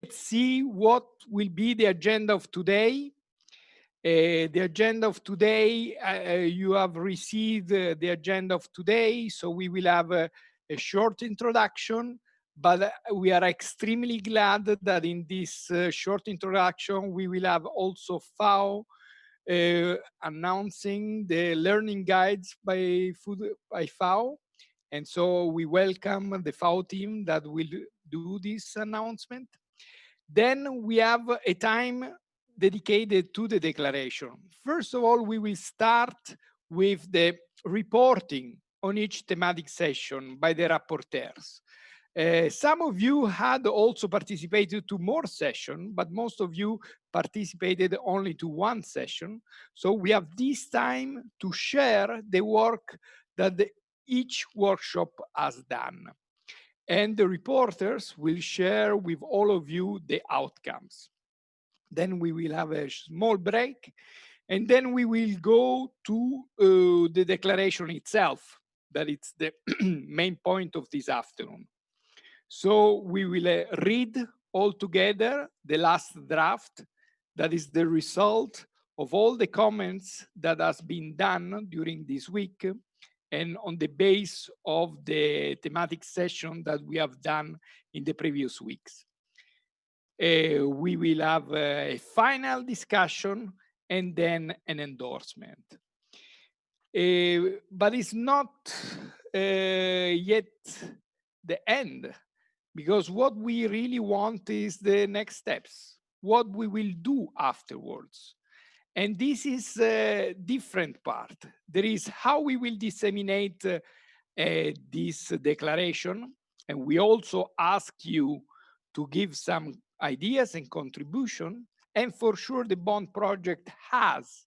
Let's see what will be the agenda of today. The agenda of today, you have received the agenda of today, so we will have a short introduction, but we are extremely glad that in this short introduction, we will have also FAO announcing the learning guides by FAO. And so we welcome the FAO team that will do this announcement. Then we have a time dedicated to the declaration. First of all, we will start with the reporting on each thematic session by the rapporteurs. Some of you had also participated to more sessions, but most of you participated only to one session. So we have this time to share the work that each workshop has done. And the reporters will share with all of you the outcomes. Then we will have a small break, and then we will go to the declaration itself, that it's the main point of this afternoon. So we will read all together the last draft, that is the result of all the comments that has been done during this week, and on the base of the thematic session that we have done in the previous weeks. We will have a final discussion and then an endorsement. But it's not yet the end, because what we really want is the next steps, what we will do afterwards. And this is a different part. There is how we will disseminate this declaration. And we also ask you to give some ideas and contribution. And for sure, the bond project has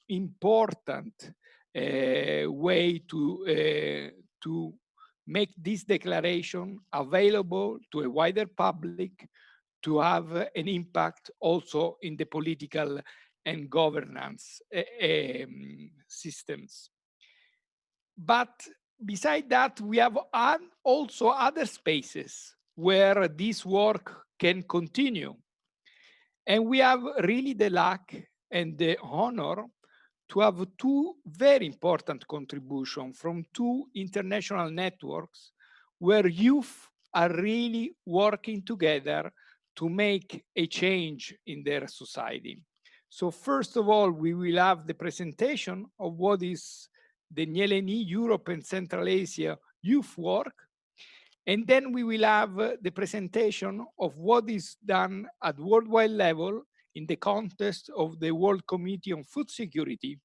important way to make this declaration available to a wider public, to have an impact also in the political and governance systems. But beside that, we have also other spaces where this work can continue. And we have really the luck and the honor to have two very important contributions from two international networks where youth are really working together to make a change in their society. So first of all, we will have the presentation of what is the NLNI Europe and Central Asia youth work. And then we will have the presentation of what is done at worldwide level in the context of the World Committee on Food Security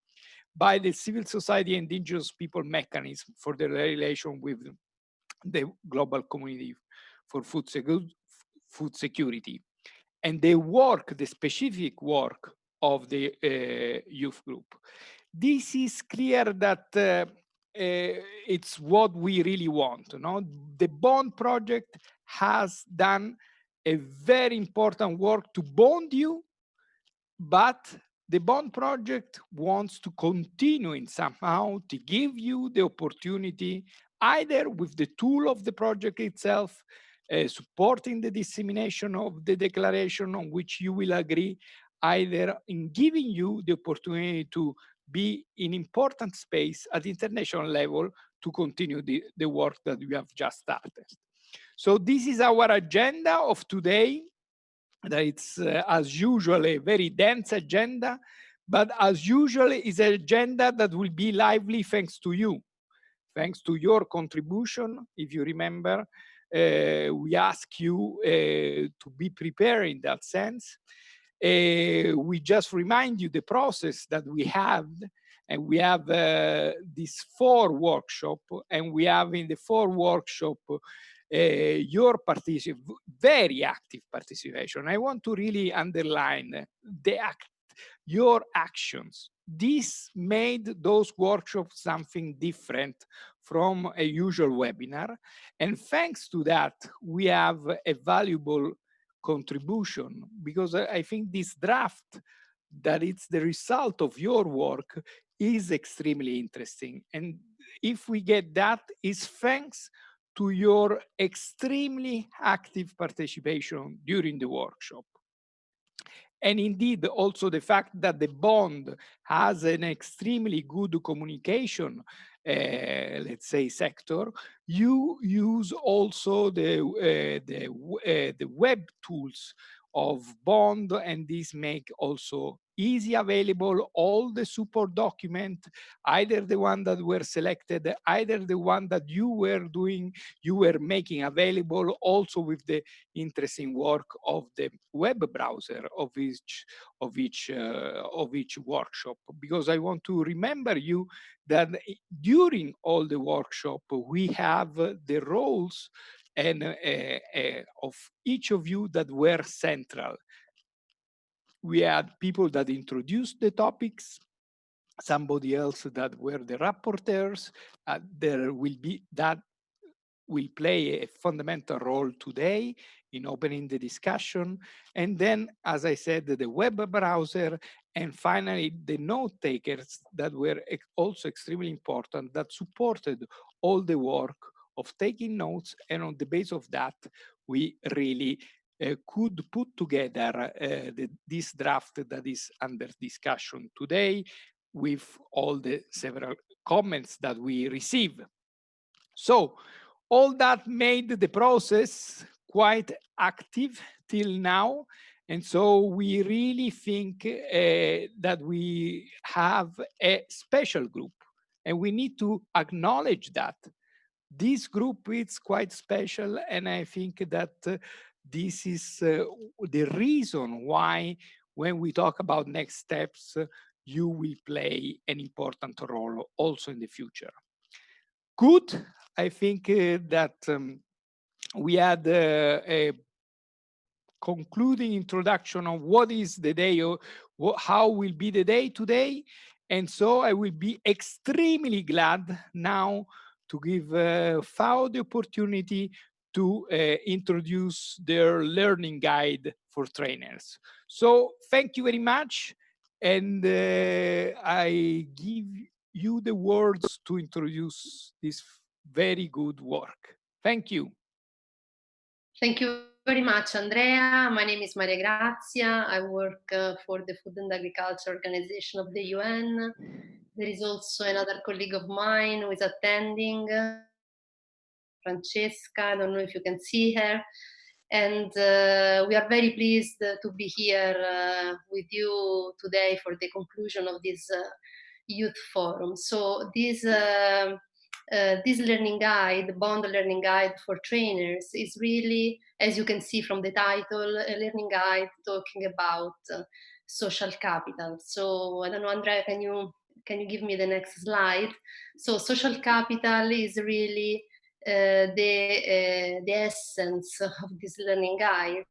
by the Civil Society and Indigenous People Mechanism for the relation with the global community for food security, and the work, the specific work of the youth group. This is clear that it's what we really want. No? The bond project has done a very important work to bond you, but the bond project wants to continue in somehow to give you the opportunity, either with the tool of the project itself, supporting the dissemination of the declaration on which you will agree, either in giving you the opportunity to be in important space at international level to continue the work that we have just started. So this is our agenda of today. That it's as usual a very dense agenda, but as usual is an agenda that will be lively thanks to you, thanks to your contribution. If you remember, we ask you to be prepared in that sense. We just remind you the process that we have, and we have these 4 workshops, and we have in the 4 workshops your very active participation. I want to really underline your actions. This made those workshops something different from a usual webinar. And thanks to that, we have a valuable contribution, because I think this draft, that it's the result of your work, is extremely interesting. And if we get that, is thanks to your extremely active participation during the workshop. And indeed, also the fact that the bond has an extremely good communication, let's say, sector. You use also the web tools of bond, and this make also easy available all the support document, either the one that were selected, either the one that you were making available, also with the interesting work of the web browser of each workshop. Because I want to remember you that during all the workshop we have the roles and of each of you that were central. We had people that introduced the topics, somebody else that were the rapporteurs. There will be that will play a fundamental role today in opening the discussion. And then, as I said, the web browser, and finally the note takers that were also extremely important, that supported all the work of taking notes. And on the base of that, we really could put together this draft that is under discussion today, with all the several comments that we receive. So all that made the process quite active till now. And so we really think that we have a special group, and we need to acknowledge that. This group is quite special, and I think that this is the reason why, when we talk about next steps, you will play an important role also in the future. Good. I think that we had a concluding introduction on what is the day, or how will be the day today. And so I will be extremely glad now to give FAO the opportunity to introduce their learning guide for trainers. So thank you very much. And I give you the words to introduce this very good work. Thank you. Thank you very much, Andrea. My name is Maria Grazia. I work for the Food and Agriculture Organization of the UN. There is also another colleague of mine who is attending, Francesca. I don't know if you can see her. And we are very pleased to be here with you today for the conclusion of this youth forum. So this learning guide, Bond Learning Guide for Trainers, is really, as you can see from the title, a learning guide talking about social capital. So I don't know, Andrea, can you give me the next slide? So social capital is really the essence of this learning guide,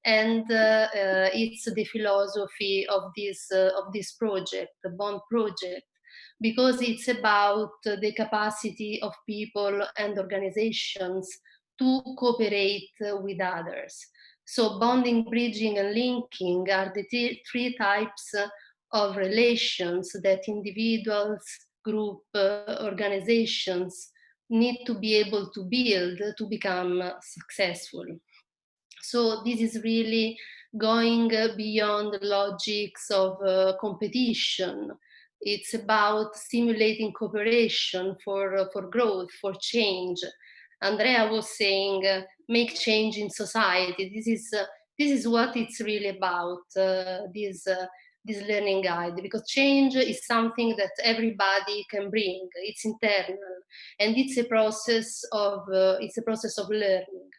and it's the philosophy of this project, the Bond project, because it's about the capacity of people and organizations to cooperate with others. So bonding, bridging, and linking are the three types of relations that individuals, group, organizations need to be able to build to become successful. So this is really going beyond the logics of competition. It's about stimulating cooperation for growth, for change. Andrea was saying, make change in society. This is what it's really about, this learning guide, because change is something that everybody can bring. It's internal, and it's a process of learning.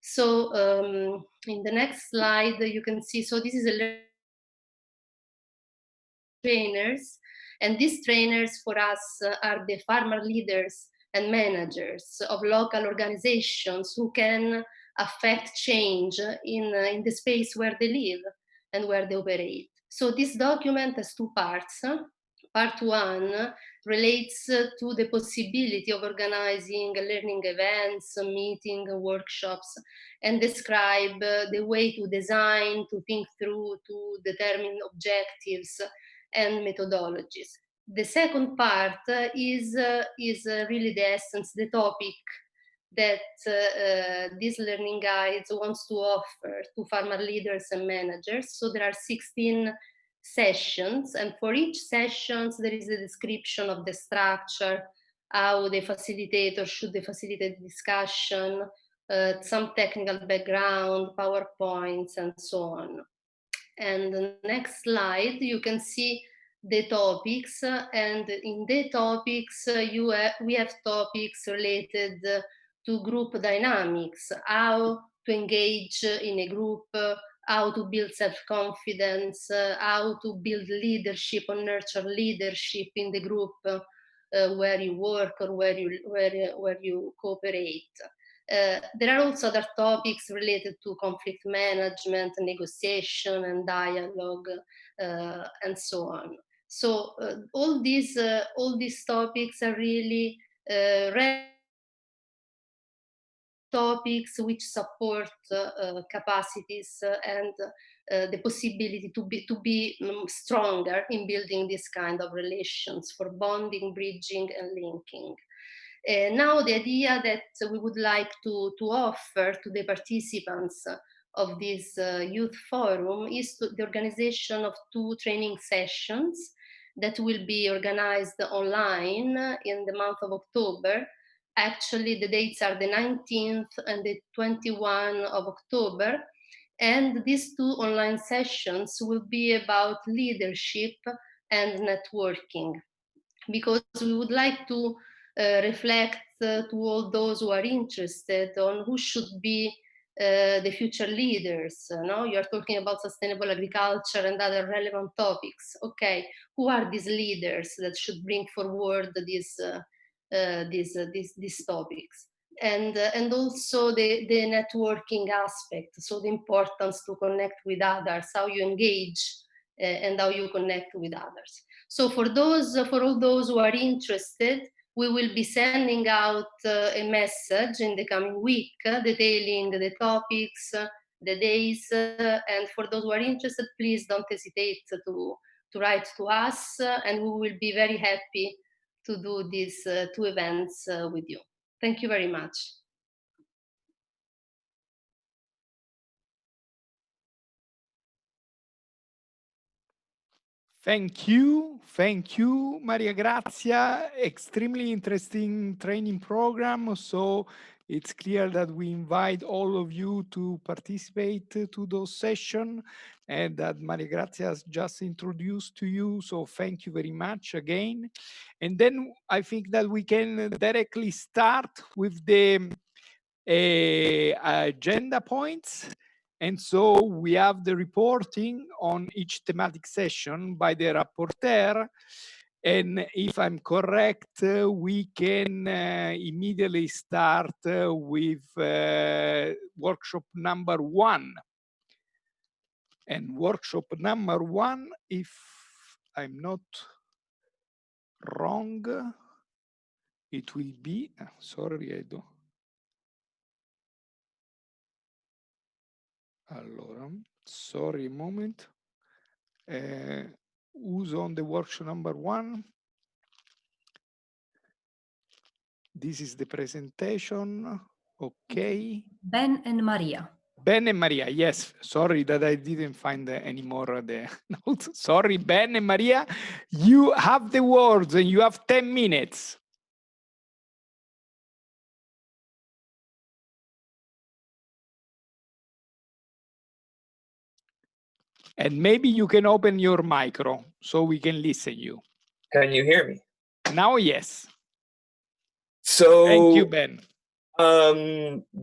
So in the next slide, you can see, so this is a trainers, and these trainers for us are the farmer leaders and managers of local organizations who can affect change in the space where they live and where they operate. So this document has two parts. Part one relates to the possibility of organizing learning events, meeting, workshops, and describe the way to design, to think through, to determine objectives and methodologies. The second part is really the essence, the topic that this learning guides wants to offer to farmer leaders and managers. So there are 16 sessions, and for each session there is a description of the structure, how the facilitator should facilitate discussion, some technical background, PowerPoints, and so on. And the next slide, you can see the topics, and in the topics, we have topics related to group dynamics, how to engage in a group, how to build self-confidence, how to build leadership or nurture leadership in the group where you work or where you cooperate. There are also other topics related to conflict management, negotiation, and dialogue, and so on. So all these topics are really topics which support capacities and the possibility to be stronger in building this kind of relations for bonding, bridging, and linking. Now the idea that we would like to offer to the participants of this youth forum is the organization of 2 training sessions that will be organized online in the month of October. Actually, the dates are the 19th and the 21st of October. And these 2 online sessions will be about leadership and networking, because we would like to reflect to all those who are interested on who should be the future leaders. No? You're talking about sustainable agriculture and other relevant topics. Okay, who are these leaders that should bring forward these topics? And also the networking aspect, so the importance to connect with others, how you engage and how you connect with others. So for all those who are interested, we will be sending out a message in the coming week detailing the topics, the days, and for those who are interested, please don't hesitate to write to us, and we will be very happy to do these 2 events with you. Thank you very much. Thank you, Maria Grazia. Extremely interesting training program. So it's clear that we invite all of you to participate to those sessions and that Maria Grazia has just introduced to you. So thank you very much again. And then I think that we can directly start with the agenda points. And so we have the reporting on each thematic session by the rapporteur. And if I'm correct, we can immediately start with workshop number 1. And workshop number 1, if I'm not wrong, it will be, sorry, I don't. Allora, sorry, a moment. Who's on the workshop number 1? This is the presentation. Okay. Ben and Maria. Ben and Maria, yes. Sorry that I didn't find any more the notes. Sorry, Ben and Maria. You have the words and you have 10 minutes. And maybe you can open your micro so we can listen you. Can you hear me? Now, yes. So Thank you, Ben.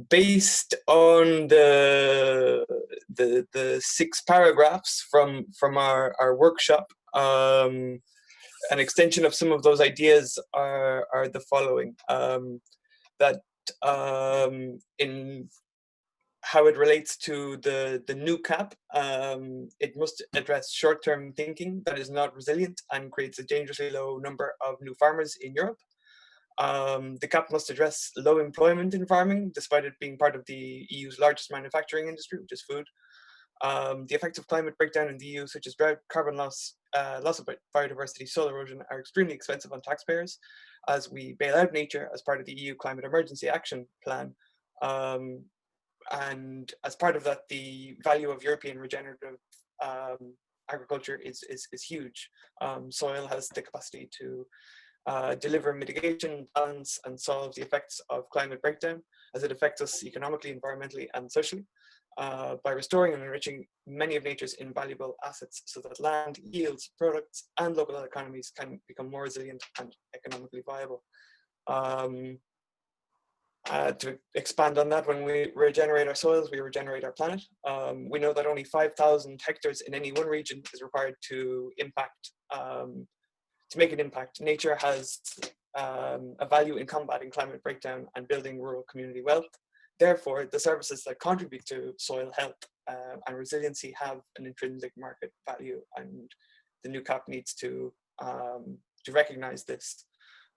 Based on the 6 paragraphs from our workshop, an extension of some of those ideas are the following: that in how it relates to the new CAP, it must address short-term thinking that is not resilient and creates a dangerously low number of new farmers in Europe. The CAP must address low employment in farming, despite it being part of the EU's largest manufacturing industry, which is food. The effects of climate breakdown in the EU, such as drought, carbon loss, loss of biodiversity, soil erosion, are extremely expensive on taxpayers, as we bail out nature as part of the EU Climate Emergency Action Plan. And as part of that, the value of European regenerative agriculture is huge. Soil has the capacity to deliver mitigation, balance, and solve the effects of climate breakdown as it affects us economically, environmentally, and socially, by restoring and enriching many of nature's invaluable assets so that land, yields, products, and local economies can become more resilient and economically viable. To expand on that, when we regenerate our soils, we regenerate our planet. We know that only 5,000 hectares in any one region is required to impact, to make an impact. Nature has a value in combating climate breakdown and building rural community wealth. Therefore, the services that contribute to soil health and resiliency have an intrinsic market value, and the new CAP needs to recognize this.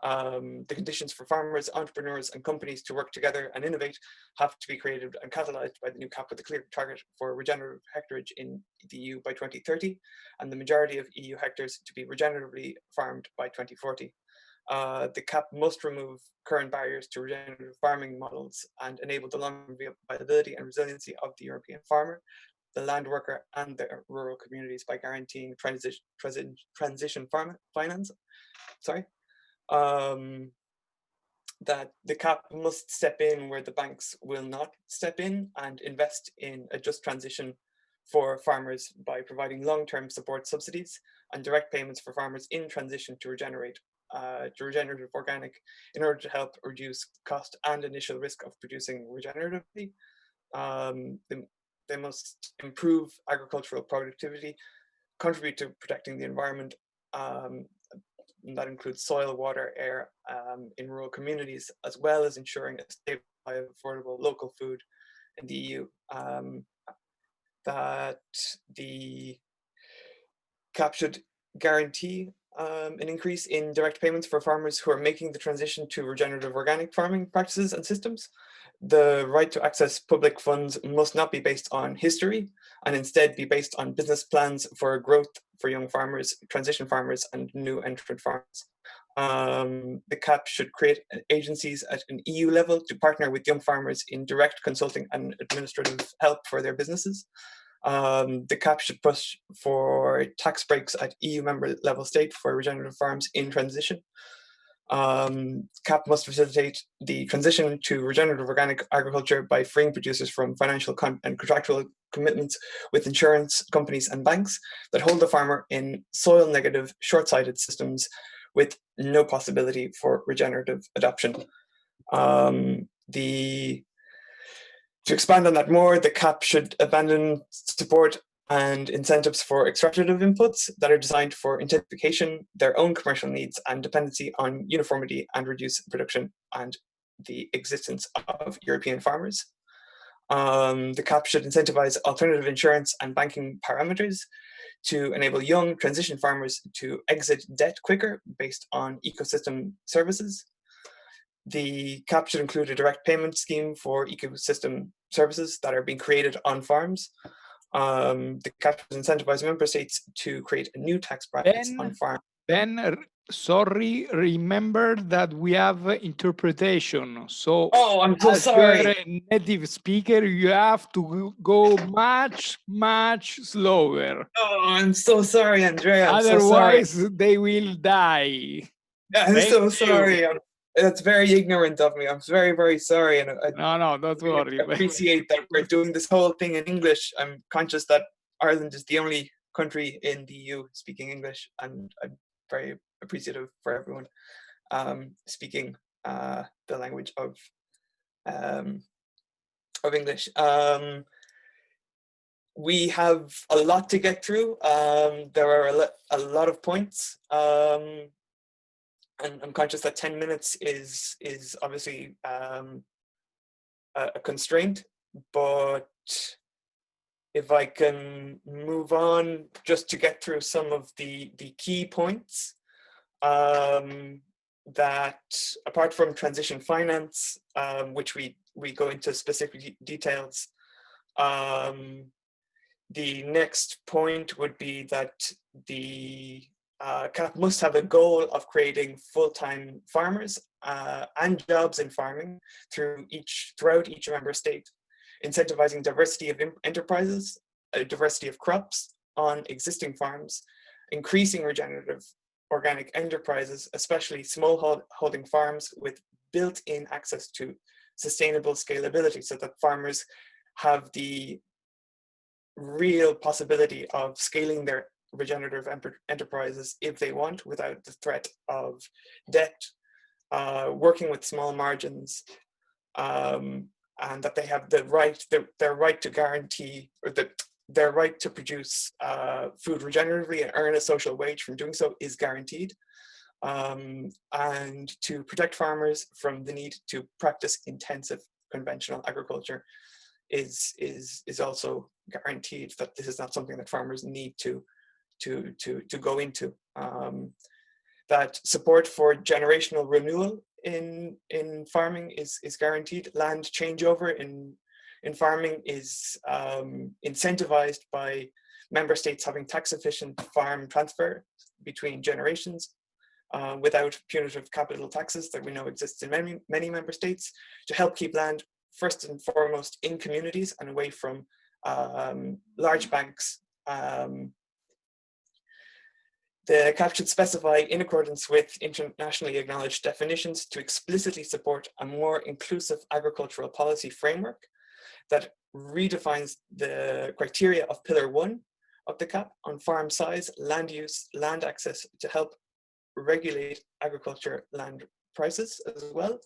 The conditions for farmers, entrepreneurs, and companies to work together and innovate have to be created and catalyzed by the new CAP with a clear target for regenerative hectarage in the EU by 2030, and the majority of EU hectares to be regeneratively farmed by 2040. The CAP must remove current barriers to regenerative farming models and enable the long-term viability and resiliency of the European farmer, the land worker, and their rural communities by guaranteeing transition finance. That the CAP must step in where the banks will not step in and invest in a just transition for farmers by providing long-term support subsidies and direct payments for farmers in transition to regenerative organic in order to help reduce cost and initial risk of producing regeneratively. They must improve agricultural productivity, contribute to protecting the environment, and that includes soil, water, air in rural communities, as well as ensuring a stable, affordable local food in the EU. That the CAP should guarantee an increase in direct payments for farmers who are making the transition to regenerative organic farming practices and systems. The right to access public funds must not be based on history and instead be based on business plans for growth for young farmers, transition farmers, and new entrant farmers. The CAP should create agencies at an EU level to partner with young farmers in direct consulting and administrative help for their businesses. The CAP should push for tax breaks at EU member level state for regenerative farms in transition. CAP must facilitate the transition to regenerative organic agriculture by freeing producers from financial and contractual commitments with insurance companies and banks that hold the farmer in soil negative, short-sighted systems with no possibility for regenerative adoption. To expand on that more, the CAP should abandon support and incentives for extractive inputs that are designed for intensification, their own commercial needs, and dependency on uniformity and reduce production and the existence of European farmers. The CAP should incentivize alternative insurance and banking parameters to enable young transition farmers to exit debt quicker based on ecosystem services. The CAP should include a direct payment scheme for ecosystem services that are being created on farms. The CAP should incentivize member states to create a new tax brackets on farms. Ben, sorry, remember that we have interpretation. So, I'm so as sorry. you're a native speaker, you have to go much, much slower. I'm so sorry, Andrea. Otherwise, they will die. I'm so sorry. That's very ignorant of me. I'm very, very sorry. And No, don't worry. I appreciate that we're doing this whole thing in English. I'm conscious that Ireland is the only country in the EU speaking English, and I'm very appreciative for everyone speaking the language of English. We have a lot to get through. There are a lot of points. And I'm conscious that 10 minutes is obviously a constraint, but if I can move on just to get through some of the key points, that apart from transition finance, which we go into specific details, the next point would be that the CAP must have a goal of creating full-time farmers and jobs in farming throughout each member state, incentivizing diversity of enterprises, diversity of crops on existing farms, increasing regenerative organic enterprises, especially small holding farms with built-in access to sustainable scalability, so that farmers have the real possibility of scaling their regenerative enterprises if they want, without the threat of debt, working with small margins, and that they have the right, their right to guarantee, or their right to produce food regeneratively and earn a social wage from doing so is guaranteed, and to protect farmers from the need to practice intensive conventional agriculture is also guaranteed, that this is not something that farmers need to go into. That support for generational renewal in farming is guaranteed. Land changeover in farming is incentivized by member states having tax efficient farm transfer between generations, without punitive capital taxes that we know exists in many member states, to help keep land first and foremost in communities and away from large banks. The CAP should specify, in accordance with internationally acknowledged definitions, to explicitly support a more inclusive agricultural policy framework that redefines the criteria of Pillar 1 of the CAP on farm size, land use, land access, to help regulate agriculture land prices as well,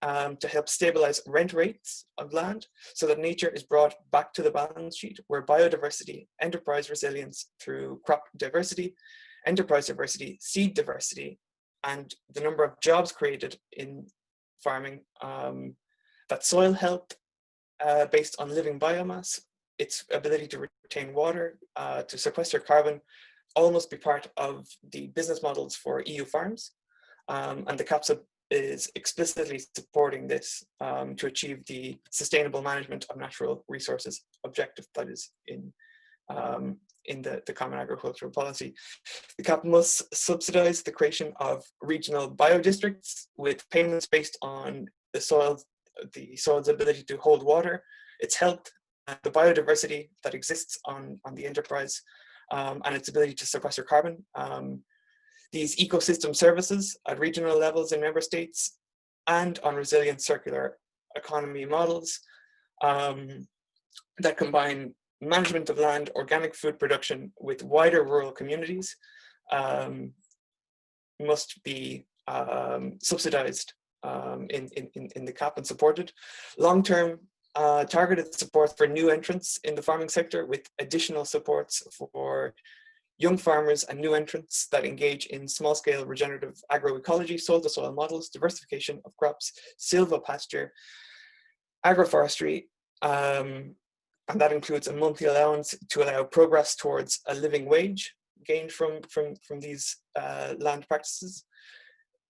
to help stabilize rent rates of land, so that nature is brought back to the balance sheet, where biodiversity, enterprise resilience through crop diversity, enterprise diversity, seed diversity, and the number of jobs created in farming, that soil health based on living biomass, its ability to retain water, to sequester carbon, all must be part of the business models for EU farms. And the CAP is explicitly supporting this to achieve the sustainable management of natural resources objective that is in the Common Agricultural Policy. The CAP must subsidize the creation of regional biodistricts with payments based on the soil's ability to hold water, its health, and the biodiversity that exists on the enterprise, and its ability to sequester carbon. These ecosystem services at regional levels in member states, and on resilient circular economy models that combine management of land, organic food production with wider rural communities, must be subsidized in the CAP and supported. Long-term targeted support for new entrants in the farming sector, with additional supports for young farmers and new entrants that engage in small-scale regenerative agroecology, soil-to-soil models, diversification of crops, silvopasture, agroforestry, and that includes a monthly allowance to allow progress towards a living wage gained from these land practices.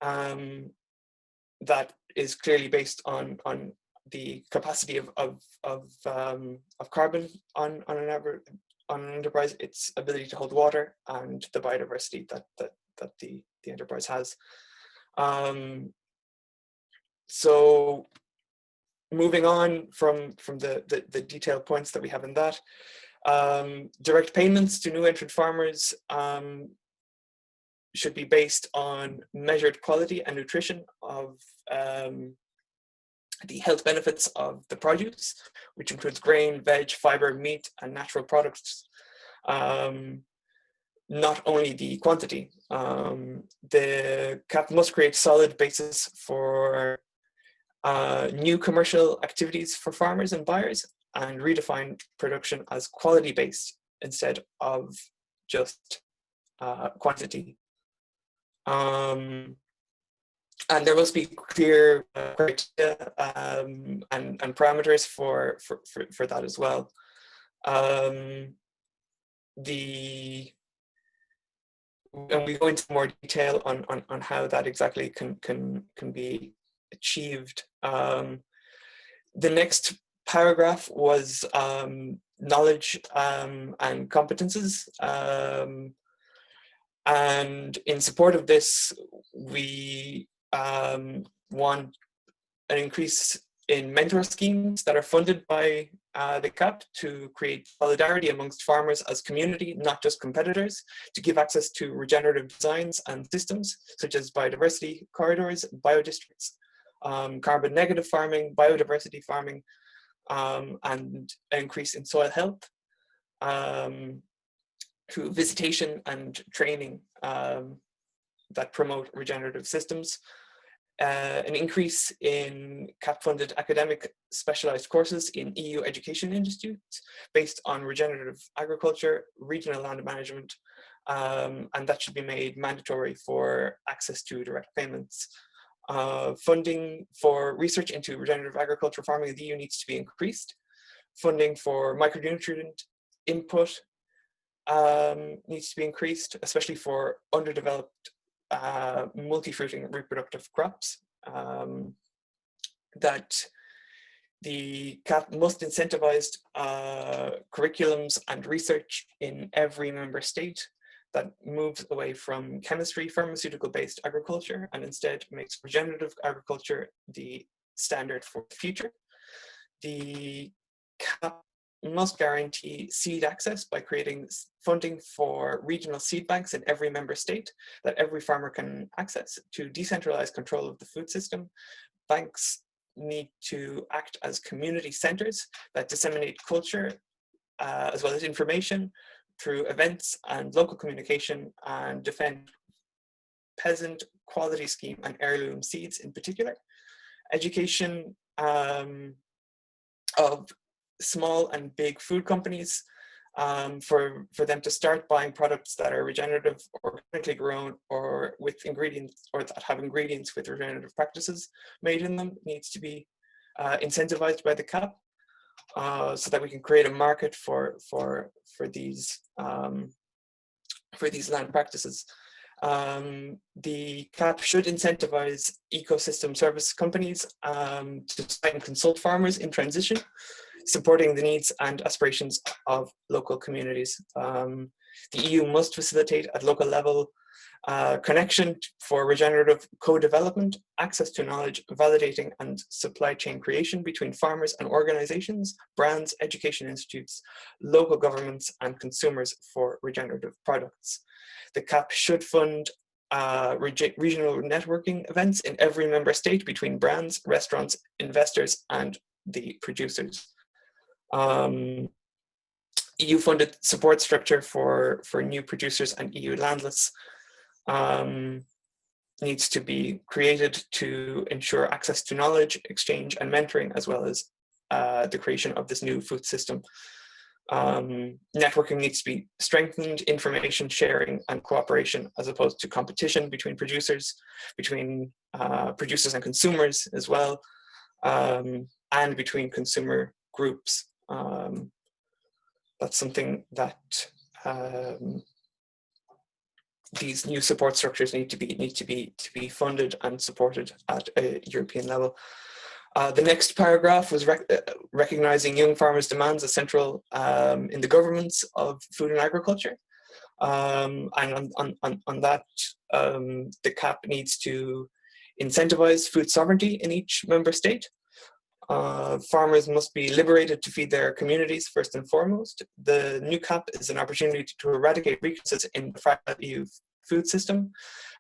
That is clearly based on the capacity of carbon on an enterprise, its ability to hold water, and the biodiversity that the enterprise has. So moving on from the detailed points that we have in that, direct payments to new entrant farmers should be based on measured quality and nutrition of the health benefits of the produce, which includes grain, veg, fiber, meat, and natural products, not only the quantity. The CAP must create solid basis for new commercial activities for farmers and buyers, and redefine production as quality-based instead of just quantity. And there must be clear criteria and parameters for that as well. And we go into more detail on how that exactly can be achieved. The next paragraph was knowledge and competences. And in support of this, we want an increase in mentor schemes that are funded by the CAP to create solidarity amongst farmers as community, not just competitors, to give access to regenerative designs and systems such as biodiversity corridors, biodistricts, carbon negative farming, biodiversity farming, and an increase in soil health through visitation and training that promote regenerative systems. An increase in CAP-funded academic specialized courses in EU education institutes based on regenerative agriculture, regional land management, and that should be made mandatory for access to direct payments. Funding for research into regenerative agriculture farming in the EU needs to be increased. Funding for micronutrient input needs to be increased, especially for underdeveloped multi-fruiting reproductive crops. That the CAP must incentivize curriculums and research in every member state that moves away from chemistry, pharmaceutical-based agriculture, and instead makes regenerative agriculture the standard for the future. The CAP must guarantee seed access by creating funding for regional seed banks in every member state that every farmer can access to decentralize control of the food system. Banks need to act as community centers that disseminate culture as well as information through events and local communication, and defend peasant quality scheme and heirloom seeds in particular. Education of small and big food companies for them to start buying products that are regenerative, organically grown, or with ingredients, or that have ingredients with regenerative practices made in them, needs to be incentivized by the CAP so that we can create a market for these land practices. The CAP should incentivize ecosystem service companies to try and consult farmers in transition, supporting the needs and aspirations of local communities. The EU must facilitate at local level connection for regenerative co-development, access to knowledge, validating and supply chain creation between farmers and organizations, brands, education institutes, local governments and consumers for regenerative products. The CAP should fund regional networking events in every member state between brands, restaurants, investors and the producers. EU-funded support structure for new producers and EU landless needs to be created to ensure access to knowledge, exchange and mentoring, as well as the creation of this new food system. Networking needs to be strengthened, information sharing and cooperation, as opposed to competition between producers, between producers and consumers as well, and between consumer groups. That's something that these new support structures need to be funded and supported at a European level. The next paragraph was recognizing young farmers' demands as central in the governance of food and agriculture. And on that, the CAP needs to incentivize food sovereignty in each member state. Farmers must be liberated to feed their communities first and foremost. The new CAP is an opportunity to eradicate weaknesses in the fragile EU food system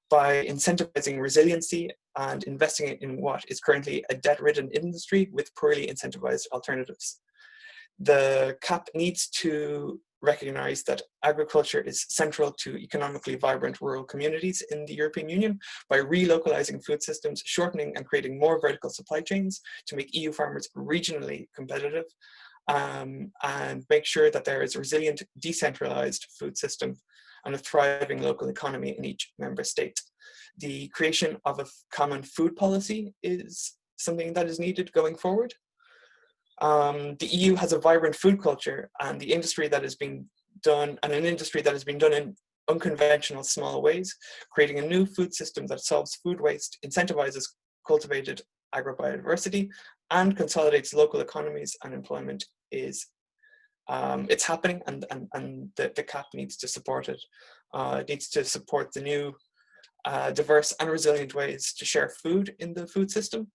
by incentivizing resiliency and investing in what is currently a debt-ridden industry with poorly incentivized alternatives. The CAP needs to recognize that agriculture is central to economically vibrant rural communities in the European Union by relocalizing food systems, shortening and creating more vertical supply chains to make EU farmers regionally competitive, and make sure that there is a resilient, decentralized food system and a thriving local economy in each member state. The creation of a common food policy is something that is needed going forward. The EU has a vibrant food culture, and the industry that has been done, and an industry that has been done in unconventional small ways, creating a new food system that solves food waste, incentivizes cultivated agrobiodiversity, and consolidates local economies and employment is it's happening, and the CAP needs to support it. It needs to support the new diverse and resilient ways to share food in the food system,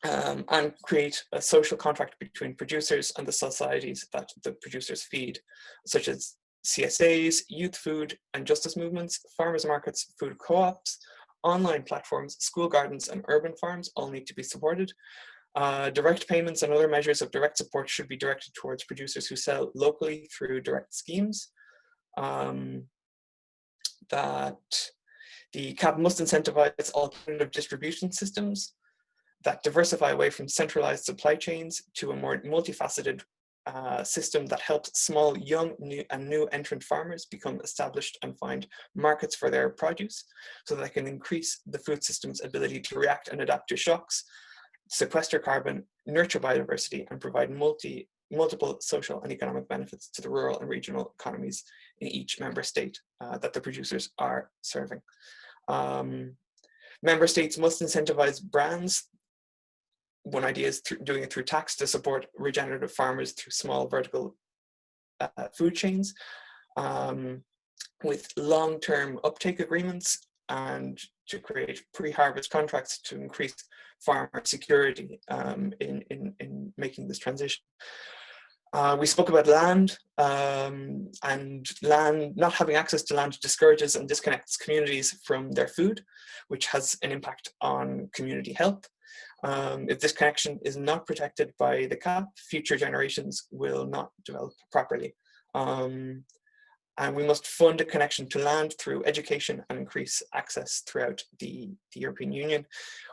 and create a social contract between producers and the societies that the producers feed, such as CSAs, youth food and justice movements, farmers markets, food co-ops, online platforms, school gardens and urban farms all need to be supported. Direct payments and other measures of direct support should be directed towards producers who sell locally through direct schemes. That the CAP must incentivize alternative distribution systems that diversify away from centralized supply chains to a more multifaceted system that helps small, young, new entrant farmers become established and find markets for their produce, so that they can increase the food system's ability to react and adapt to shocks, sequester carbon, nurture biodiversity, and provide multiple social and economic benefits to the rural and regional economies in each member state that the producers are serving. Member states must incentivize brands. One idea is doing it through tax to support regenerative farmers through small vertical food chains, with long-term uptake agreements, and to create pre-harvest contracts to increase farmer security in making this transition. We spoke about land, and land, not having access to land discourages and disconnects communities from their food, which has an impact on community health. If this connection is not protected by the CAP, future generations will not develop properly. And we must fund a connection to land through education and increase access throughout the European Union.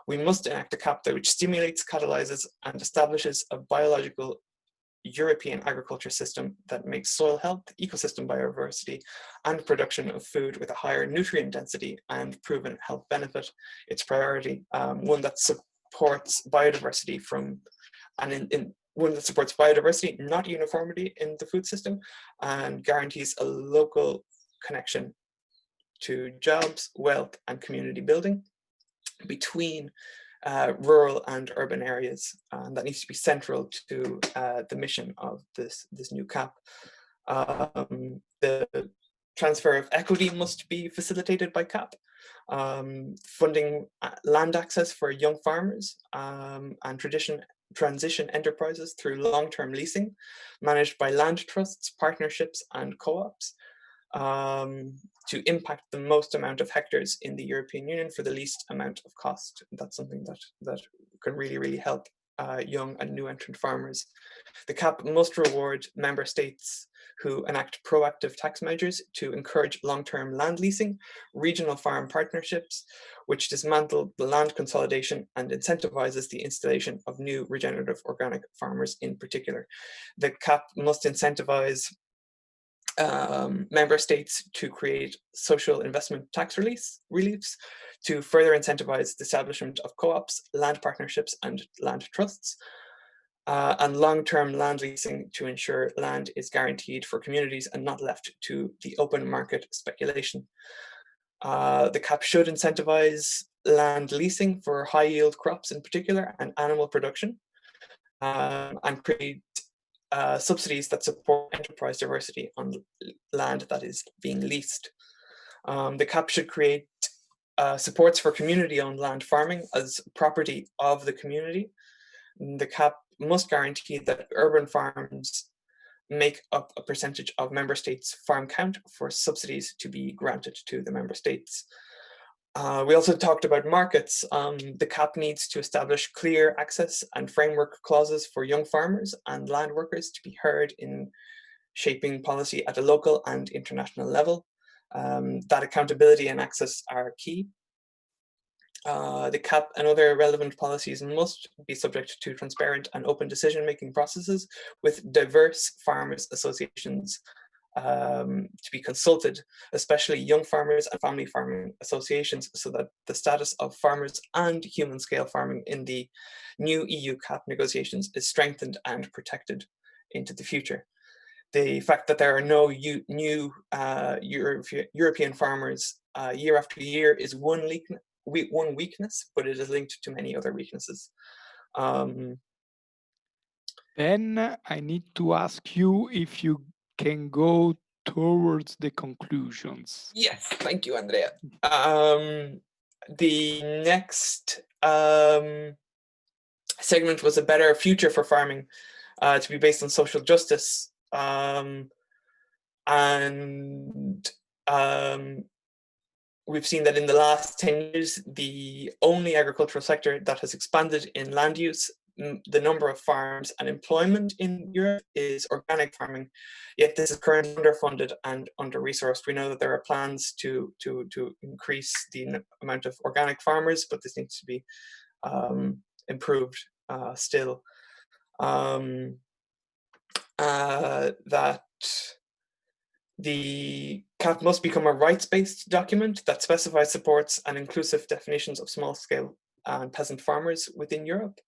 We must enact a CAP which stimulates, catalyzes, and establishes a biological European agriculture system that makes soil health, ecosystem biodiversity, and production of food with a higher nutrient density and proven health benefit its priority. One that supports biodiversity not uniformity in the food system, and guarantees a local connection to jobs, wealth, and community building between rural and urban areas, and that needs to be central to the mission of this new CAP. The transfer of equity must be facilitated by CAP, funding land access for young farmers and transition enterprises through long-term leasing, managed by land trusts, partnerships, and co-ops, to impact the most amount of hectares in the European Union for the least amount of cost. That's something that can really help young and new entrant farmers. The CAP must reward member states who enact proactive tax measures to encourage long-term land leasing, regional farm partnerships, which dismantle the land consolidation and incentivizes the installation of new regenerative organic farmers in particular. The CAP must incentivize member states to create social investment tax reliefs to further incentivize the establishment of co-ops, land partnerships, and land trusts, and long-term land leasing to ensure land is guaranteed for communities and not left to the open market speculation. The CAP should incentivize land leasing for high yield crops in particular and animal production, and create subsidies that support enterprise diversity on land that is being leased. The CAP should create supports for community-owned land farming as property of the community. The CAP must guarantee that urban farms make up a percentage of member states' farm count for subsidies to be granted to the member states. We also talked about markets. The CAP needs to establish clear access and framework clauses for young farmers and land workers to be heard in shaping policy at a local and international level. That accountability and access are key. The CAP and other relevant policies must be subject to transparent and open decision-making processes with diverse farmers associations to be consulted, especially young farmers and family farming associations, so that the status of farmers and human-scale farming in the new EU CAP negotiations is strengthened and protected into the future. The fact that there are no new European farmers year after year is one weakness, but it is linked to many other weaknesses. Then I need to ask you if you can go towards the conclusions. Yes, thank you, Andrea. The next segment was a better future for farming, to be based on social justice. We've seen that in the last 10 years, the only agricultural sector that has expanded in land use, the number of farms and employment in Europe is organic farming. Yet this is currently underfunded and under-resourced. We know that there are plans to increase the amount of organic farmers, but this needs to be improved still. That the CAP must become a rights-based document that specifies, supports, and inclusive definitions of small-scale and peasant farmers within Europe.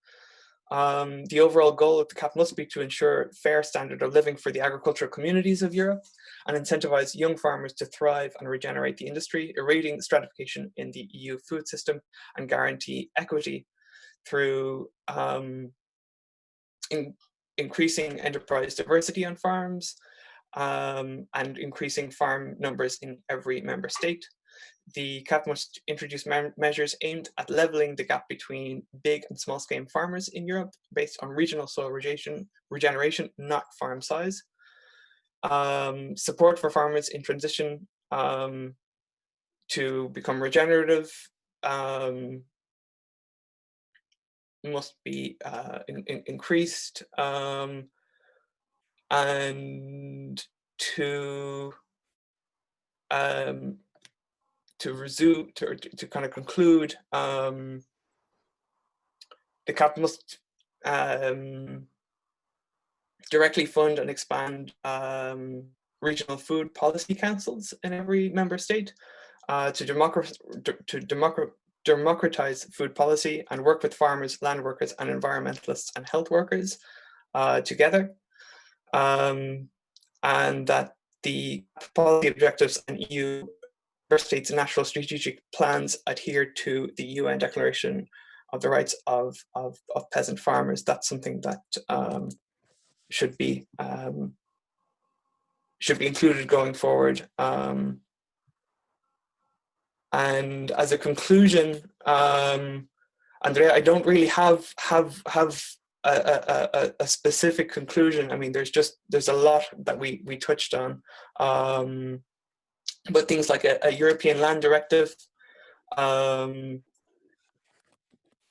The overall goal of the CAP must be to ensure fair standard of living for the agricultural communities of Europe and incentivize young farmers to thrive and regenerate the industry, eroding stratification in the EU food system, and guarantee equity through increasing enterprise diversity on farms, and increasing farm numbers in every member state. The CAP must introduce measures aimed at leveling the gap between big and small scale farmers in Europe based on regional soil regeneration, not farm size. Support for farmers in transition to become regenerative must be increased, and to kind of conclude, the CAP must directly fund and expand regional food policy councils in every member state to democratize food policy and work with farmers, land workers, and environmentalists and health workers together, and that the policy objectives and EU member states' national strategic plans adhere to the UN Declaration of the Rights of Peasant Farmers. That's something that should be included going forward. And as a conclusion, Andrea, I don't really have a specific conclusion. I mean, there's a lot that we touched on, but things like a European land directive,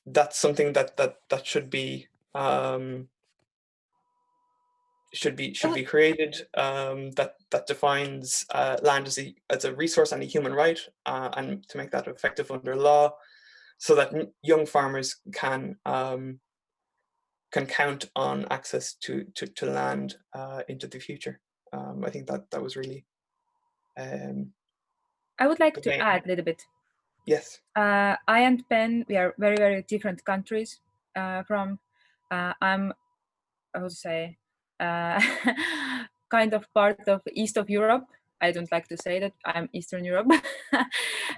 that's something that should be created, that defines land as a resource and a human right, and to make that effective under law, so that young farmers can count on access to land into the future. I think that was really. I would like to add a little bit. Yes. I and Ben, we are very, very different countries from. I'm, I would say, kind of part of east of Europe. I don't like to say that I'm Eastern Europe,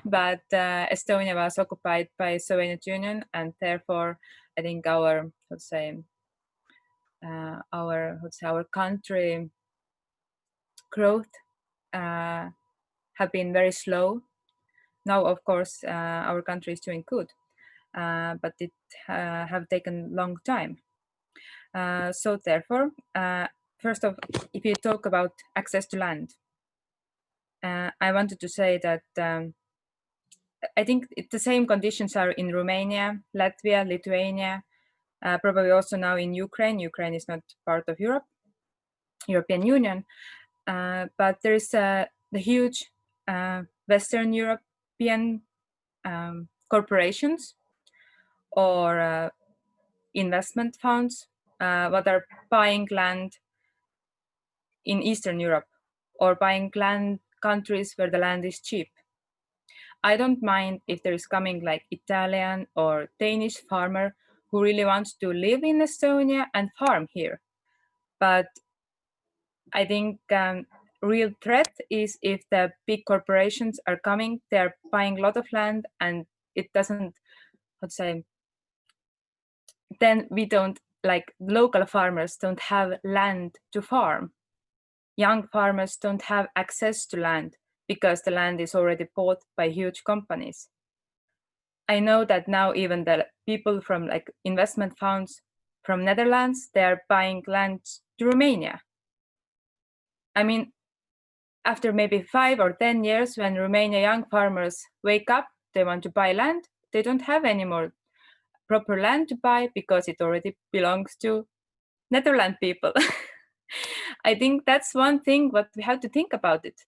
but Estonia was occupied by Soviet Union, and therefore I think our country growth have been very slow. Now, of course, our country is doing good, but it have taken long time. So therefore, first of, if you talk about access to land, I wanted to say that I think the same conditions are in Romania, Latvia, Lithuania, probably also now in Ukraine. Ukraine is not part of European Union, but there is the huge Western European corporations or investment funds that are buying land in Eastern Europe or buying land countries where the land is cheap. I don't mind if there is coming like Italian or Danish farmer who really wants to live in Estonia and farm here. But I think real threat is if the big corporations are coming, they're buying a lot of land and it doesn't, then we don't, like local farmers don't have land to farm. young farmers don't have access to land because the land is already bought by huge companies. I know that now even the people from like investment funds from Netherlands, they are buying land to Romania. I mean, after maybe 5 or 10 years, when Romania young farmers wake up, they want to buy land, they don't have any more proper land to buy because it already belongs to Netherlands people. I think that's one thing what we have to think about it.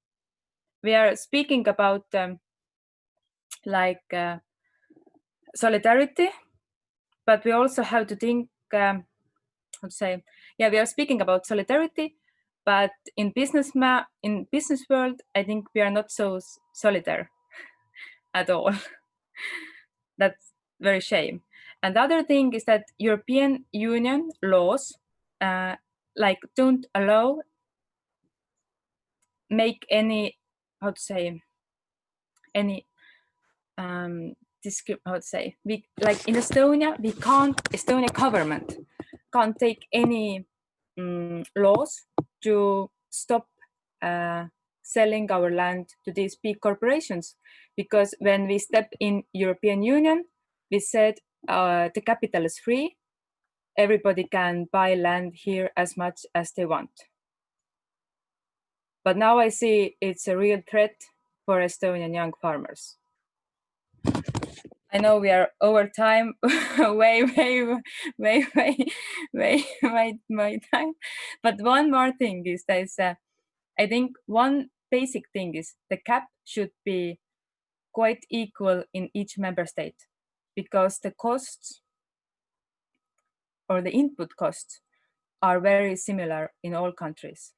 We are speaking about solidarity, but we also have to think, how to say, yeah, we are speaking about solidarity, but in business world, I think we are not so solidar at all. That's very shame. And the other thing is that European Union laws don't allow make any, how to say, any how to say, we like in Estonia, Estonia government can't take any laws to stop selling our land to these big corporations, because when we step in European Union, we said the capital is free, everybody can buy land here as much as they want. But now I see it's a real threat for Estonian young farmers. I know we are over time, way time. But one more thing is that I think one basic thing is the cap should be quite equal in each member state, because the costs or the input costs are very similar in all countries.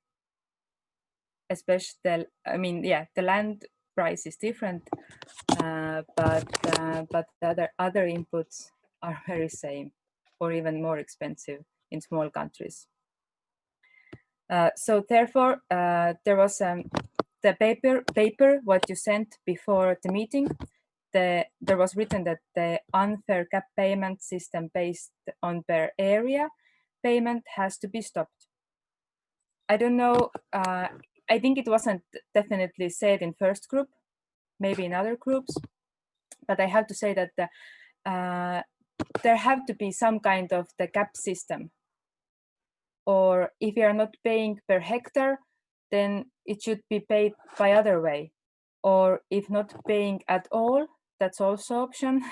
Especially, the land price is different, but the other inputs are very same or even more expensive in small countries. So therefore, there was the paper what you sent before the meeting. There was written that the unfair cap payment system based on per area payment has to be stopped. I don't know. I think it wasn't definitely said in first group, maybe in other groups, but I have to say that there have to be some kind of the cap system. Or if you are not paying per hectare, then it should be paid by other way. Or if not paying at all, that's also option.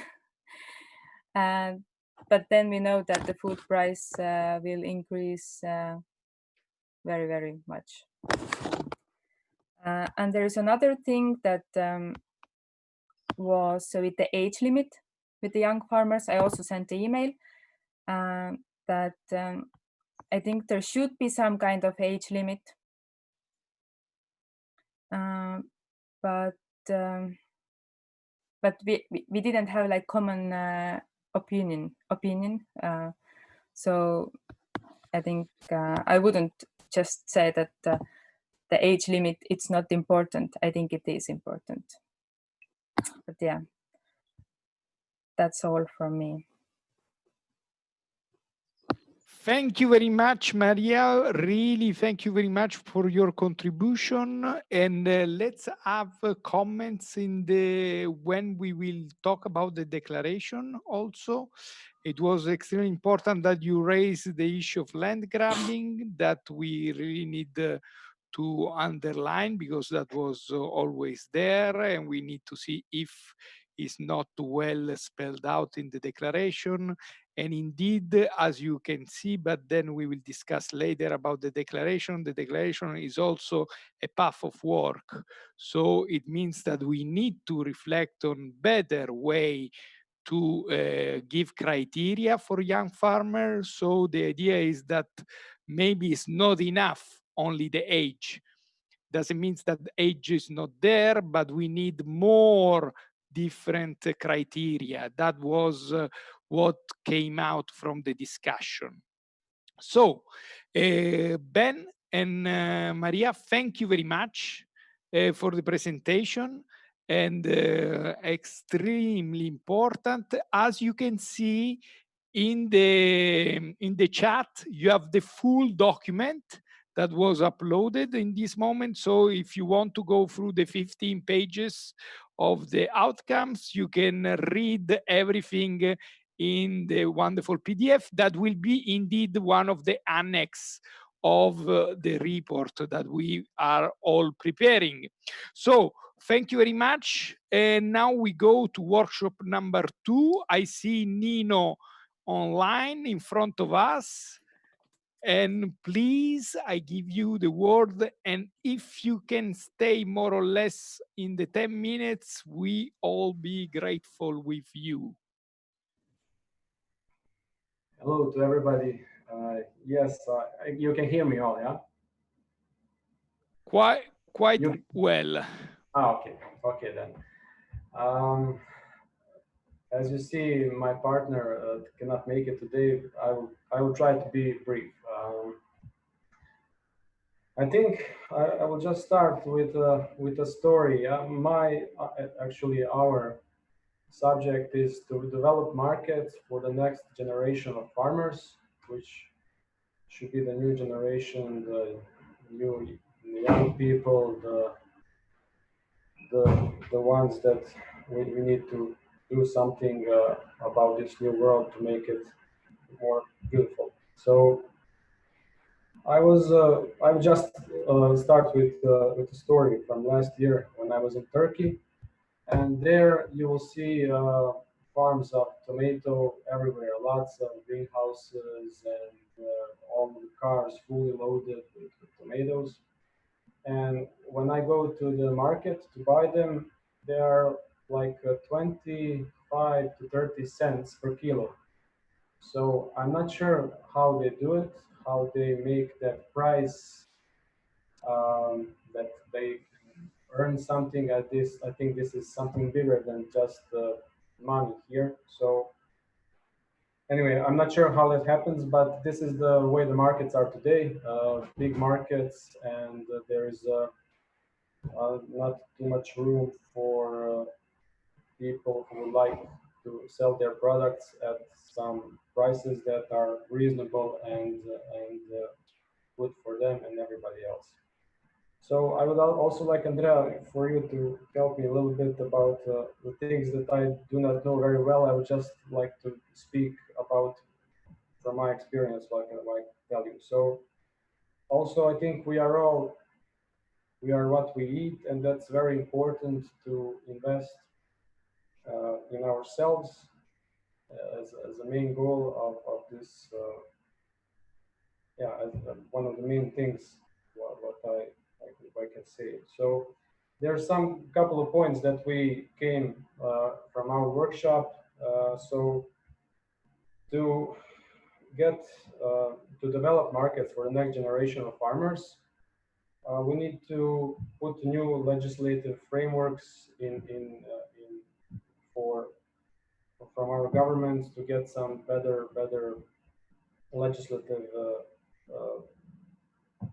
But then we know that the food price will increase very, very much. And there is another thing that was with the age limit with the young farmers. I also sent the email that I think there should be some kind of age limit. But we didn't have like common opinion. So I think I wouldn't just say that the age limit, it's not important. I think it is important. But yeah, that's all from me. Thank you very much, Maria. Really, thank you very much for your contribution. And let's have comments in when we will talk about the declaration also. It was extremely important that you raised the issue of land grabbing that we really need to underline, because that was always there, and we need to see if it's not well spelled out in the declaration. And indeed, as you can see, but then we will discuss later about the declaration. The declaration is also a path of work. So it means that we need to reflect on better way to give criteria for young farmers. So the idea is that maybe it's not enough only the age. Doesn't mean that the age is not there, but we need more different criteria. That was what came out from the discussion. So Ben and Maria, thank you very much for the presentation, and extremely important. As you can see in the chat, you have the full document that was uploaded in this moment. So if you want to go through the 15 pages of the outcomes, you can read everything in the wonderful PDF that will be indeed one of the annex of the report that we are all preparing. So thank you very much. And now we go to workshop number 2. I see Nino online in front of us. And please, I give you the word. And if you can stay more or less in the 10 minutes, we all be grateful with you. Hello to everybody. Yes, you can hear me all, yeah? Quite well. Okay, okay then. As you see, my partner cannot make it today. I will try to be brief. I think I will just start with a story. Actually our subject is to develop markets for the next generation of farmers, which should be the new generation, the young people, the ones that we need to do something about this new world to make it more beautiful. So I will just start with a story from last year when I was in Turkey, and there you will see farms of tomato everywhere, lots of greenhouses and all the cars fully loaded with tomatoes. And when I go to the market to buy them, they are like 25 to 30 cents per kilo. So I'm not sure how they do it, how they make that price, that they earn something at this. I think this is something bigger than just money here. So anyway, I'm not sure how that happens, but this is the way the markets are today. Big markets, and there is not too much room for people who would like to sell their products at some prices that are reasonable and good for them and everybody else. So I would also like, Andrea, for you to help me a little bit about the things that I do not know very well. I would just like to speak about from my experience, what I can tell you. So also, I think we are what we eat, and that's very important to invest in ourselves as a main goal of this. Yeah, as one of the main things what I can say. So there's some couple of points that we came from our workshop. So to get to develop markets for the next generation of farmers, we need to put new legislative frameworks in for from our governments to get some better legislative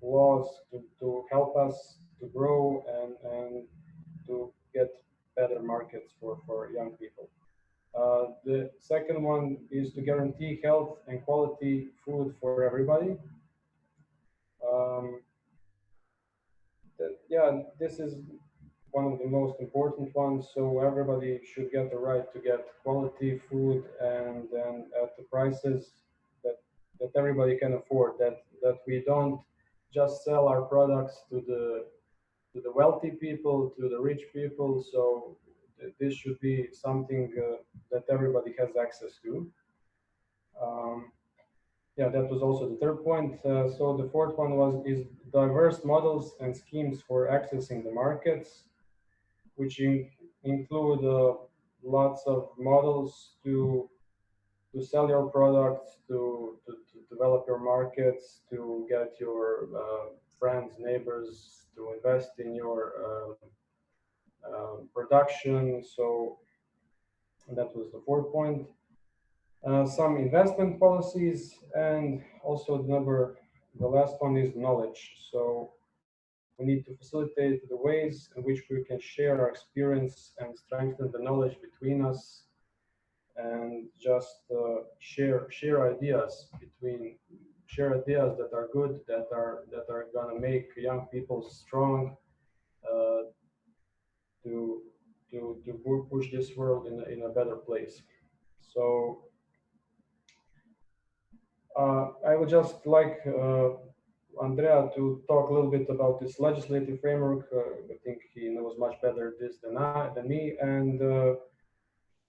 laws to help us to grow and to get better markets for young people. The second one is to guarantee health and quality food for everybody. Um, yeah, this is one of the most important ones. So everybody should get the right to get quality food and at the prices that that everybody can afford. That we don't just sell our products to the wealthy people, to the rich people. So this should be something that everybody has access to. Um, yeah, that was also the third point. So the fourth one is diverse models and schemes for accessing the markets, which include lots of models to sell your products, to develop your markets, to get your friends, neighbors to invest in your production. So that was the fourth point. Some investment policies, and also the last one is knowledge. So we need to facilitate the ways in which we can share our experience and strengthen the knowledge between us, and just share ideas between share ideas that are good, that are gonna make young people strong, to push this world in a better place. So I would just like Andrea to talk a little bit about this legislative framework. I think he knows much better this than me, and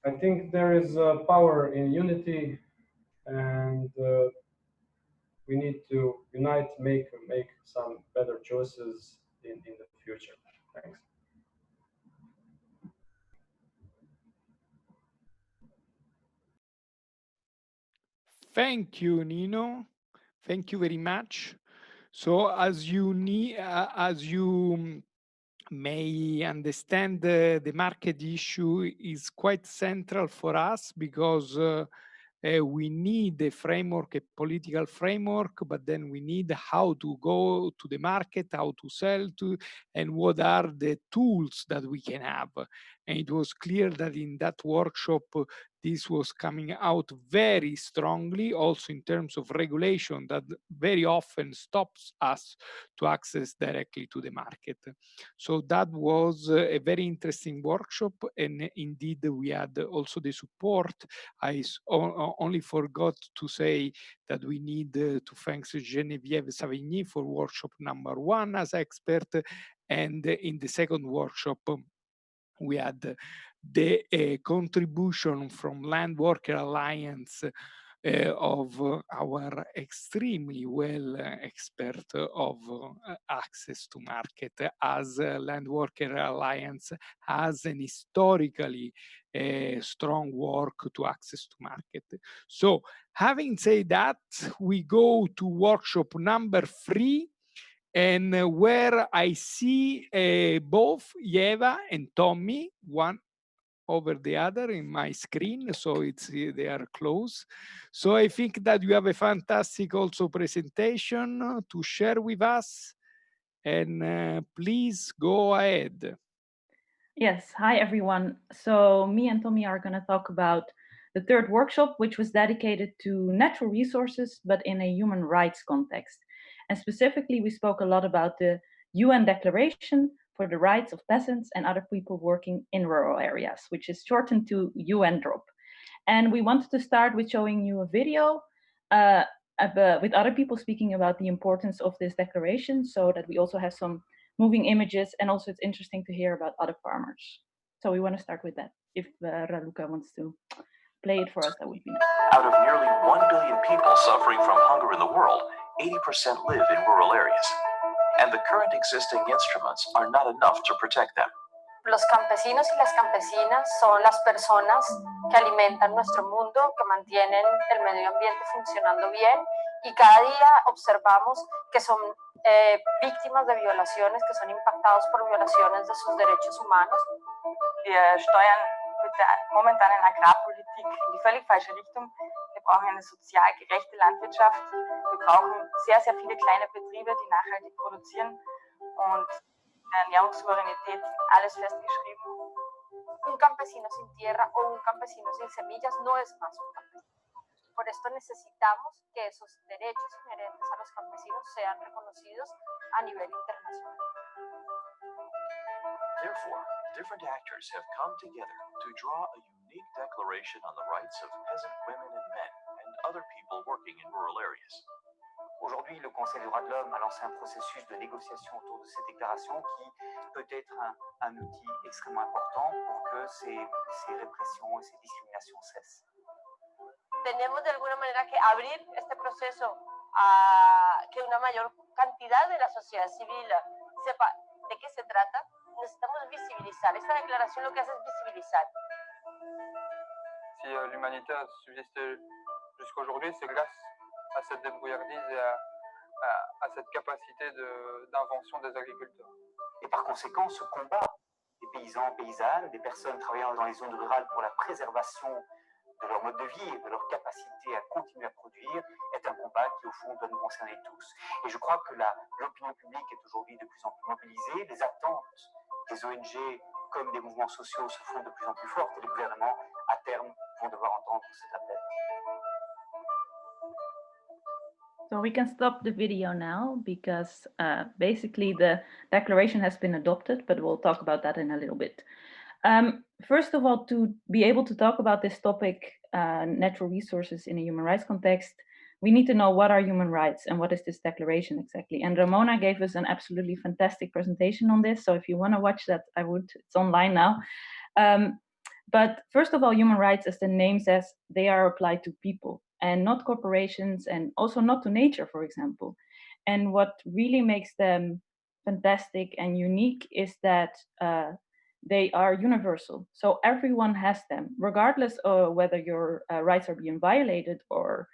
I think there is power in unity, and we need to unite, make some better choices in the future. Thanks. Thank you, Nino. Thank you very much. So, as you may understand, the market issue is quite central for us because we need a framework, a political framework, but then we need how to go to the market, how to sell to, and what are the tools that we can have. And it was clear that in that workshop, this was coming out very strongly, also in terms of regulation that very often stops us to access directly to the market. So that was a very interesting workshop, and indeed we had also the support. I only forgot to say that we need to thank Geneviève Savigny for workshop number 1 as expert, and in the second workshop we had the contribution from Land Worker Alliance of our extremely well expert of access to market, as Land Worker Alliance has an historically strong work to access to market. So having said that, we go to workshop number 3, and where I see both Yeva and Tommy, one over the other in my screen, so it's they are close. So I think that you have a fantastic also presentation to share with us, and please go ahead. Yes, hi everyone. So me and Tommy are going to talk about the third workshop, which was dedicated to natural resources, but in a human rights context. And specifically, we spoke a lot about the UN Declaration for the Rights of Peasants and Other People Working in Rural Areas, which is shortened to UNDROP. And we wanted to start with showing you a video with other people speaking about the importance of this declaration, so that we also have some moving images, and also it's interesting to hear about other farmers. So we want to start with that. If Raluca wants to play it for us, that would be nice. Out of nearly 1 billion people suffering from hunger in the world, 80% live in rural areas. And the current existing instruments are not enough to protect them. Los campesinos y las campesinas son las personas que alimentan nuestro mundo, que mantienen el medio ambiente funcionando bien, y cada día observamos que son víctimas de violaciones, que son impactados por violaciones de sus derechos humanos. Wir steuern mit der momentanen Agrarpolitik in die völlig falsche Richtung. Wir brauchen eine sozial gerechte Landwirtschaft. Wir brauchen sehr, sehr viele kleine Betriebe, die nachhaltig produzieren, und in der Ernährungssouveränität alles festgeschrieben. Un campesino sin tierra o un campesino sin semillas no es más un campesino. Por esto necesitamos que esos derechos inherentes a los campesinos sean reconocidos a nivel internacional. Therefore, different actors have come together to draw a unique declaration on the rights of peasant women and men and other people working in rural areas. Aujourd'hui, le Conseil des droits de l'homme a lancé un processus de négociation autour de cette déclaration qui peut être un outil extrêmement important pour que ces répressions et ces discriminations cessent. Tenemos de alguna manera que abrir este proceso a que una mayor cantidad de la sociedad civil sepa de qué se trata. Necesitamos visibilizar. Esta declaración lo que hace es visibilizar. Si l'humanité a subsisté jusqu'aujourd'hui, c'est grâce à cette débrouillardise et à cette capacité d'invention des agriculteurs. Et par conséquent, ce combat des paysans, paysannes, des personnes travaillant dans les zones rurales pour la préservation de leur mode de vie et de leur capacité à continuer à produire est un combat qui, au fond, doit nous concerner tous. Et je crois que l'opinion publique est aujourd'hui de plus en plus mobilisée. Les attentes des ONG comme des mouvements sociaux se font de plus en plus fortes, et les gouvernements, à terme, vont devoir entendre cet appel. So we can stop the video now because basically the declaration has been adopted, but we'll talk about that in a little bit. First of all, to be able to talk about this topic, natural resources in a human rights context, we need to know what are human rights and what is this declaration exactly. And Ramona gave us an absolutely fantastic presentation on this. So if you want to watch that, I would, it's online now. But first of all, human rights, as the name says, they are applied to people and not corporations, and also not to nature, for example. And what really makes them fantastic and unique is that they are universal. So everyone has them, regardless of whether your rights are being violated or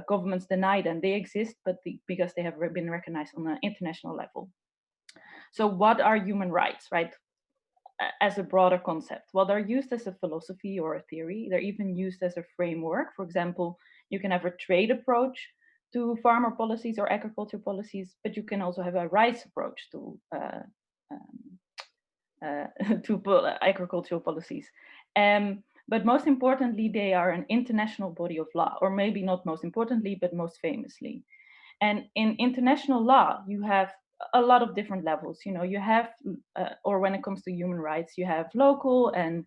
governments deny them. They exist, but because they have been recognized on an international level. So what are human rights, right? As a broader concept. Well, they're used as a philosophy or a theory. They're even used as a framework. For example, you can have a trade approach to farmer policies or agriculture policies, but you can also have a rights approach to agricultural policies. But most importantly, they are an international body of law, or maybe not most importantly, but most famously. And in international law, you have a lot of different levels. You know, you have, or when it comes to human rights, you have local and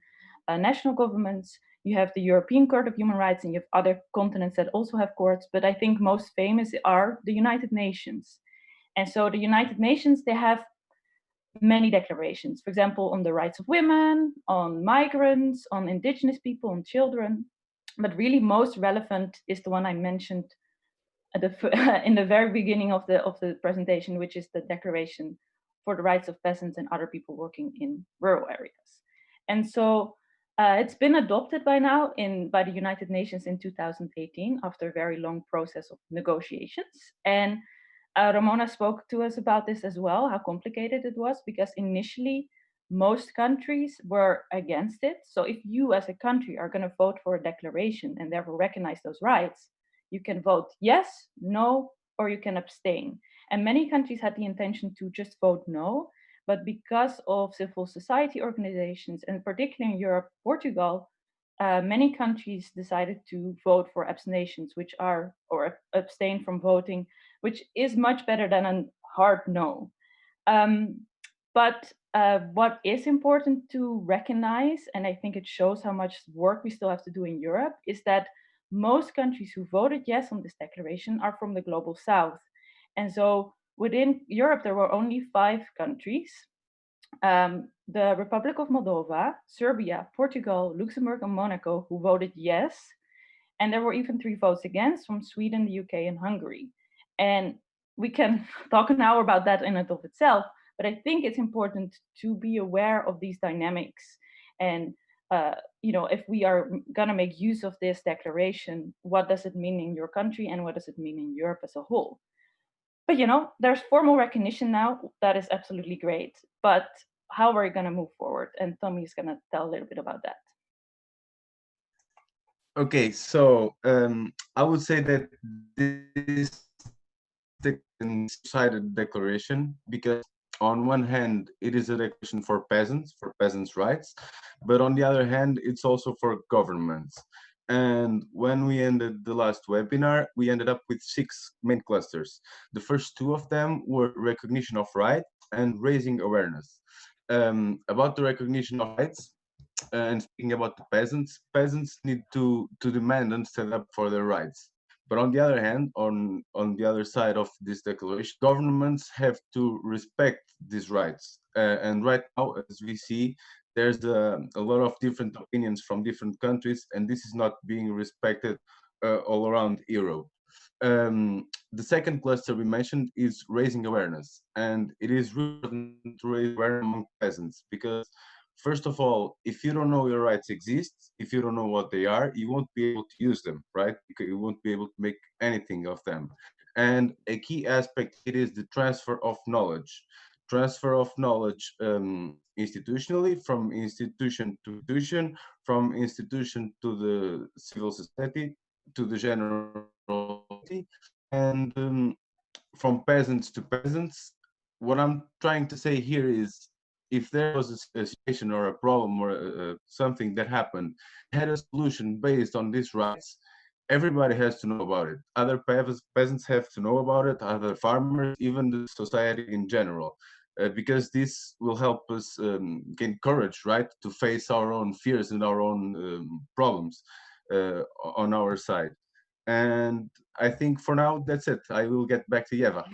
national governments. You have the European Court of Human Rights, and you have other continents that also have courts. But I think most famous are the United Nations. And so the United Nations, they have many declarations, for example, on the rights of women, on migrants, on indigenous people, on children. But really most relevant is the one I mentioned at in the very beginning of the presentation, which is the Declaration for the Rights of Peasants and Other People Working in Rural Areas. And so it's been adopted by now by the United Nations in 2018 after a very long process of negotiations. And Ramona spoke to us about this as well, how complicated it was, because initially most countries were against it. So if you as a country are going to vote for a declaration and therefore recognize those rights, you can vote yes, no, or you can abstain. And many countries had the intention to just vote no, but because of civil society organizations, and particularly in Europe, Portugal, many countries decided to vote for abstentions, which are, or abstain from voting, which is much better than a hard no. But what is important to recognize, and I think it shows how much work we still have to do in Europe, is that most countries who voted yes on this declaration are from the global south. And so within Europe, there were only 5 countries: the Republic of Moldova, Serbia, Portugal, Luxembourg, and Monaco, who voted yes. And there were even 3 votes against from Sweden, the UK, and Hungary. And we can talk an hour about that in and of itself, but I think it's important to be aware of these dynamics. And you know, if we are going to make use of this declaration, what does it mean in your country and what does it mean in Europe as a whole? But you know, there's formal recognition now. That is absolutely great. But how are we going to move forward? And Tommy is going to tell a little bit about that. Okay, so I would say that this is a two-sided declaration, because on one hand, it is a declaration for peasants' rights, but on the other hand, it's also for governments. And when we ended the last webinar, we ended up with 6 main clusters. The first 2 of them were recognition of right and raising awareness. About the recognition of rights, and speaking about the peasants need to demand and stand up for their rights. But on the other hand, on the other side of this declaration, governments have to respect these rights. And right now, as we see, there's a lot of different opinions from different countries, and this is not being respected all around Europe. The second cluster we mentioned is raising awareness, and it is really important to raise awareness among peasants, because first of all, if you don't know your rights exist, if you don't know what they are, you won't be able to use them, right? Because you won't be able to make anything of them. And a key aspect, it is the transfer of knowledge. Transfer of knowledge institutionally, from institution to institution, from institution to the civil society, to the general society, and from peasants to peasants. What I'm trying to say here is, if there was a situation or a problem or something that happened, had a solution based on these rights, everybody has to know about it. Other peasants have to know about it, other farmers, even the society in general, because this will help us gain courage, right, to face our own fears and our own problems on our side. And I think for now, that's it. I will get back to Yeva.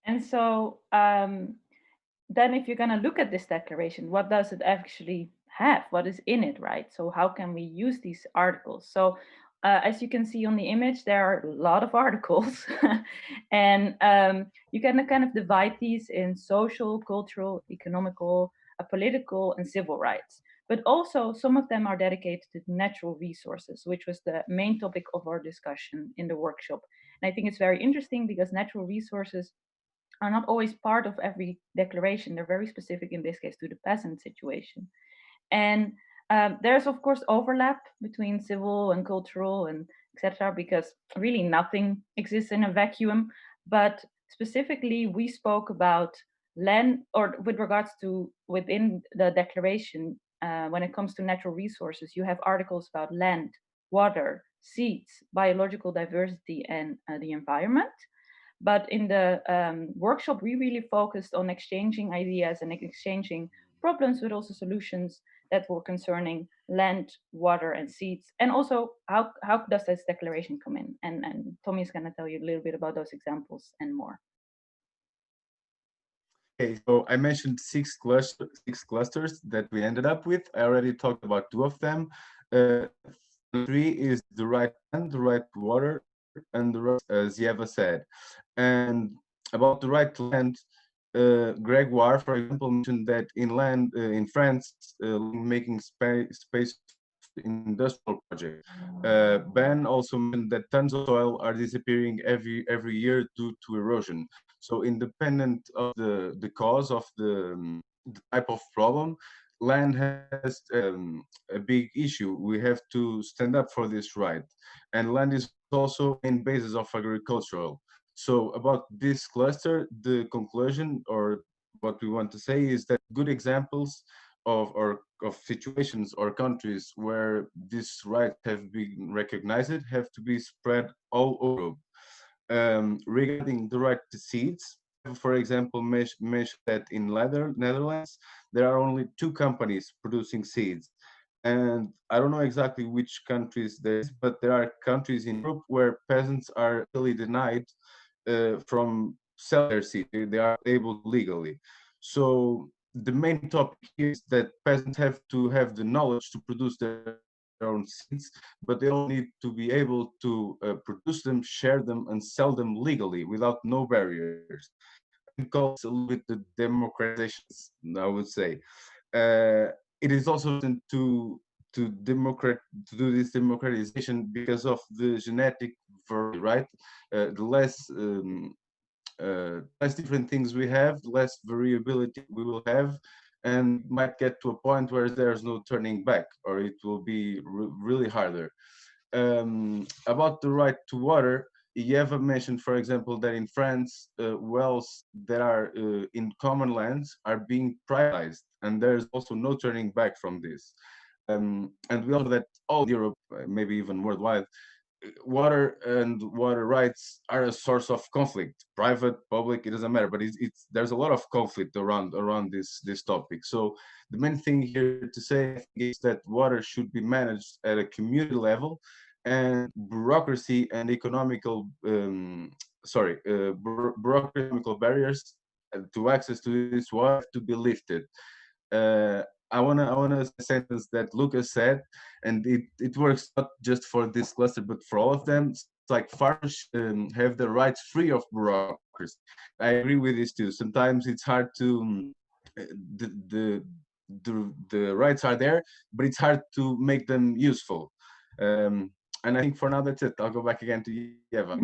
And so then if you're going to look at this declaration, what does it actually have? What is in it, right? So how can we use these articles? So as you can see on the image, there are a lot of articles. And you can kind of divide these in social, cultural, economical, political, and civil rights. But also some of them are dedicated to natural resources, which was the main topic of our discussion in the workshop. And I think it's very interesting because natural resources are not always part of every declaration. They're very specific in this case to the peasant situation. And there's of course overlap between civil and cultural and etc. because really nothing exists in a vacuum. But specifically, we spoke about land, or with regards to within the declaration, when it comes to natural resources, you have articles about land, water, seeds, biological diversity, and the environment. But in the workshop, we really focused on exchanging ideas and exchanging problems, but also solutions that were concerning land, water, and seeds. And also, how does this declaration come in? And Tommy is going to tell you a little bit about those examples and more. Okay, so I mentioned six clusters that we ended up with. I already talked about two of them. Three is the right land, the right water, and the right, as Yeva said. And about the right to land, Gregoire, for example, mentioned that in France, making space industrial project. Ben also mentioned that tons of soil are disappearing every year due to erosion. So independent of the cause of the type of problem, land has a big issue. We have to stand up for this right. And land is also main basis of agricultural. So about this cluster, the conclusion or what we want to say is that good examples of situations or countries where these rights have been recognized have to be spread all over Europe. Regarding the right to seeds, for example, mentioned that in Netherlands, there are only 2 companies producing seeds. And I don't know exactly which countries there is, but there are countries in Europe where peasants are really denied from selling their seed. They are able legally. So the main topic here is that peasants have to have the knowledge to produce their own seeds, but they all need to be able to produce them, share them, and sell them legally without no barriers. I can call this a little bit the democratization, I would say. It is also important to do this democratization because of the genetic variety, right? The less different things we have, less variability we will have, and might get to a point where there's no turning back, or it will be really harder. About the right to water, Yeva mentioned, for example, that in France, wells that are in common lands are being privatized, and there's also no turning back from this. And we also know that all Europe, maybe even worldwide, water and water rights are a source of conflict, private, public, it doesn't matter, but it's there's a lot of conflict around this topic. So the main thing here to say is that water should be managed at a community level, and bureaucracy and bureaucratic barriers to access to this water have to be lifted. I wanna say a sentence that Lucas said, and it works not just for this cluster but for all of them. It's like farmers have the rights free of bureaucracy. I agree with this too. Sometimes it's hard to the, the the rights are there, but it's hard to make them useful. And I think for now that's it. I'll go back again to Eva.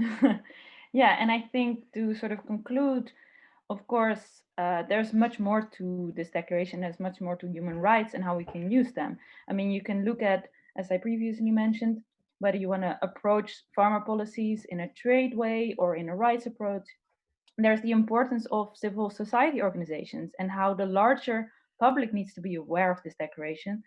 Yeah, and I think to sort of conclude, of course, there's much more to this declaration. There's much more to human rights and how we can use them. I mean, you can look at, as I previously mentioned, whether you want to approach farmer policies in a trade way or in a rights approach. There's the importance of civil society organizations and how the larger public needs to be aware of this declaration,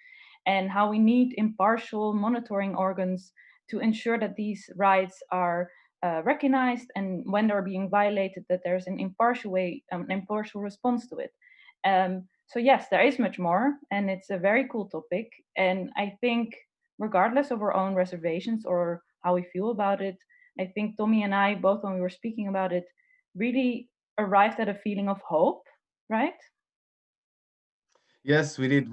and how we need impartial monitoring organs to ensure that these rights are recognized, and when they're being violated, that there's an impartial way, an impartial response to it. So yes, there is much more, and it's a very cool topic. And I think, regardless of our own reservations or how we feel about it, I think Tommy and I, both when we were speaking about it, really arrived at a feeling of hope, right? Yes, we did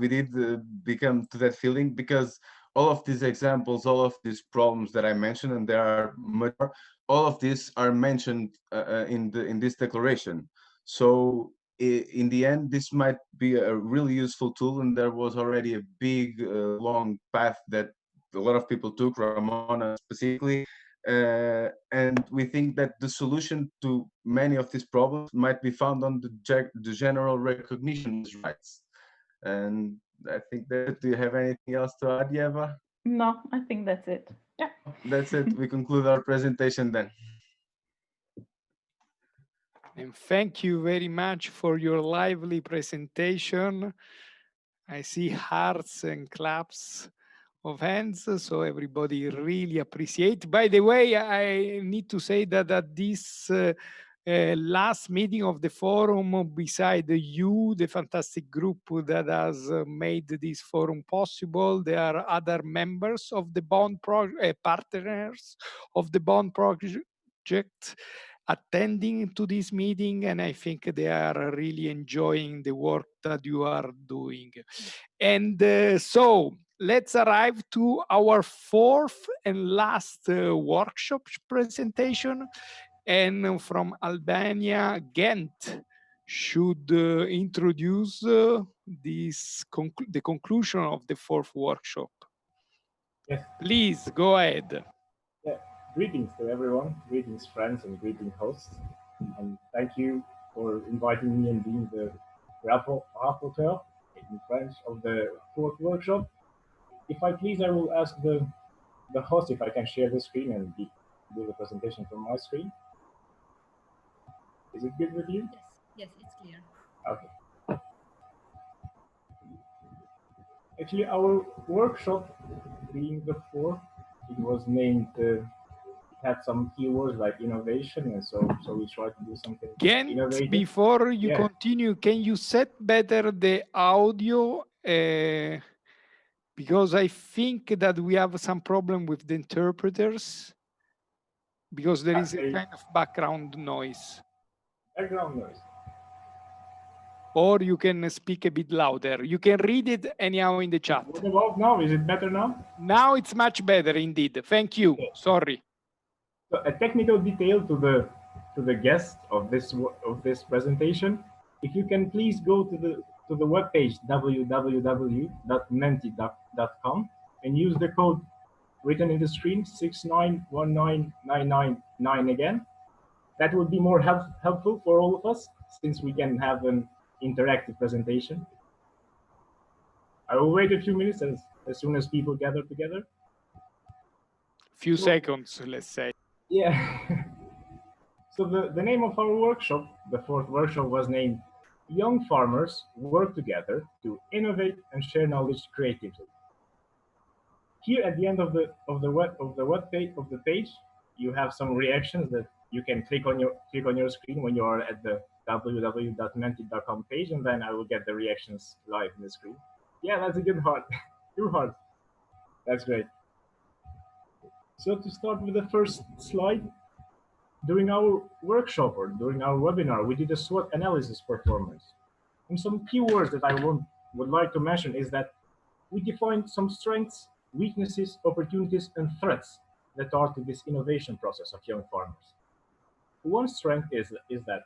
become to that feeling, because all of these examples, all of these problems that I mentioned, and there are much more, all of these are mentioned in this declaration. So in the end, this might be a really useful tool, and there was already a big long path that a lot of people took, Ramona specifically, and we think that the solution to many of these problems might be found on the general recognition of these rights. And I think that, do you have anything else to add, Yeva? No, I think that's it. Yeah. That's it. We conclude our presentation then. And thank you very much for your lively presentation. I see hearts and claps of hands, so everybody really appreciate. By the way, I need to say that at this last meeting of the forum, beside you, the fantastic group that has made this forum possible, there are other members of the bond partners of the bond project attending to this meeting, and I think they are really enjoying the work that you are doing. And so let's arrive to our fourth and last workshop presentation. And from Albania, Ghent should introduce the conclusion of the fourth workshop. Yes. Please go ahead. Yeah. Greetings to everyone, greetings friends and greeting hosts, and thank you for inviting me and being the rapporteur in French of the fourth workshop. If I please, I will ask the host if I can share the screen and do the presentation from my screen. Is it good with you? Yes, it's clear. Okay. Actually, our workshop, being the fourth, it was named. Had some keywords like innovation, and so we tried to do something innovative. Before you continue, can you set better the audio? Because I think that we have some problem with the interpreters, because there is a kind of background noise. Background noise. Or you can speak a bit louder. You can read it anyhow in the chat. What about now? Is it better now? Now it's much better indeed. Thank you. Okay. Sorry. So a technical detail to the guest of this presentation. If you can please go to the webpage www.menti.com and use the code written in the screen 6919999 again. That would be more helpful for all of us, since we can have an interactive presentation. I will wait a few minutes as soon as people gather together. Few seconds, let's say. Yeah. So the name of our workshop, the fourth workshop, was named Young Farmers Work Together to Innovate and Share Knowledge Creatively. Here at the end of the page, you have some reactions that you can click on your screen when you are at the www.menti.com page, and then I will get the reactions live in the screen. Yeah, that's a good heart. 2 hearts. That's great. So to start with the first slide, during our workshop or during our webinar, we did a SWOT analysis performance. And some keywords that I would like to mention is that we defined some strengths, weaknesses, opportunities, and threats that are to this innovation process of young farmers. One strength is the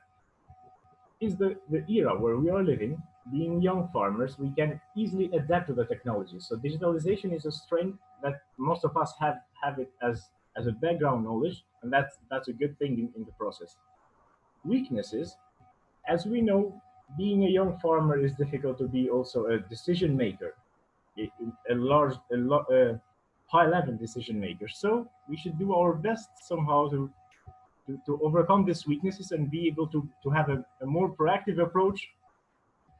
era where we are living. Being young farmers, we can easily adapt to the technology. So digitalization is a strength that most of us have it as a background knowledge, and that's a good thing in the process. Weaknesses, as we know, being a young farmer is difficult to be also a decision maker, a high-level decision maker. So we should do our best somehow to overcome these weaknesses and be able to have a more proactive approach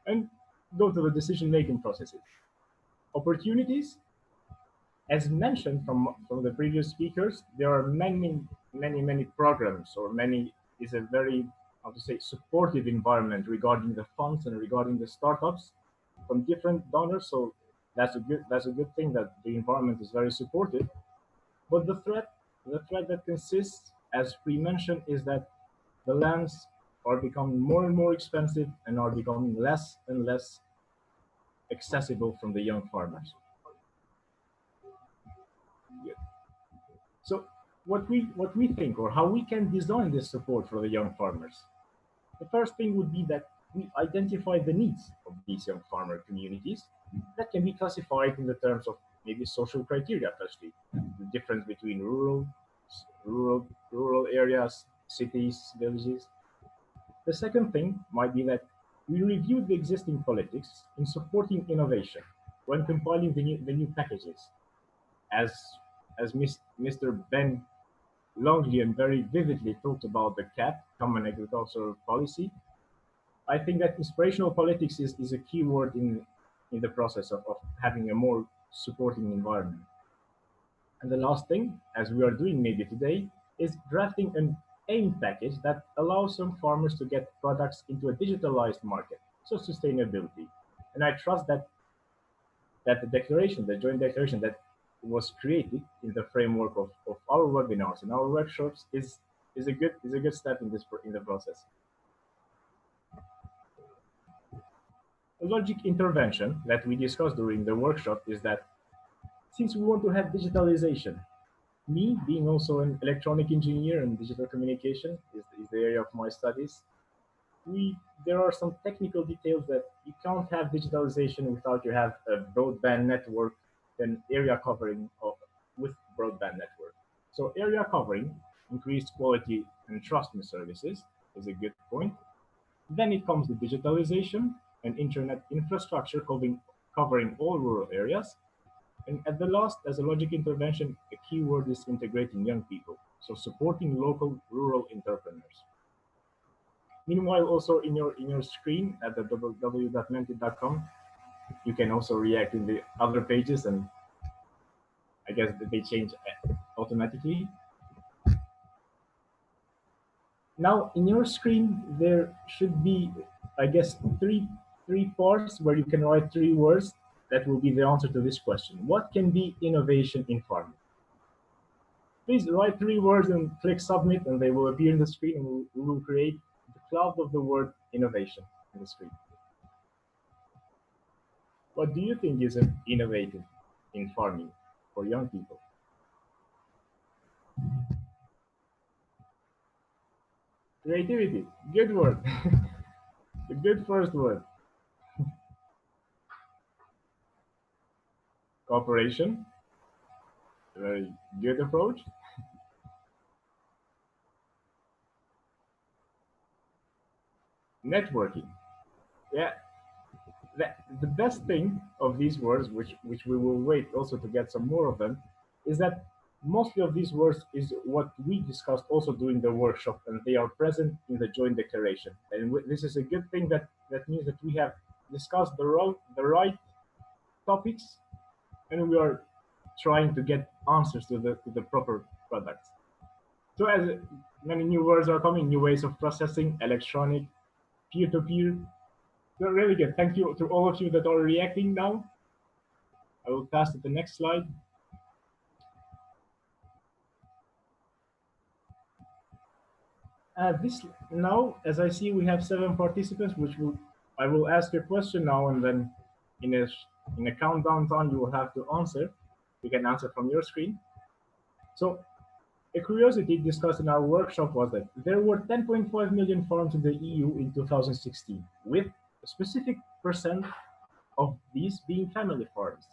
and go to the decision-making processes. Opportunities, As mentioned from the previous speakers, there are many programs, or many is a very, how to say, supportive environment regarding the funds and regarding the startups from different donors. So that's a good thing that the environment is very supportive. But the threat that consists, as pre-mentioned, is that the lands are becoming more and more expensive and are becoming less and less accessible from the young farmers. Yeah. So what we think, or how we can design this support for the young farmers, the first thing would be that we identify the needs of these young farmer communities that can be classified in the terms of maybe social criteria, firstly, the difference between rural areas, cities, villages. The second thing might be that we review the existing politics in supporting innovation when compiling the new packages, as Mr. Ben Longley and very vividly talked about the CAP, Common Agricultural Policy. I think that inspirational politics is a key word in the process of having a more supporting environment. And the last thing, as we are doing maybe today, is drafting an aim package that allows some farmers to get products into a digitalized market, so sustainability. And I trust that the joint declaration that was created in the framework of our webinars and our workshops is a good step in the process. A logic intervention that we discussed during the workshop is that since we want to have digitalization, me being also an electronic engineer and digital communication is the area of my studies, there are some technical details that you can't have digitalization without you have a broadband network and area covering with broadband network. So area covering, increased quality and trust in services is a good point. Then it comes the digitalization and internet infrastructure covering all rural areas. And at the last, as a logic intervention, a key word is integrating young people, so supporting local rural entrepreneurs. Meanwhile, also in your screen at the www.menti.com, you can also react in the other pages, and I guess that they change automatically. Now, in your screen, there should be, I guess, three parts where you can write 3 words that will be the answer to this question. What can be innovation in farming? Please write 3 words and click submit, and they will appear in the screen, and we will create the cloud of the word innovation in the screen. What do you think is innovative in farming for young people? Creativity, good word. A good first word. Cooperation, a very good approach. Networking, yeah. The best thing of these words, which we will wait also to get some more of them, is that mostly of these words is what we discussed also during the workshop, and they are present in the joint declaration. And this is a good thing that means that we have discussed the right topics, and we are trying to get answers to the proper products. So as many new words are coming, new ways of processing, electronic, peer-to-peer. So really good. Thank you to all of you that are reacting now. I will pass to the next slide. This now, as I see, we have 7 participants, I will ask a question now, and then in a countdown time, you will have to answer. You can answer from your screen. So a curiosity discussed in our workshop was that there were 10.5 million farms in the EU in 2016, with a specific percent of these being family farms.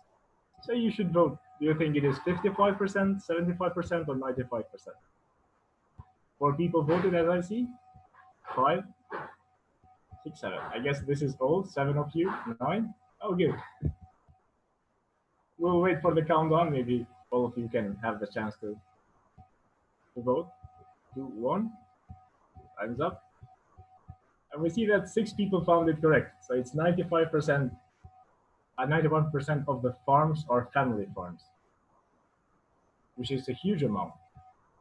So you should vote. Do you think it is 55%, 75%, or 95%? 4 people voted, as I see. 5, 6, 7. I guess this is all. 7 of you. 9. Oh, good. We'll wait for the countdown. Maybe all of you can have the chance to vote. 2, 1. Time's up. And we see that 6 people found it correct. So it's 95%. 91% of the farms are family farms. which is a huge amount.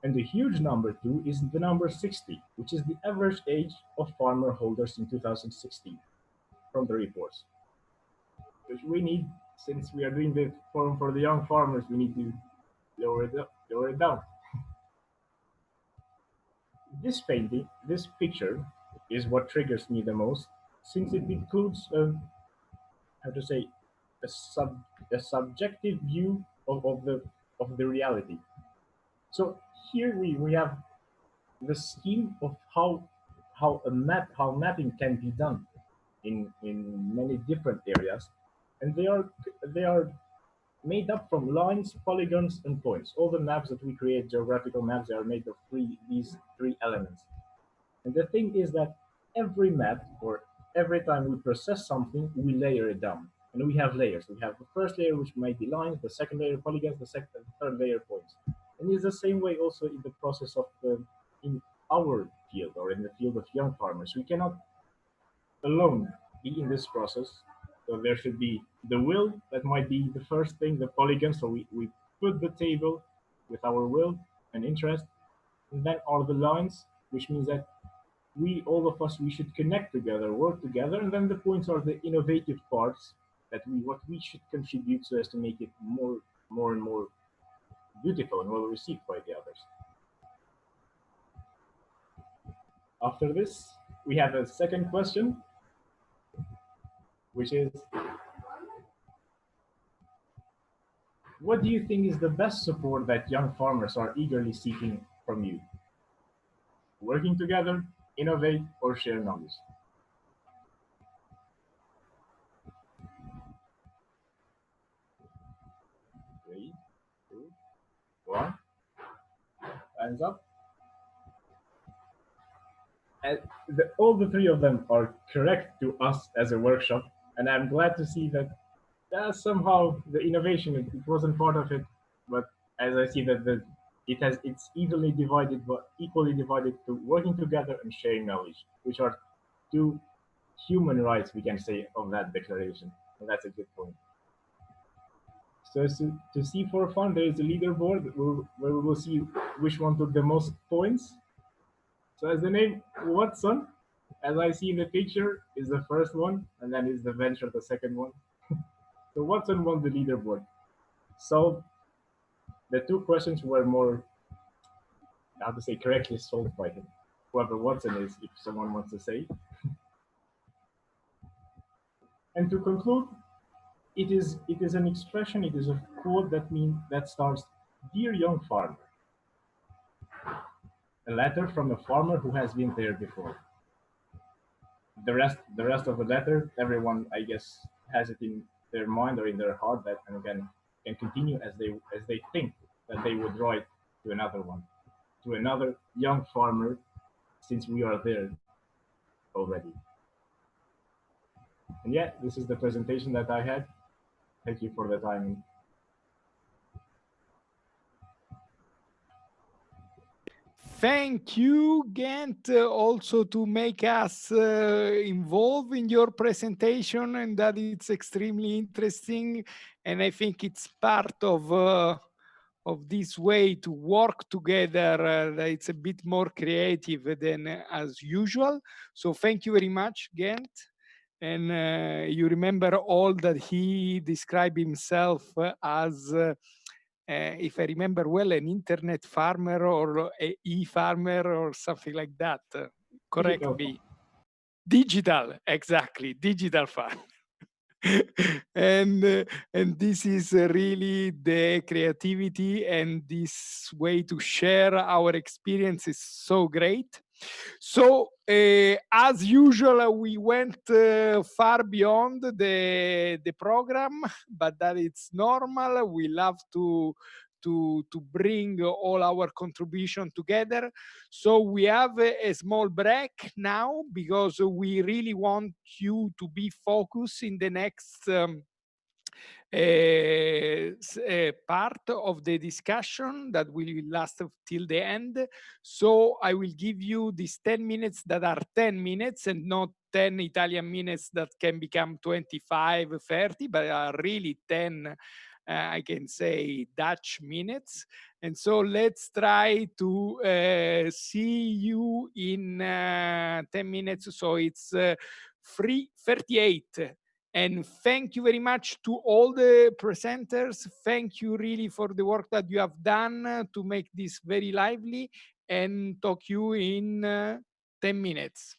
And the huge number two is the number 60, which is the average age of farmer holders in 2016 from the reports. Which we need, since we are doing the forum for the young farmers, we need to lower it down. This painting, this picture, is what triggers me the most, since it includes how to say a a subjective view of the reality. So here we have the scheme of how mapping can be done in many different areas, and they are made up from lines, polygons, and points. All the maps that we create, geographical maps, they are made of these three elements. And the thing is that every map, or every time we process something, we layer it down. And we have layers. We have the first layer, which might be lines, the second layer polygons, the third layer points. And it's the same way also in the process of in our field, or in the field of young farmers. We cannot alone be in this process. So there should be the will, that might be the first thing, the polygon. So we put the table with our will and interest, and then are the lines, which means that all of us, we should connect together, work together, and then the points are the innovative parts that what we should contribute so as to make it more and more beautiful and well received by the others. After this, we have a second question, which is, what do you think is the best support that young farmers are eagerly seeking from you? Working together, innovate, or share knowledge? 3, 2, 1. Hands up. And all the three of them are correct to us as a workshop, and I'm glad to see that somehow the innovation, it wasn't part of it, but as I see that it's equally divided to working together and sharing knowledge, which are two human rights, we can say, of that declaration. And that's a good point. So to see for fun, there is a leaderboard where we will see which one took the most points. So as the name Watson, as I see in the picture, is the first one, and then is the venture the second one. So Watson won the leaderboard. So the two questions were more, how to say, correctly solved by him. Whoever Watson is, if someone wants to say. And to conclude, it is an expression, it is a quote that starts, "Dear young farmer," a letter from a farmer who has been there before. The rest of the letter, everyone, I guess, has it in their mind or in their heart, that and can continue as they think that they would write to another one, to another young farmer, since we are there already. And yeah, this is the presentation that I had. Thank you for the time. Thank you, Gent, also to make us involved in your presentation, and that it's extremely interesting. And I think it's part of this way to work together. It's a bit more creative than as usual. So thank you very much, Gent. And you remember all that he described himself as if I remember well, an internet farmer or a e-farmer or something like that. Correct me. Digital, exactly, digital farm. and this is really the creativity, and this way to share our experience is so great. So as usual, we went far beyond the program, but that it's normal. We love to bring all our contribution together. So we have a small break now, because we really want you to be focused in the next part of the discussion that will last till the end. So I will give you these 10 minutes that are 10 minutes and not 10 Italian minutes that can become 25, 30, but are really 10 I can say Dutch minutes. And so let's try to see you in 10 minutes. So it's 3:38. And thank you very much to all the presenters. Thank you really for the work that you have done to make this very lively, and talk you in 10 minutes.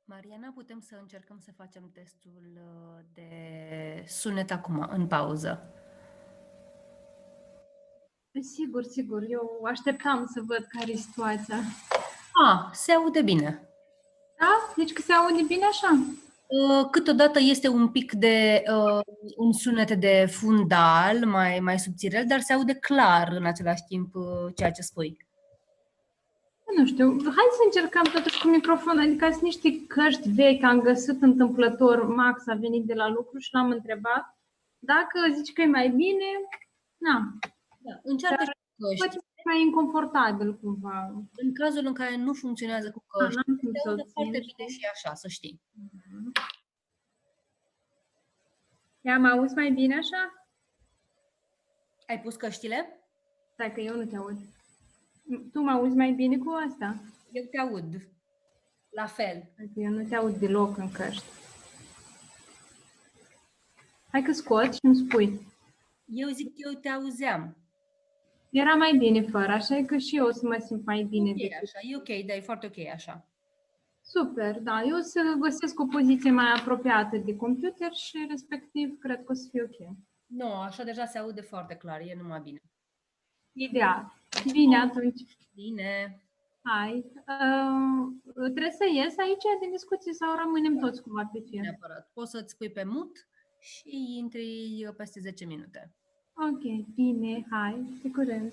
Mariana, putem să încercăm să facem testul de sunet acum, în pauză. Sigur, sigur. Eu așteptam să văd care e situația. Se aude bine. Da? Deci că se aude bine așa? Câteodată este un pic de un sunet de fundal, mai subțirel, dar se aude clar în același timp ceea ce spui. Nu știu, hai să încercăm totuși cu microfon, adică sunt niște căști vechi, am găsit întâmplător, Max a venit de la lucru și l-am întrebat. Dacă zici că e mai bine, încearcă dar și căști. mai inconfortabil cumva. În cazul în care nu funcționează cu căști, se aude foarte bine și așa, să știi. Ia, mă auzi mai bine așa? Ai pus căștile? Stai că eu nu te aud. Tu mă auzi mai bine cu asta? Eu te aud. La fel. Eu nu te aud deloc în căști. Hai că scot și îmi spui. Eu zic că eu te auzeam. Era mai bine fără, așa că și eu o să mă simt mai bine. Așa, e ok, dar e foarte ok așa. Super, da. Eu o să găsesc o poziție mai apropiată de computer și respectiv cred că o să fie ok. Nu, așa deja se aude foarte clar, e numai bine. Ideal. Bine atunci. Bine. Hai. Trebuie să ies aici din discuție sau rămânem toți cumva pe fir? Neapărat. Poți să-ți pui pe mut și intri peste 10 minute. Ok, bine, hai, pe curând.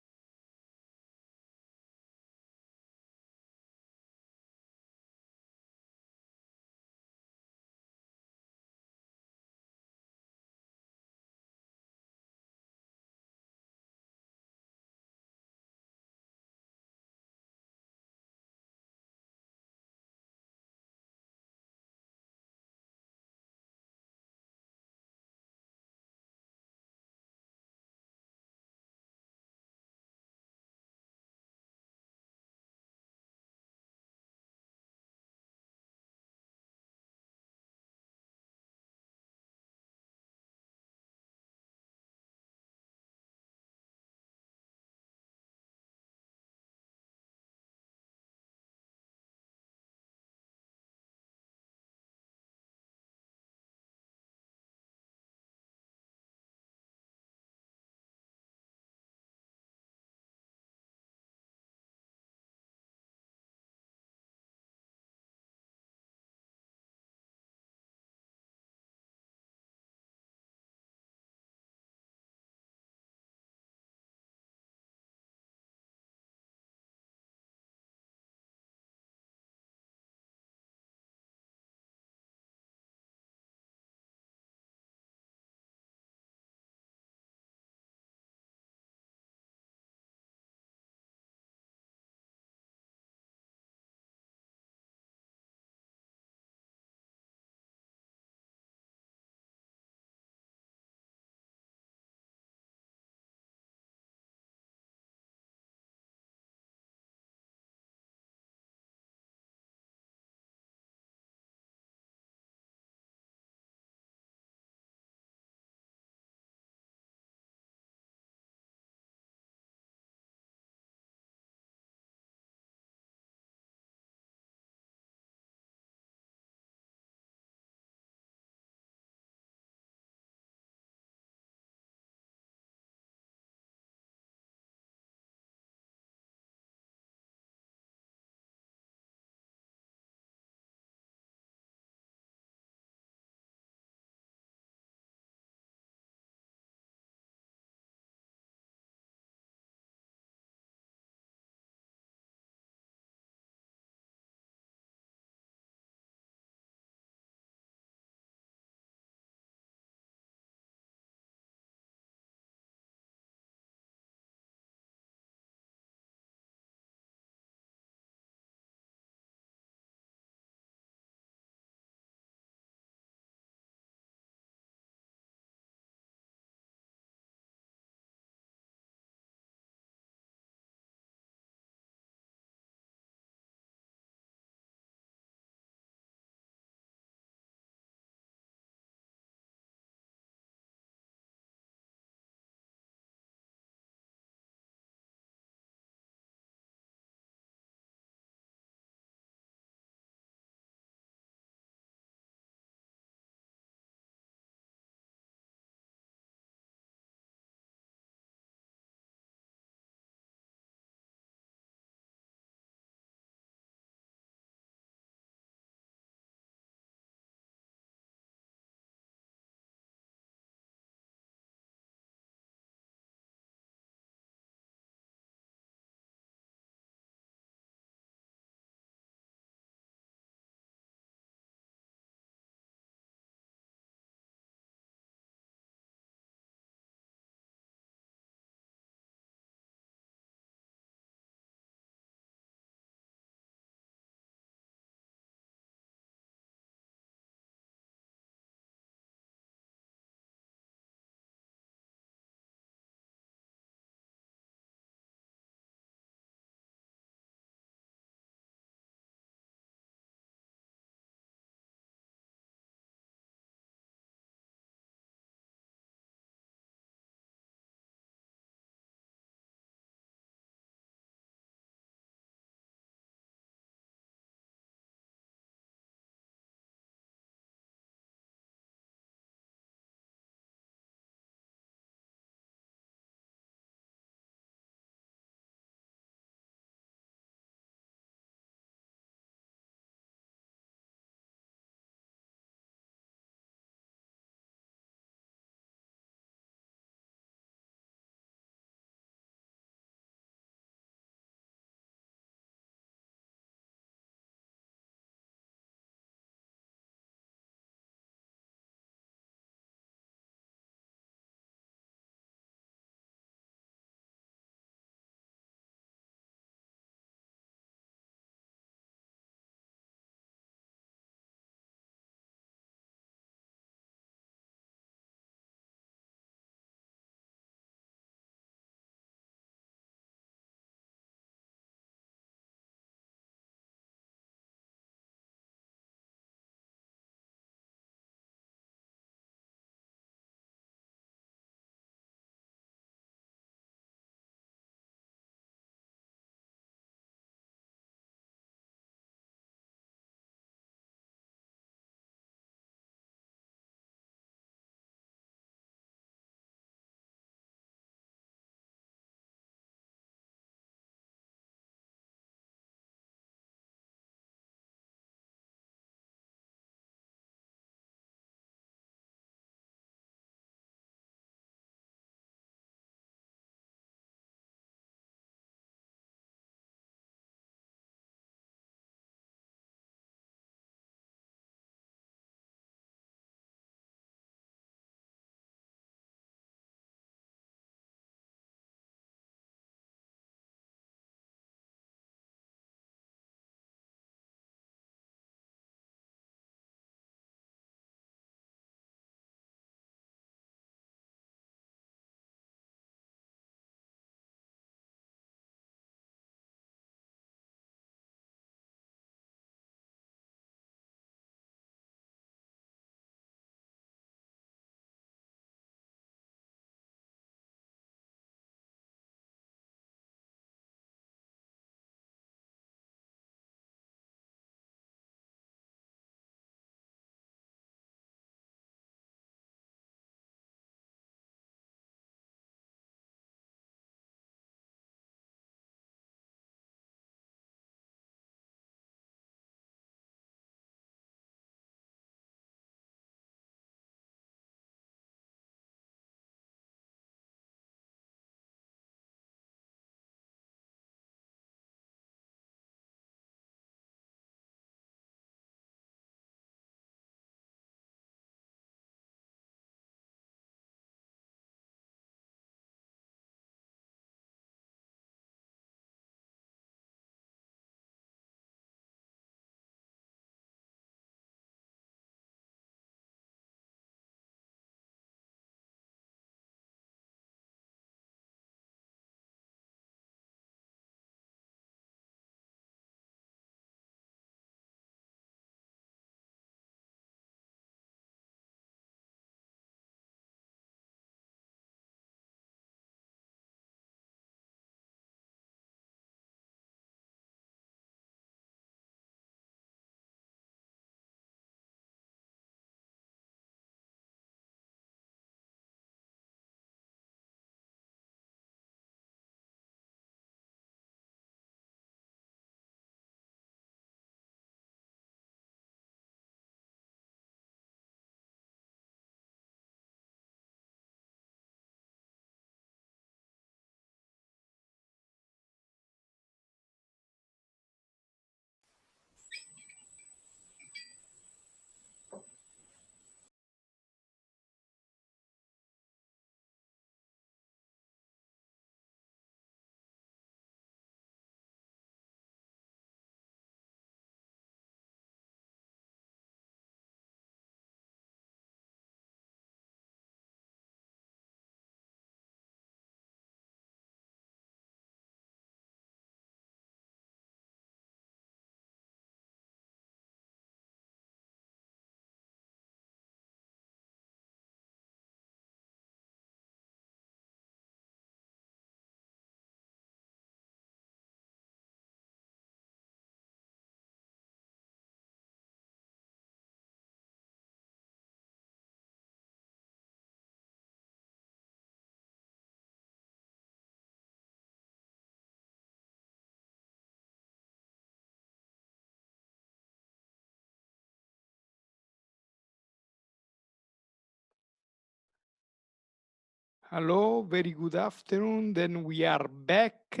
Hello, very good afternoon. Then we are back.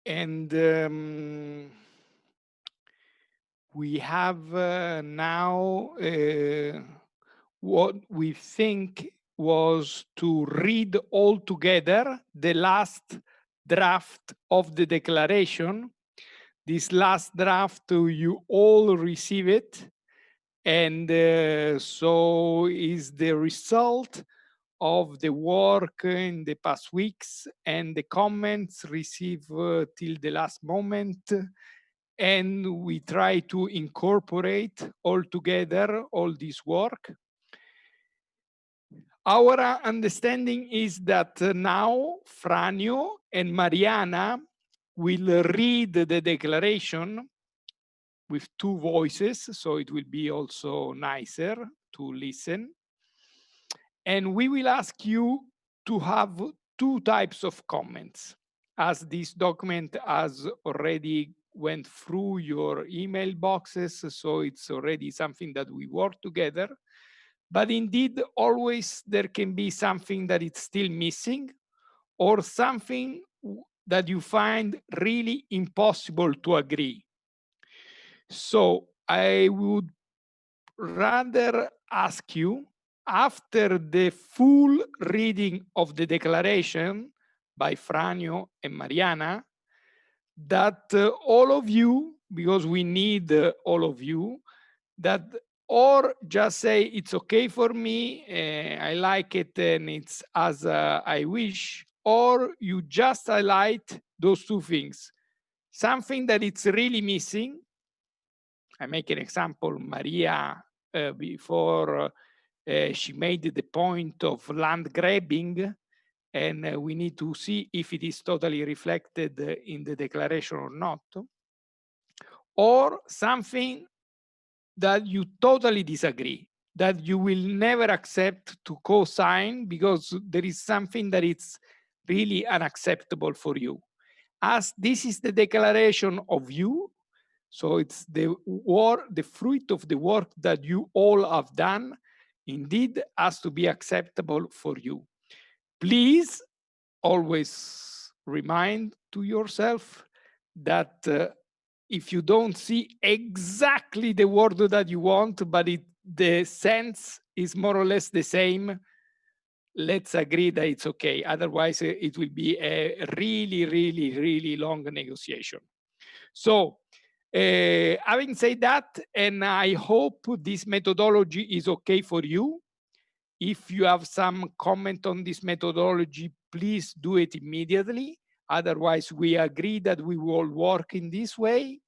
And we have now what we think was to read all together the last draft of the declaration. This last draft, you all receive it. And so is the result of the work in the past weeks and the comments received till the last moment. And we try to incorporate all together all this work. Our understanding is that now Franio and Mariana will read the declaration with two voices, so it will be also nicer to listen. And we will ask you to have two types of comments, as this document has already went through your email boxes, so it's already something that we work together. But indeed, always there can be something that it's still missing, or something that you find really impossible to agree. So I would rather ask you, after the full reading of the declaration by Franio and Mariana, that all of you, because we need all of you, that or just say it's okay for me, I like it and it's as I wish, or you just highlight those two things. Something that it's really missing. I make an example. Maria, before she made the point of land grabbing, and we need to see if it is totally reflected in the declaration or not. Or something that you totally disagree, that you will never accept to co-sign because there is something that it's really unacceptable for you. As this is the declaration of you, so it's the fruit of the work that you all have done, indeed has to be acceptable for you. Please always remind to yourself that if you don't see exactly the word that you want, but the sense is more or less the same, let's agree that it's okay. Otherwise, it will be a really, really, really long negotiation. So, having said that, and I hope this methodology is okay for you. If you have some comment on this methodology, please do it immediately. Otherwise, we agree that we will work in this way.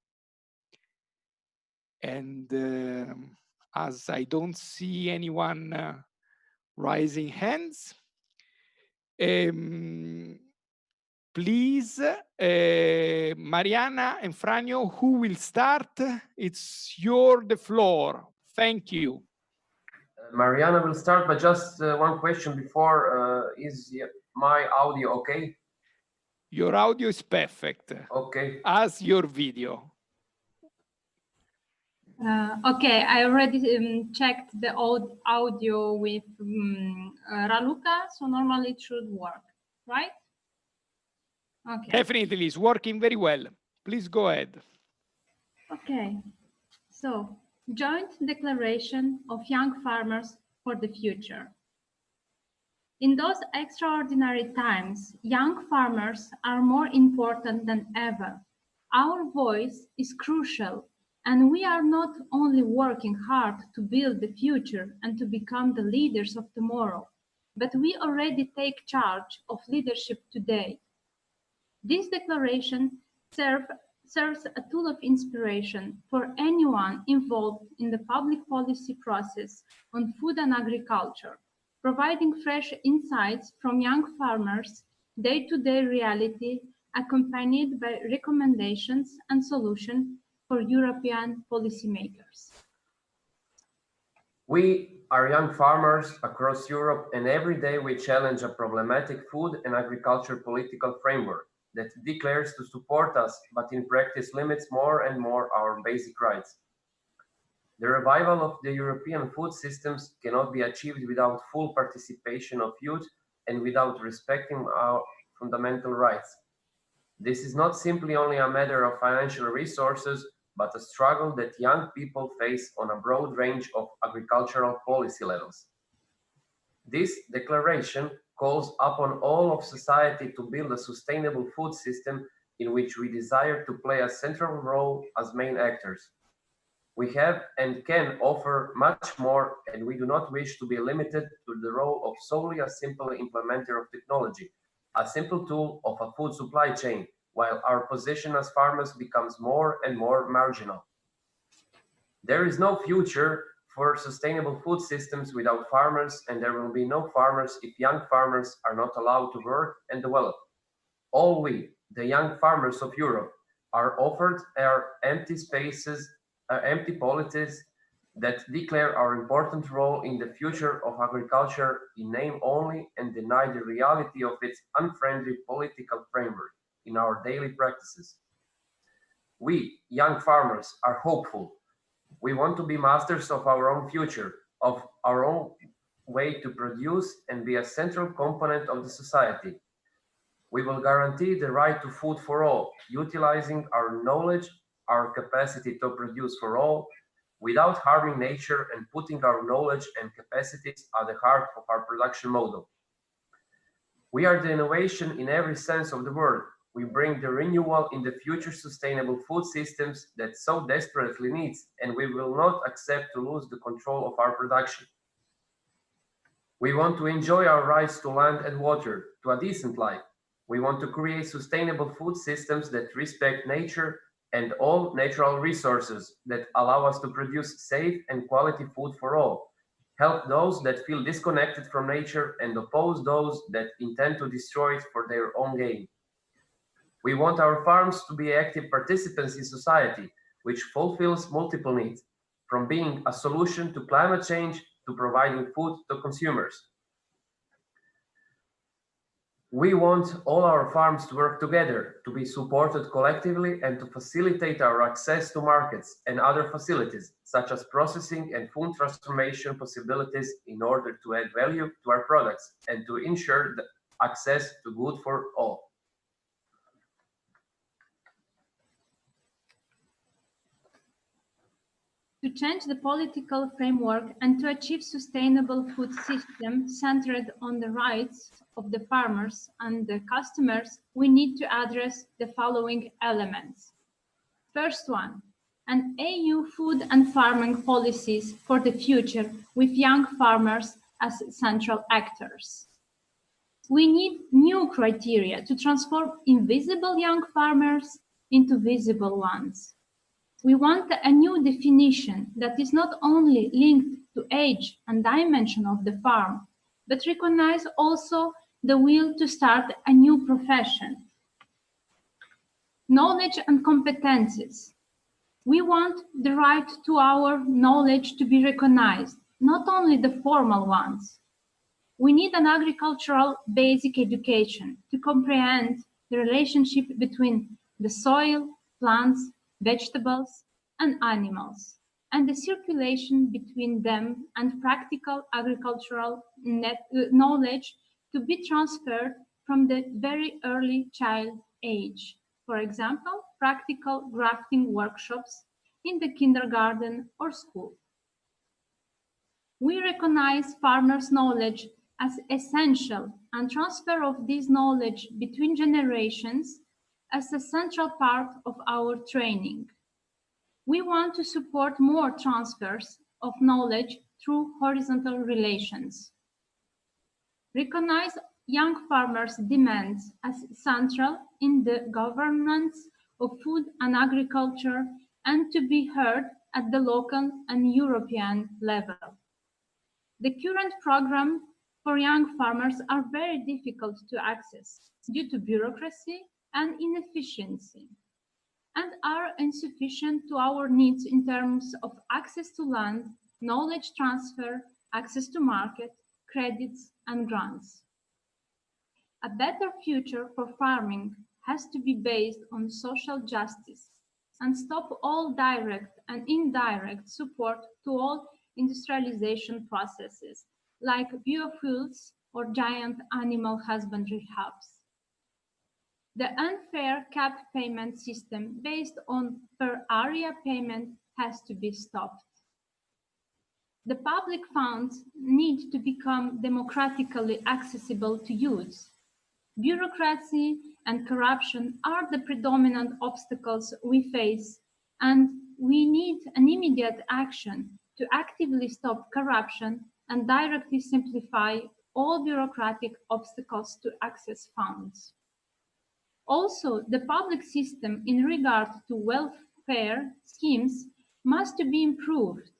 And as I don't see anyone raising hands, please, Mariana and Franio, who will start? It's the floor. Thank you. Mariana will start, but just one question before. Is my audio okay? Your audio is perfect. Okay. As your video. Okay, I already checked the audio with Raluca, so normally it should work, right? Okay. Definitely, it's working very well. Please go ahead. Okay, so joint declaration of young farmers for the future. In those extraordinary times, young farmers are more important than ever. Our voice is crucial, and we are not only working hard to build the future and to become the leaders of tomorrow, but we already take charge of leadership today. This declaration serves a tool of inspiration for anyone involved in the public policy process on food and agriculture, providing fresh insights from young farmers' day-to-day reality, accompanied by recommendations and solutions for European policymakers. We are young farmers across Europe, and every day we challenge a problematic food and agriculture political framework that declares to support us, but in practice limits more and more our basic rights. The revival of the European food systems cannot be achieved without full participation of youth and without respecting our fundamental rights. This is not simply only a matter of financial resources, but a struggle that young people face on a broad range of agricultural policy levels. This declaration calls upon all of society to build a sustainable food system in which we desire to play a central role as main actors. We have and can offer much more, and we do not wish to be limited to the role of solely a simple implementer of technology, a simple tool of a food supply chain, while our position as farmers becomes more and more marginal. There is no future for sustainable food systems without farmers, and there will be no farmers if young farmers are not allowed to work and develop. All we, the young farmers of Europe, are offered are empty spaces, empty policies that declare our important role in the future of agriculture in name only and deny the reality of its unfriendly political framework in our daily practices. We, young farmers, are hopeful. We want to be masters of our own future, of our own way to produce and be a central component of the society. We will guarantee the right to food for all, utilizing our knowledge, our capacity to produce for all, without harming nature and putting our knowledge and capacities at the heart of our production model. We are the innovation in every sense of the word. We bring the renewal in the future sustainable food systems that so desperately needs, and we will not accept to lose the control of our production. We want to enjoy our rights to land and water, to a decent life. We want to create sustainable food systems that respect nature and all natural resources that allow us to produce safe and quality food for all, help those that feel disconnected from nature and oppose those that intend to destroy it for their own gain. We want our farms to be active participants in society, which fulfills multiple needs, from being a solution to climate change to providing food to consumers. We want all our farms to work together, to be supported collectively, and to facilitate our access to markets and other facilities, such as processing and food transformation possibilities, in order to add value to our products and to ensure the access to good for all. To change the political framework and to achieve sustainable food system centered on the rights of the farmers and the customers, we need to address the following elements. First one, an EU food and farming policies for the future with young farmers as central actors. We need new criteria to transform invisible young farmers into visible ones. We want a new definition that is not only linked to age and dimension of the farm, but recognize also the will to start a new profession. Knowledge and competencies. We want the right to our knowledge to be recognized, not only the formal ones. We need an agricultural basic education to comprehend the relationship between the soil, plants, vegetables, and animals, and the circulation between them and practical agricultural knowledge to be transferred from the very early child age. For example, practical grafting workshops in the kindergarten or school. We recognize farmers' knowledge as essential, and transfer of this knowledge between generations as a central part of our training. We want to support more transfers of knowledge through horizontal relations. Recognize young farmers' demands as central in the governance of food and agriculture and to be heard at the local and European level. The current program for young farmers are very difficult to access due to bureaucracy and inefficiency, and are insufficient to our needs in terms of access to land, knowledge transfer, access to market, credits, and grants. A better future for farming has to be based on social justice and stop all direct and indirect support to all industrialization processes, like biofuels or giant animal husbandry hubs. The unfair cap payment system based on per area payment has to be stopped. The public funds need to become democratically accessible to youth. Bureaucracy and corruption are the predominant obstacles we face, and we need an immediate action to actively stop corruption and directly simplify all bureaucratic obstacles to access funds. Also, the public system in regard to welfare schemes must be improved,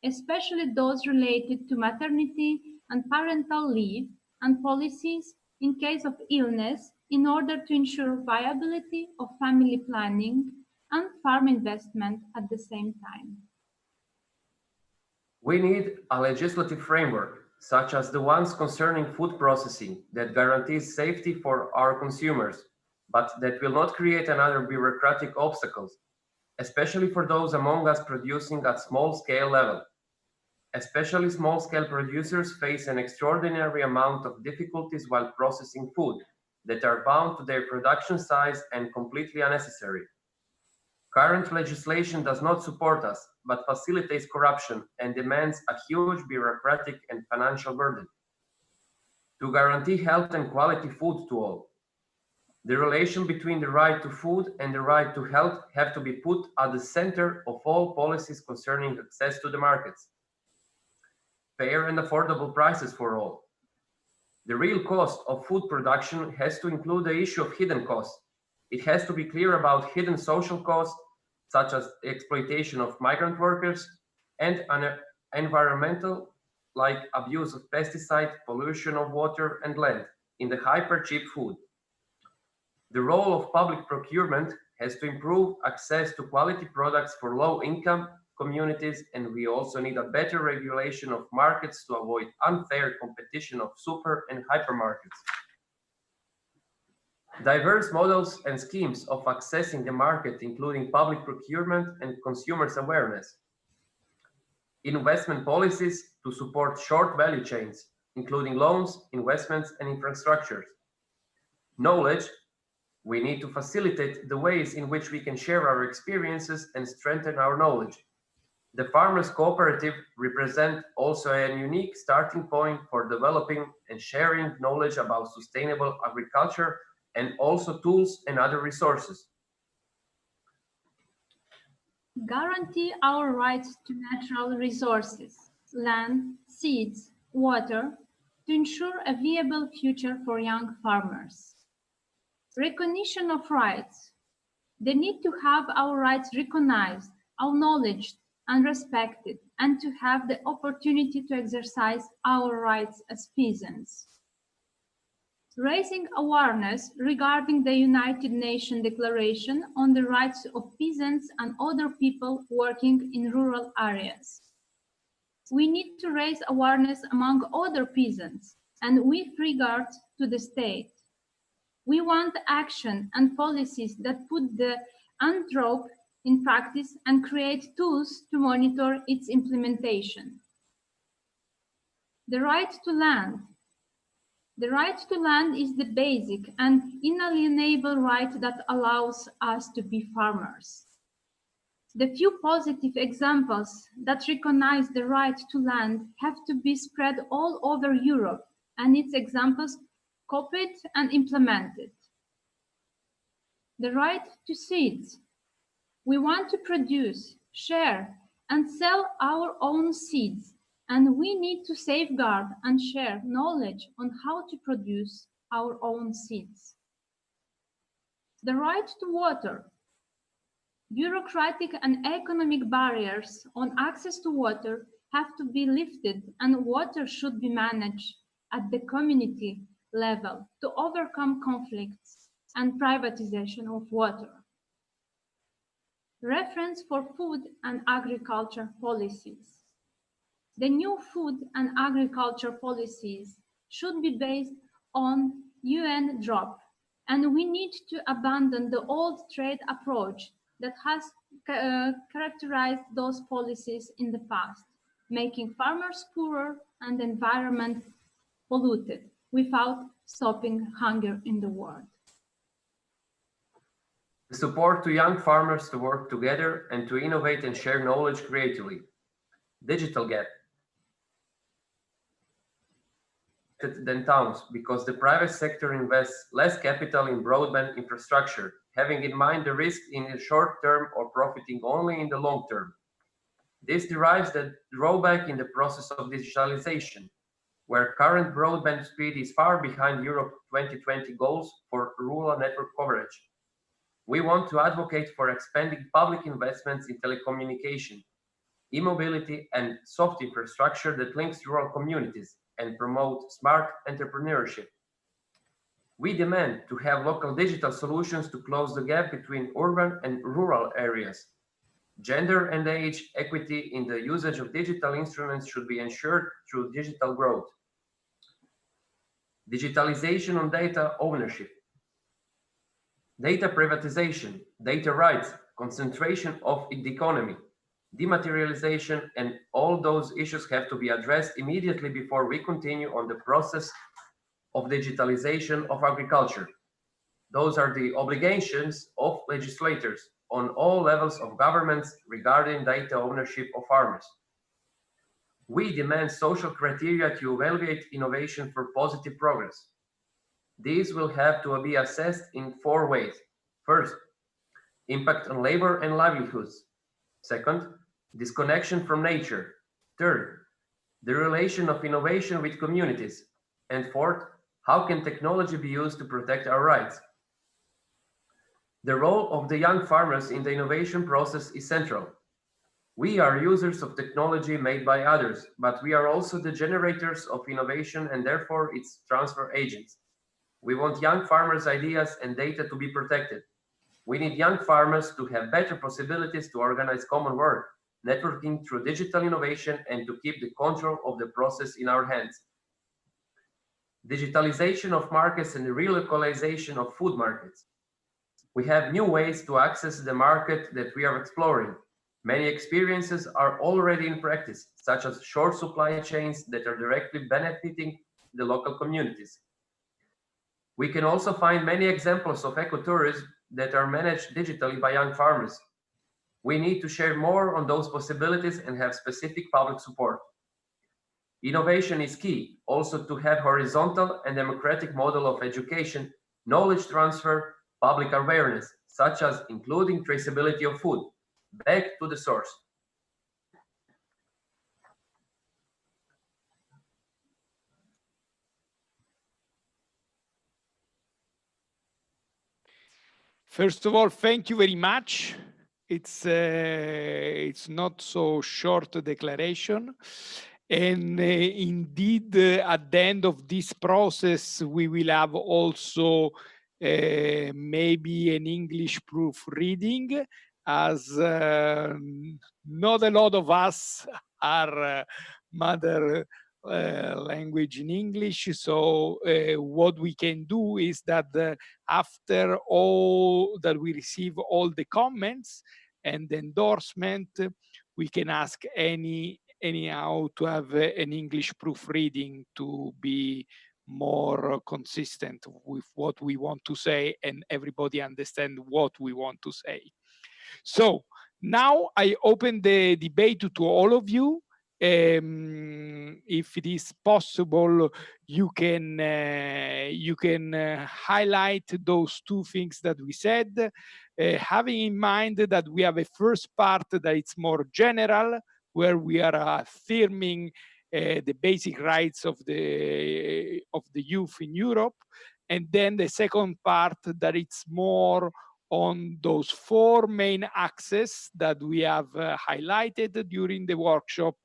especially those related to maternity and parental leave and policies in case of illness, in order to ensure viability of family planning and farm investment at the same time. We need a legislative framework, such as the ones concerning food processing, that guarantees safety for our consumers, but that will not create another bureaucratic obstacles, especially for those among us producing at small scale level. Especially small scale producers face an extraordinary amount of difficulties while processing food that are bound to their production size and completely unnecessary. Current legislation does not support us, but facilitates corruption and demands a huge bureaucratic and financial burden. To guarantee health and quality food to all, the relation between the right to food and the right to health have to be put at the center of all policies concerning access to the markets. Fair and affordable prices for all. The real cost of food production has to include the issue of hidden costs. It has to be clear about hidden social costs, such as the exploitation of migrant workers and environmental, like abuse of pesticide, pollution of water and land in the hyper-cheap food. The role of public procurement has to improve access to quality products for low-income communities, and we also need a better regulation of markets to avoid unfair competition of super and hypermarkets. Diverse models and schemes of accessing the market, including public procurement and consumers' awareness. Investment policies to support short value chains, including loans, investments, and infrastructures. Knowledge. We need to facilitate the ways in which we can share our experiences and strengthen our knowledge. The Farmers' Cooperative represent also a unique starting point for developing and sharing knowledge about sustainable agriculture and also tools and other resources. Guarantee our rights to natural resources, land, seeds, water, to ensure a viable future for young farmers. Recognition of rights. The need to have our rights recognized, acknowledged, and respected, and to have the opportunity to exercise our rights as peasants. Raising awareness regarding the United Nations Declaration on the Rights of Peasants and Other People Working in Rural Areas. We need to raise awareness among other peasants and with regard to the state. We want action and policies that put the anthrope in practice and create tools to monitor its implementation. The right to land. The right to land is the basic and inalienable right that allows us to be farmers. The few positive examples that recognize the right to land have to be spread all over Europe, and its examples copied and implemented. The right to seeds. We want to produce, share, and sell our own seeds, and we need to safeguard and share knowledge on how to produce our own seeds. The right to water. Bureaucratic and economic barriers on access to water have to be lifted, and water should be managed at the community level to overcome conflicts and privatization of water. Reference for food and agriculture policies. The new food and agriculture policies should be based on UN DROP, and we need to abandon the old trade approach that has characterized those policies in the past, making farmers poorer and the environment polluted without stopping hunger in the world. The support to young farmers to work together and to innovate and share knowledge creatively. Digital gap than towns because the private sector invests less capital in broadband infrastructure, having in mind the risk in the short term or profiting only in the long term. This derives the drawback in the process of digitalization, where current broadband speed is far behind Europe 2020 goals for rural network coverage. We want to advocate for expanding public investments in telecommunication, e-mobility, and soft infrastructure that links rural communities and promote smart entrepreneurship. We demand to have local digital solutions to close the gap between urban and rural areas. Gender and age equity in the usage of digital instruments should be ensured through digital growth. Digitalization on data ownership. Data privatization, data rights, concentration of the economy, dematerialization, and all those issues have to be addressed immediately before we continue on the process of digitalization of agriculture. Those are the obligations of legislators on all levels of governments regarding data ownership of farmers. We demand social criteria to evaluate innovation for positive progress. These will have to be assessed in 4 ways. First, impact on labor and livelihoods. Second, disconnection from nature. Third, the relation of innovation with communities. And fourth, how can technology be used to protect our rights? The role of the young farmers in the innovation process is central. We are users of technology made by others, but we are also the generators of innovation and therefore its transfer agents. We want young farmers' ideas and data to be protected. We need young farmers to have better possibilities to organize common work, networking through digital innovation, and to keep the control of the process in our hands. Digitalization of markets and the relocalization of food markets. We have new ways to access the market that we are exploring. Many experiences are already in practice, such as short supply chains that are directly benefiting the local communities. We can also find many examples of ecotourism that are managed digitally by young farmers. We need to share more on those possibilities and have specific public support. Innovation is key, also to have horizontal and democratic model of education, knowledge transfer, public awareness, such as including traceability of food, back to the source. First of all, thank you very much. It's not so short declaration. And indeed, at the end of this process, we will have also maybe an English proofreading, as not a lot of us are mother language in English. So what we can do is that after all that we receive all the comments and the endorsement, we can ask anyhow to have an English proofreading to be more consistent with what we want to say and everybody understand what we want to say. So now I open the debate to all of you. If it is possible, you can highlight those 2 things that we said, having in mind that we have a first part that it's more general, where we are affirming the basic rights of the youth in Europe, and then the second part that it's more on those 4 main axes that we have highlighted during the workshop,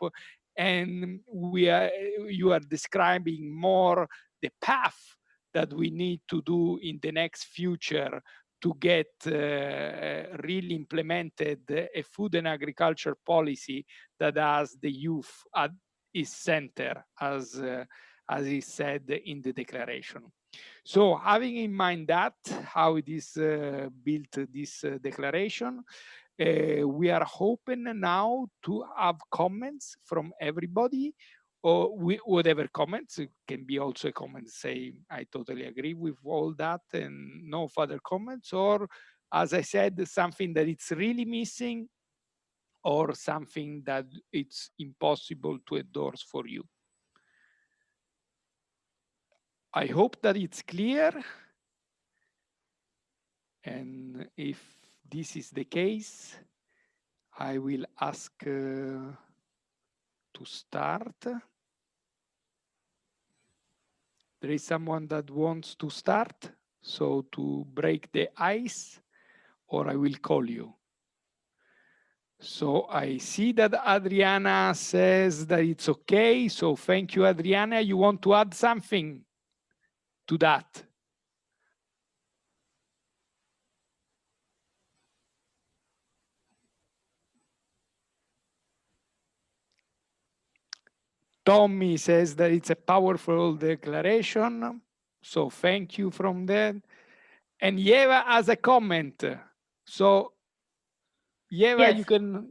and you are describing more the path that we need to do in the next future to get really implemented a food and agriculture policy that has the youth at its center, as is said in the declaration. So having in mind that, how it is built, this declaration, we are open now to have comments from everybody, or whatever comments. It can be also a comment say, I totally agree with all that and no further comments, or as I said, something that it's really missing, or something that it's impossible to endorse for you. I hope that it's clear. And if this is the case, I will ask to start. There is someone that wants to start, so to break the ice, or I will call you. So I see that Adriana says that it's okay. So thank you, Adriana. You want to add something to that? Tommy says that it's a powerful declaration. So thank you from that. And Yeva has a comment. So Yeva, Yes.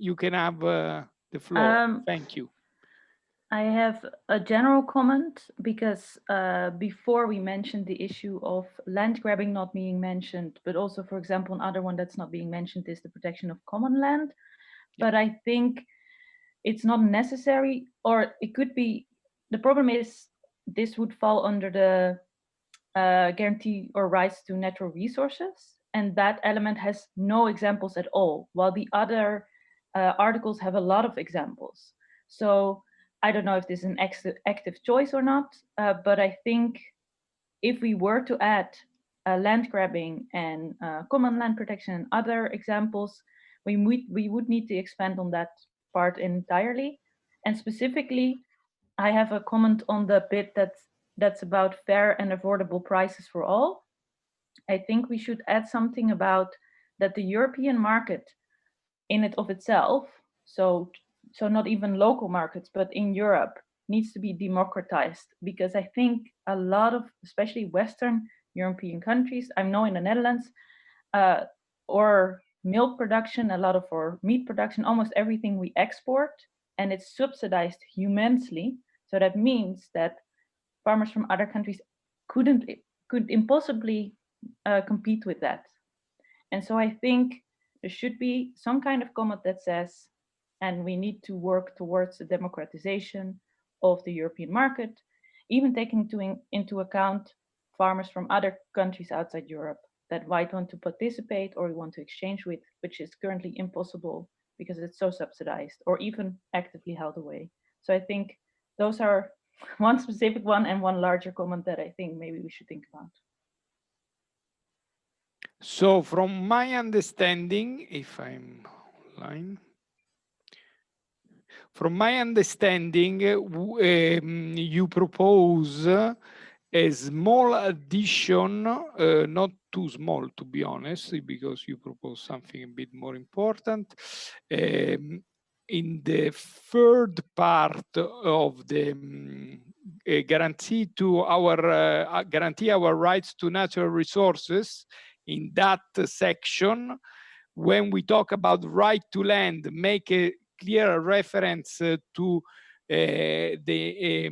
you can have the floor. Thank you. I have a general comment because before we mentioned the issue of land grabbing not being mentioned, but also, for example, another one that's not being mentioned is the protection of common land. But I think it's not necessary, or it could be. The problem is this would fall under the guarantee or rights to natural resources, and that element has no examples at all, while the other articles have a lot of examples. So I don't know if this is an active choice or not, but I think if we were to add land grabbing and common land protection and other examples, we would need to expand on that part entirely. And specifically, I have a comment on the bit that's about fair and affordable prices for all. I think we should add something about that the European market in it of itself, so not even local markets, but in Europe, needs to be democratized, because I think a lot of, especially Western European countries, I know in the Netherlands, or milk production, a lot of our meat production, almost everything we export, and it's subsidized immensely. So that means that farmers from other countries could impossibly compete with that. And so I think there should be some kind of comment that says, and we need to work towards the democratization of the European market, even taking into account farmers from other countries outside Europe that might want to participate or want to exchange with, which is currently impossible because it's so subsidized or even actively held away. So I think those are one specific one and one larger comment that I think maybe we should think about. So from my understanding, if I'm online, from my understanding, you propose a small addition, not too small to be honest, because you propose something a bit more important. In the third part of the guarantee our rights to natural resources, in that section, when we talk about right to land, make a clear reference to the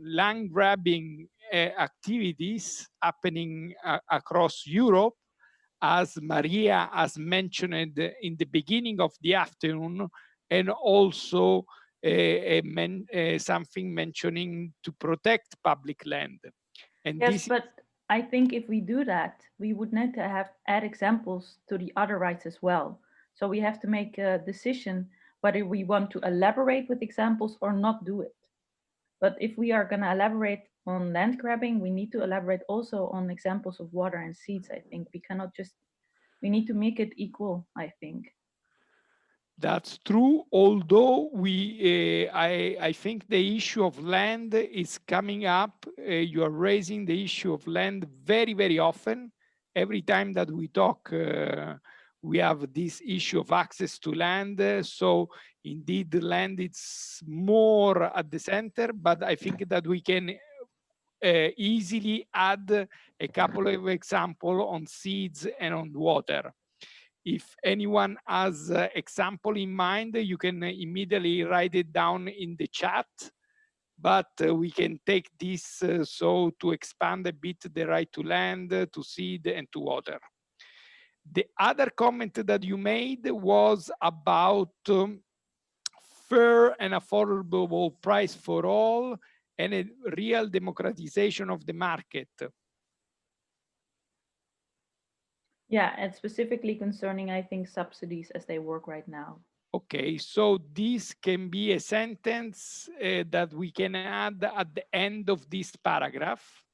land grabbing activities happening across Europe, as Maria has mentioned in the beginning of the afternoon, and also something mentioning to protect public land. And yes, but I think if we do that, we would need to add examples to the other rights as well. So we have to make a decision whether we want to elaborate with examples or not do it. But if we are going to elaborate on land grabbing, we need to elaborate also on examples of water and seeds. I think we cannot just, we need to make it equal, I think. That's true, although I think the issue of land is coming up. You are raising the issue of land very, very often. Every time that we talk, we have this issue of access to land. So indeed, the land is more at the center, but I think that we can easily add a couple of examples on seeds and on water. If anyone has example in mind, you can immediately write it down in the chat. But we can take this so to expand a bit the right to land, to seed, and to water. The other comment that you made was about fair and affordable price for all and a real democratization of the market. Yeah, and specifically concerning, I think, subsidies as they work right now. Okay, so this can be a sentence that we can add at the end of this paragraph.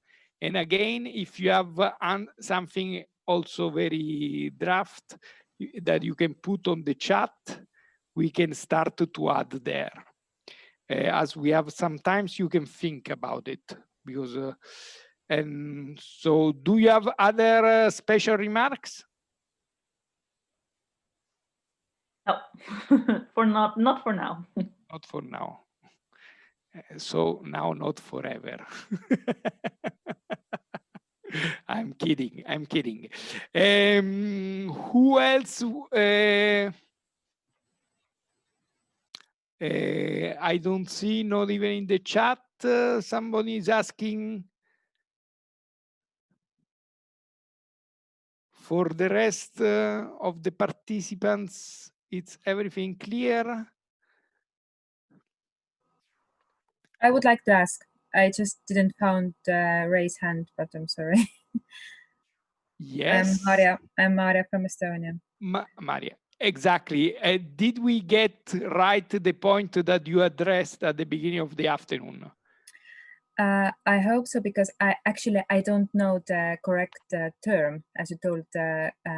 And again, if you have something also very draft that you can put on the chat, we can start to add there. As we have, sometimes you can think about it because, and so do you have other special remarks? No, not for now. Not for now. So now, not forever. I'm kidding. I'm kidding. Who else? I don't see, not even in the chat. Somebody is asking. For the rest of the participants, it's everything clear? I would like to ask. I just didn't found raise hand, but I'm sorry. Yes. I'm Maria from Estonia. Maria, exactly. Did we get right the point that you addressed at the beginning of the afternoon? I hope so, because I don't know the correct term, as you told,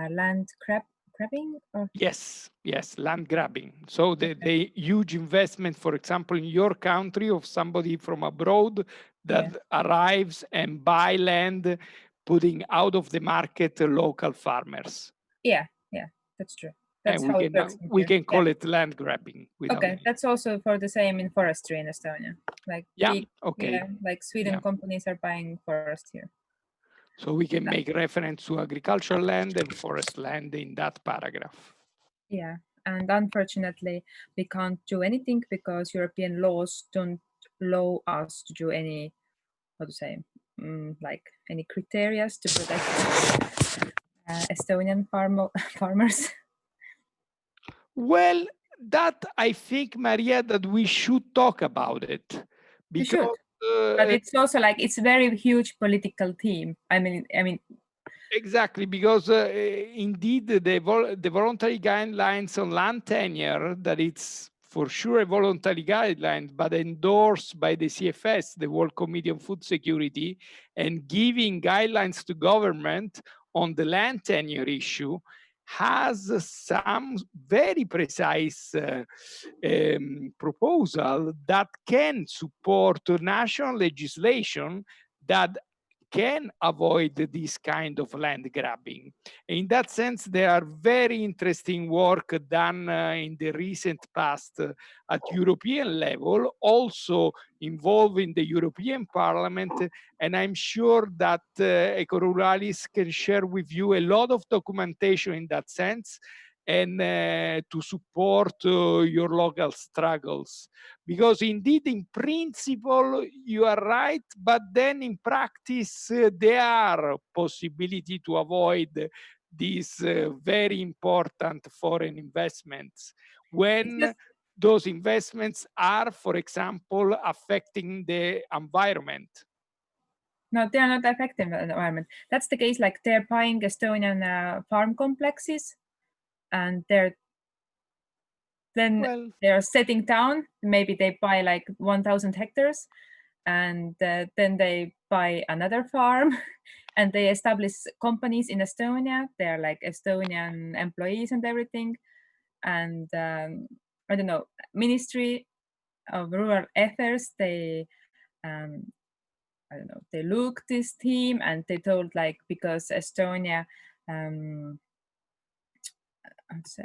land grabbing? Or? Yes, land grabbing. So the huge investment, for example, in your country of somebody from abroad that arrives and buy land, putting out of the market local farmers. Yeah, that's true. That's and how it works. we can call it land grabbing. Okay, that's also for the same in forestry in Estonia. Like like Sweden companies are buying forest here. So we can make reference to agricultural land and forest land in that paragraph. Yeah, and unfortunately, we can't do anything because European laws don't allow us to do any, how to say, like any criteria to protect Estonian farmers. Well, that I think, Maria, that we should talk about it. Because, but it's also like it's a very huge political theme. I mean. Exactly, because indeed the voluntary guidelines on land tenure, that it's for sure a voluntary guideline, but endorsed by the CFS, the World Committee on Food Security, and giving guidelines to government on the land tenure issue, has some very precise proposal that can support national legislation that can avoid this kind of land grabbing. In that sense, there are very interesting work done in the recent past at European level, also involving the European Parliament. And I'm sure that Ecoruralis can share with you a lot of documentation in that sense, and to support your local struggles. Because indeed, in principle, you are right, but then in practice, there are possibility to avoid these very important foreign investments when those investments are, for example, affecting the environment. No, they are not affecting the environment. That's the case, like they're buying Estonian farm complexes, and they're setting down. Maybe they buy like 1,000 hectares, and then they buy another farm, and they establish companies in Estonia. They're like Estonian employees and everything. And I don't know, Ministry of Rural Affairs, they I don't know, they looked this team and they told, like, because Estonia I'd say,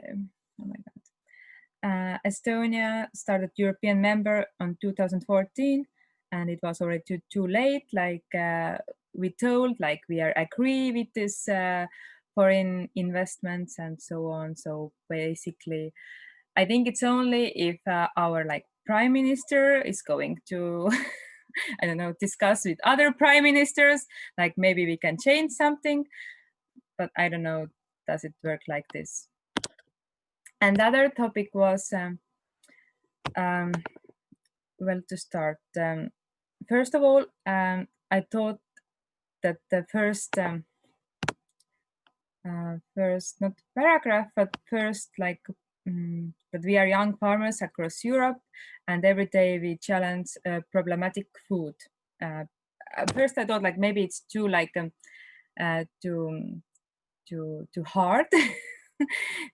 oh my god, Estonia started European member on 2014, and it was already too late. Like we told, like we are agree with this foreign investments and so on. So basically, I think it's only if our like prime minister is going to, I don't know, discuss with other prime ministers, like maybe we can change something, but I don't know, does it work like this? And the other topic was, well, to start, first of all, I thought that the first not paragraph, but first like that we are young farmers across Europe, and every day we challenge problematic food. At first, I thought like maybe it's too like too hard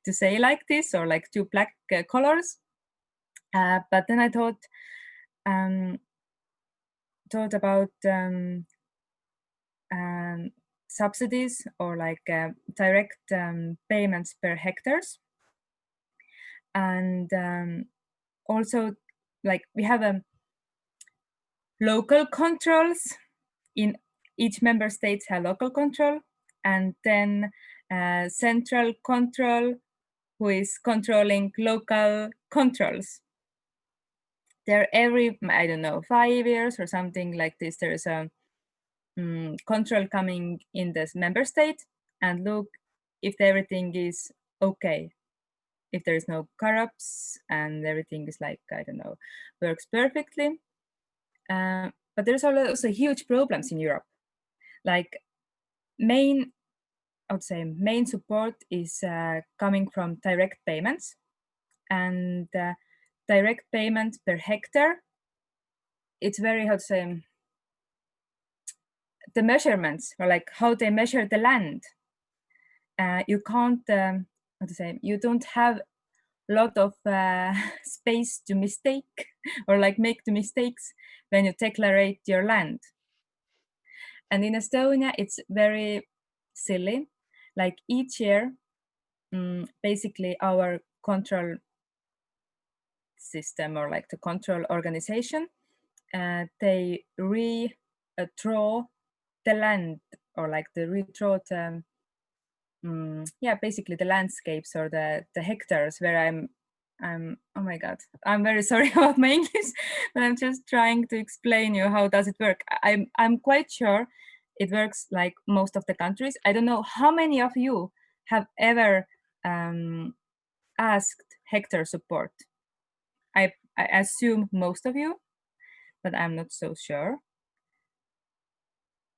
to say like this, or like two black colors. But then I thought about subsidies, or like direct payments per hectares, and also like we have local controls. In each member states have local control, and then central control, who is controlling local controls. There every, I don't know, 5 years or something like this, there is a control coming in this member state and look if everything is okay, if there is no corrupts and everything is like, I don't know, works perfectly. But there's also huge problems in Europe. Like I would say main support is coming from direct payments, and direct payments per hectare. It's very, how to say, the measurements, or like how they measure the land. You can't, how to say, you don't have a lot of space to mistake or like make the mistakes when you declare your land. And in Estonia, it's very silly. Like each year, basically our control system, or like the control organization, they redraw the land, or like they redraw the yeah, basically the landscapes, or the hectares where I'm oh my god, I'm very sorry about my English, but I'm just trying to explain you how does it work. I'm quite sure it works like most of the countries. I don't know how many of you have ever asked hectare support. I assume most of you, but I'm not so sure.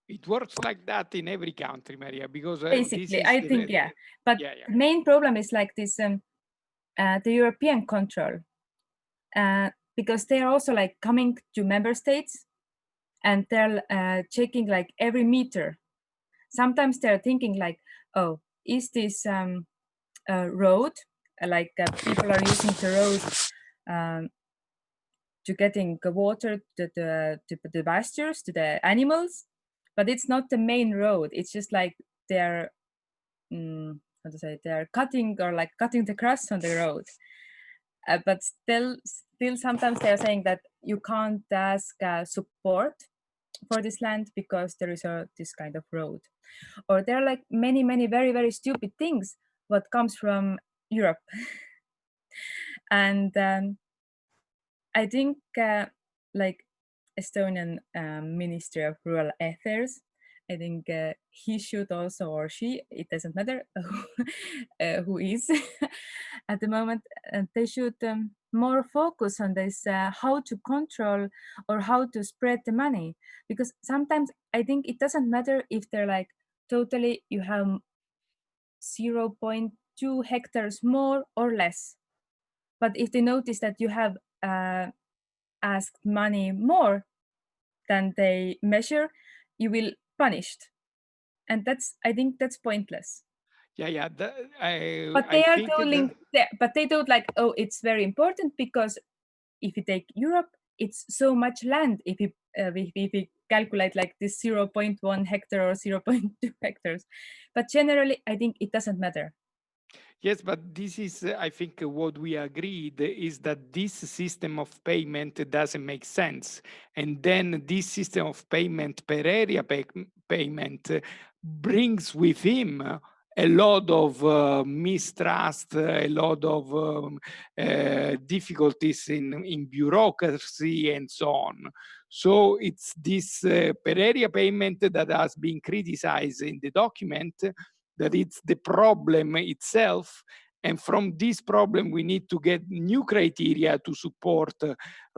It works like that in every country, Maria, because basically, I think, yeah. But the main problem is like this, the European control, because they are also like coming to member states, and they're checking like every meter. Sometimes they're thinking like, oh, is this road, like people are using the road to getting water to the pastures, to the animals, but it's not the main road. It's just like they're how to say, they're cutting, or like cutting the grass on the road. But still sometimes they're saying that you can't ask support for this land because there is this kind of road. Or there are like many very, very stupid things what comes from Europe. And I think like Estonian Ministry of Rural Affairs, I think he should also, or she, it doesn't matter who is at the moment, they should more focus on this, how to control or how to spread the money. Because sometimes I think it doesn't matter if they're like totally, you have 0.2 hectares more or less. But if they notice that you have asked money more than they measure, you will punished. And that's, I think that's pointless. Yeah. But they are doing, but they don't like, oh, it's very important because if you take Europe, it's so much land. If you calculate like this 0.1 hectare or 0.2 hectares, but generally, I think it doesn't matter. Yes, but this is, I think, what we agreed is that this system of payment doesn't make sense. And then this system of payment per area payment brings with him a lot of mistrust, a lot of difficulties in bureaucracy and so on. So it's this per area payment that has been criticized in the document, that it's the problem itself. And from this problem, we need to get new criteria to support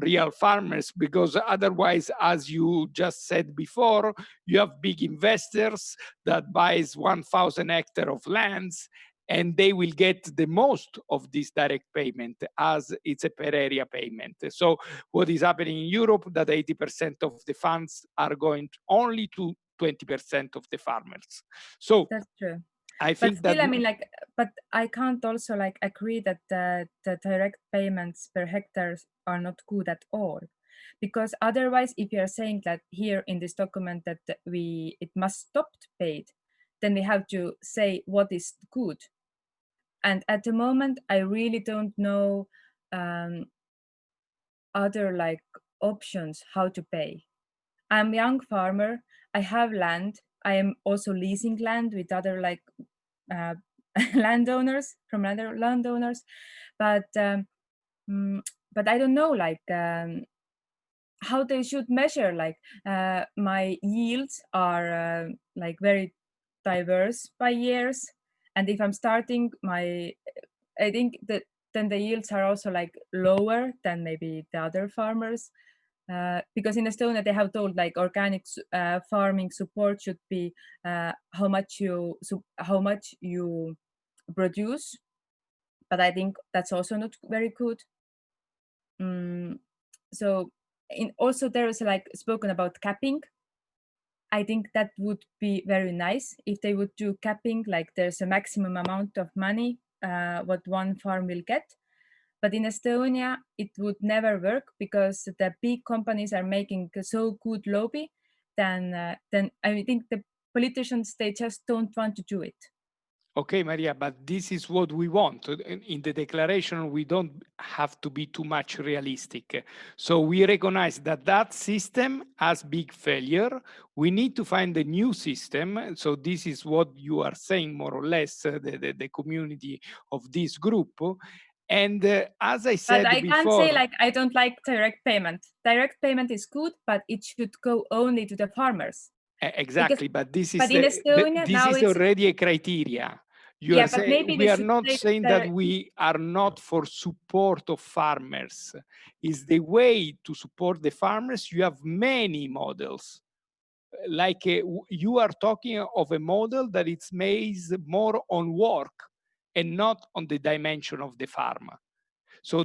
real farmers, because otherwise, as you just said before, you have big investors that buys 1,000 hectares of lands, and they will get the most of this direct payment as it's a per area payment. So what is happening in Europe, that 80% of the funds are going only to 20% of the farmers. So That's true. I But think still, that I mean, like, but I can't also like agree that the direct payments per hectares are not good at all, because otherwise, if you are saying that here in this document that it must stop paid, then we have to say what is good. And at the moment, I really don't know other like options how to pay. I'm a young farmer. I have land. I am also leasing land with other like landowners from other landowners, but I don't know like how they should measure. Like my yields are like very diverse by years, and if I'm starting I think that then the yields are also like lower than maybe the other farmers. Because in Estonia they have told like organic farming support should be how much you produce, but I think that's also not very good. So also there is like spoken about capping. I think that would be very nice if they would do capping, like there's a maximum amount of money what one farm will get. But in Estonia, it would never work because the big companies are making so good lobby. Then I think the politicians, they just don't want to do it. Okay, Maria, but this is what we want. In the declaration, we don't have to be too much realistic. So we recognize that that system has big failure. We need to find a new system. So this is what you are saying, more or less, the community of this group. And as I said before, but I can't say like I don't like direct payment. Direct payment is good, but it should go only to the farmers. Exactly, but this is but in Estonia, this is already a criteria. You are saying, we are not saying that we are not for support of farmers. Is the way to support the farmers. You have many models. Like you are talking of a model that it's based more on work and not on the dimension of the farm. So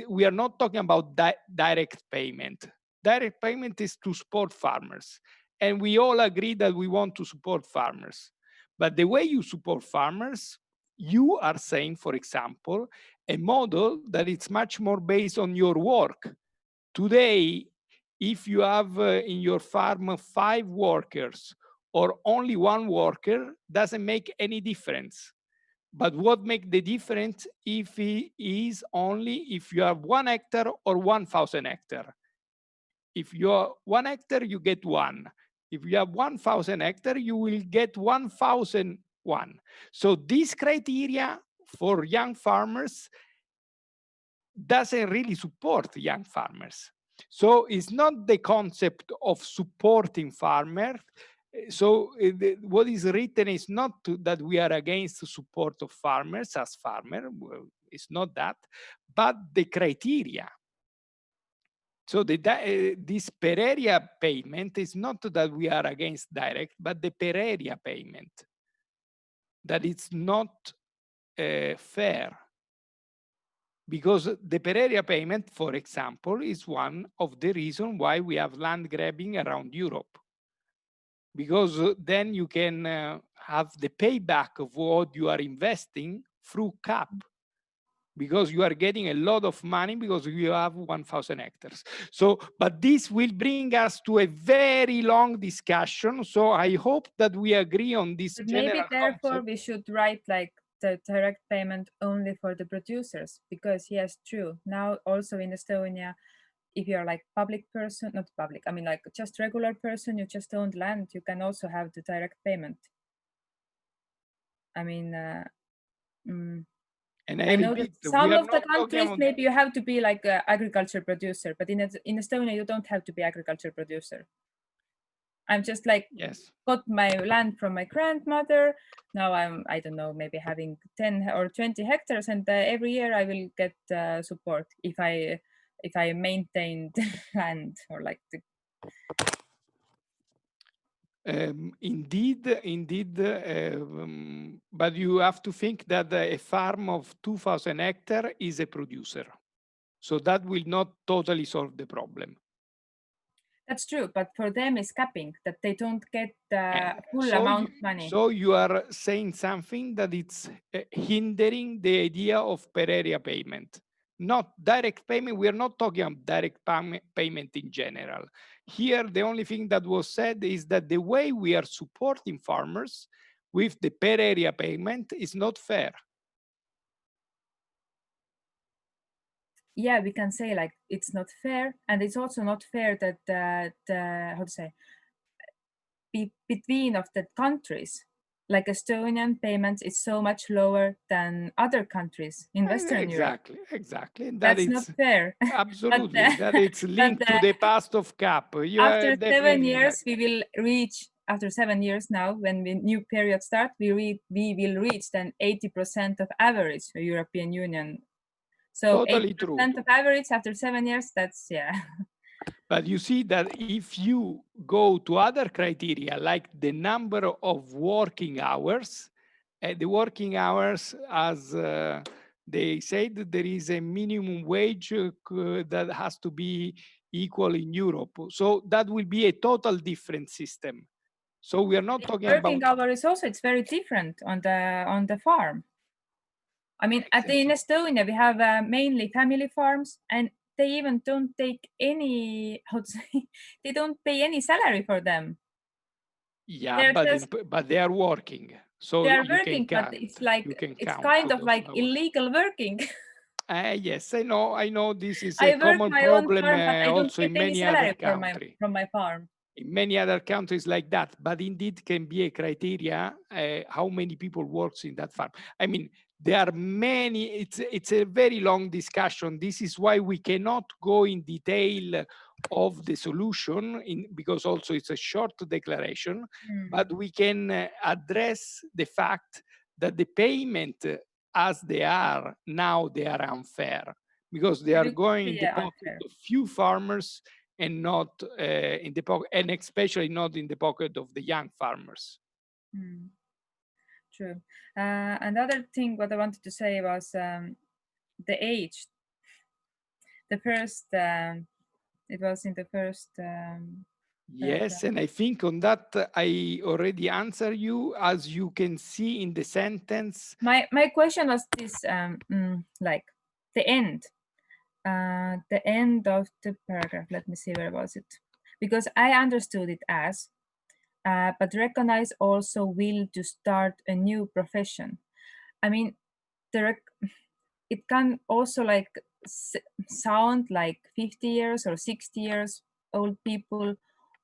we are not talking about direct payment. Direct payment is to support farmers. And we all agree that we want to support farmers. But the way you support farmers, you are saying, for example, a model that it's much more based on your work. Today, if you have in your farm 5 workers or only 1 worker, doesn't make any difference. But what makes the difference if it is only if you have 1 hectare or 1,000 hectare? If you are 1 hectare, you get 1. If you have 1,000 hectare, you will get 1,001. So this criteria for young farmers doesn't really support young farmers. So it's not the concept of supporting farmers. So what is written is not that we are against the support of farmers as farmer. Well, it's not that, but the criteria. So this per area payment is not that we are against direct, but the per area payment, that it's not fair. Because the per area payment, for example, is one of the reasons why we have land grabbing around Europe. Because then you can have the payback of what you are investing through cap. Because you are getting a lot of money because you have 1,000 hectares. So, but this will bring us to a very long discussion. So I hope that we agree on this general maybe therefore concept. we should write like the direct payment only for the producers, because yes, true. Now also in Estonia, if you're like public person, not public, I mean like just regular person, you just own land, you can also have the direct payment. I mean, And I know that repeat, we some are of the not talking countries, about maybe you have to be like an agriculture producer, but in Estonia, you don't have to be agriculture producer. I'm just like yes. got my land from my grandmother. Now I don't know, maybe having 10 or 20 hectares, and every year I will get support if I maintain the land or like the. Indeed, but you have to think that a farm of 2,000 hectares is a producer. So that will not totally solve the problem. That's true, but for them it's capping, that they don't get the full So amount of money. So you are saying something that it's hindering the idea of per area payment. Not direct payment. We are not talking about direct payment in general. Here, the only thing that was said is that the way we are supporting farmers with the per area payment is not fair. Yeah, we can say like it's not fair, and it's also not fair that how to say between of the countries, like Estonian payments is so much lower than other countries in Western Europe. Exactly. And That's not fair. Absolutely. That it's linked to the past of CAP. After 7 years, we will reach. After 7 years now, when the new period starts, we will reach then 80% of average for European Union. So totally 80% true. of average after 7 years, that's, yeah. But you see that if you go to other criteria, like the number of working hours, the working hours, as they said, there is a minimum wage that has to be equal in Europe. So that will be a total different system. So we are not talking Working about hours also, it's very different on the farm. I mean, in Estonia, we have mainly family farms, and they even don't take any, how to say, they don't pay any salary for them. Yeah, but they are working. So they are you working, can but count. it's like You can it's count kind of those like hours. illegal working. Yes, I know. This is I a work common my own problem farm, but I don't also get in any many other salary countries. from my farm. In many other countries like that, but indeed can be a criteria how many people works in that farm. I mean, there are many. It's a very long discussion. This is why we cannot go in detail of the solution because also it's a short declaration, but we can address the fact that the payment as they are now, they are unfair because they are going in the pocket of few farmers and not in the pocket, and especially not in the pocket of the young farmers. True. Another thing what I wanted to say was the age. The first, it was in the first. Yes, and I think on that I already answered you, as you can see in the sentence. My question was this, like the end of the paragraph. Let me see, where was it? Because I understood it as, but recognize also will to start a new profession. I mean, it can also like sound like 50 years or 60 years old people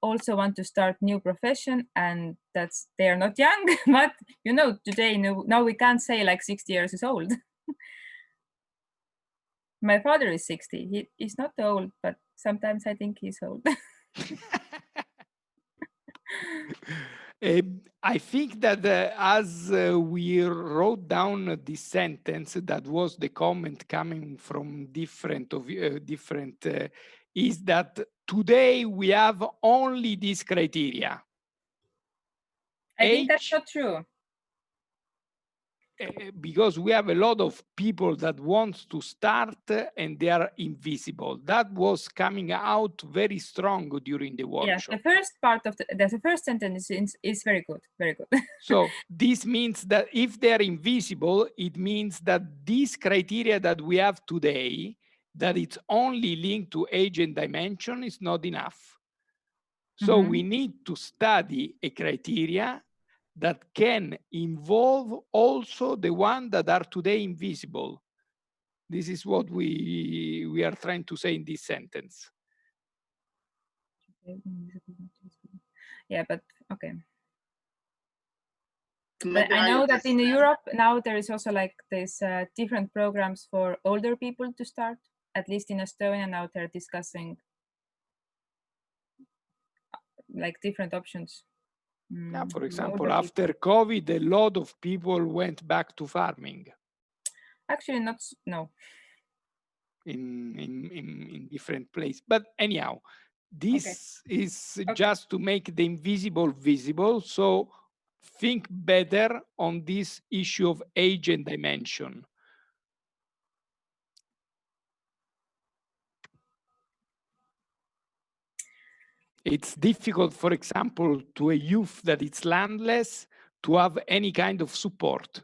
also want to start new profession, and that's they are not young. But today now we can't say like 60 years is old. My father is 60. He's not old, but sometimes I think he's old. I think that as we wrote down this sentence, that was the comment coming from different, is that today we have only this criteria. I think that's not true. Because we have a lot of people that wants to start and they are invisible. That was coming out very strong during the workshop. Yes, the first part of the first sentence is very good, very good. So this means that if they are invisible, it means that this criteria that we have today, that it's only linked to age and dimension, is not enough. So we need to study a criteria that can involve also the ones that are today invisible. This is what we are trying to say in this sentence. Yeah, but okay. But I know that in Europe now there is also like this different programs for older people to start. At least in Estonia now they're discussing like different options. Yeah, for for example, older after people. COVID, a lot of people went back to farming Actually, not no. in different places. But anyhow, this is just to make the invisible visible. So think better on this issue of age and dimension. It's difficult, for example, to a youth that is landless to have any kind of support.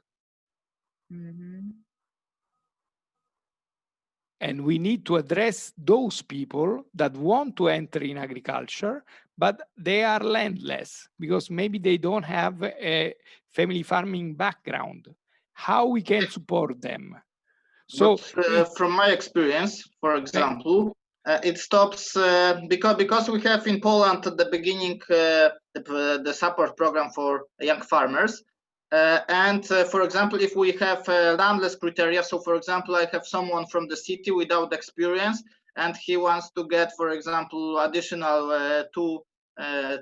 And we need to address those people that want to enter in agriculture, but they are landless because maybe they don't have a family farming background. How we can support them? So from my experience, for example, it stops because we have in Poland at the beginning the support program for young farmers. For example, if we have landless criteria, so for example, I have someone from the city without experience, and he wants to get, for example, additional to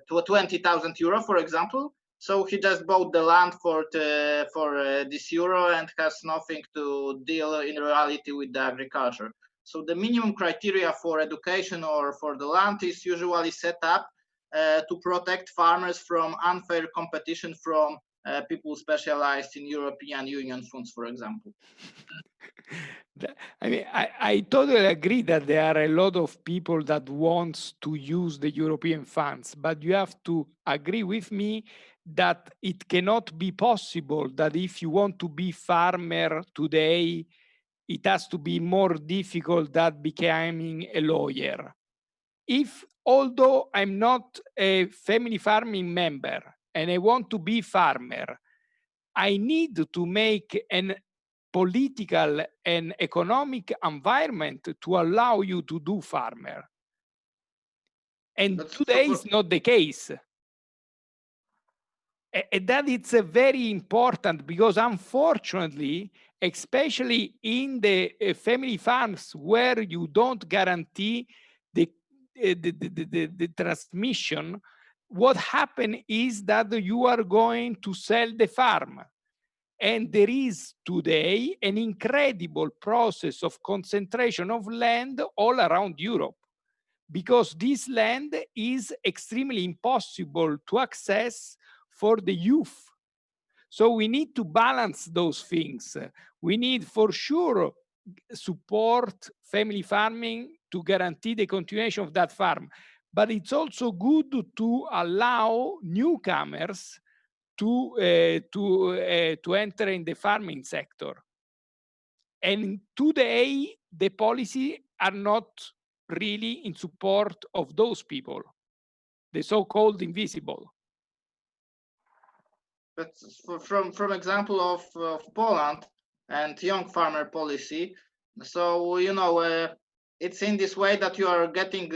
20,000 euro, for example. So he just bought the land for this euro and has nothing to deal in reality with the agriculture. So the minimum criteria for education or for the land is usually set up to protect farmers from unfair competition from people specialized in European Union funds, for example. I mean, I totally agree that there are a lot of people that wants to use the European funds, but you have to agree with me that it cannot be possible that if you want to be farmer today, it has to be more difficult than becoming a lawyer. Although I'm not a family farming member and I want to be farmer, I need to make an political and economic environment to allow you to do farmer. And today is not the case. And that it's very important because unfortunately, especially in the family farms where you don't guarantee the transmission, what happens is that you are going to sell the farm. And there is today an incredible process of concentration of land all around Europe because this land is extremely impossible to access for the youth. So we need to balance those things. We need for sure support family farming to guarantee the continuation of that farm. But it's also good to allow newcomers to enter in the farming sector. And today, the policy are not really in support of those people, the so-called invisible. But from example of Poland and young farmer policy, so it's in this way that you are getting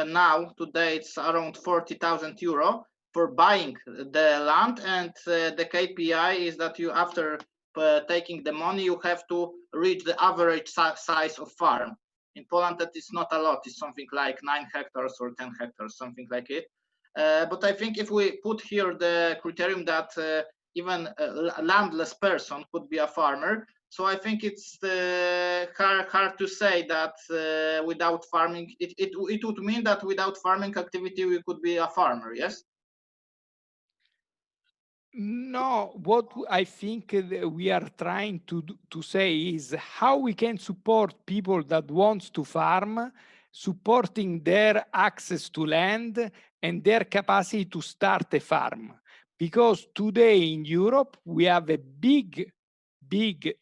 now today it's around 40,000 euro for buying the land, and the KPI is that you after taking the money you have to reach the average size of farm. In Poland that is not a lot, it's something like 9 hectares or 10 hectares, something like it. But I think if we put here the criterion that even a landless person could be a farmer, so I think it's hard to say that without farming, it would mean that without farming activity we could be a farmer, yes? No, what I think we are trying to say is how we can support people that wants to farm, supporting their access to land and their capacity to start a farm. Because today in Europe, we have a big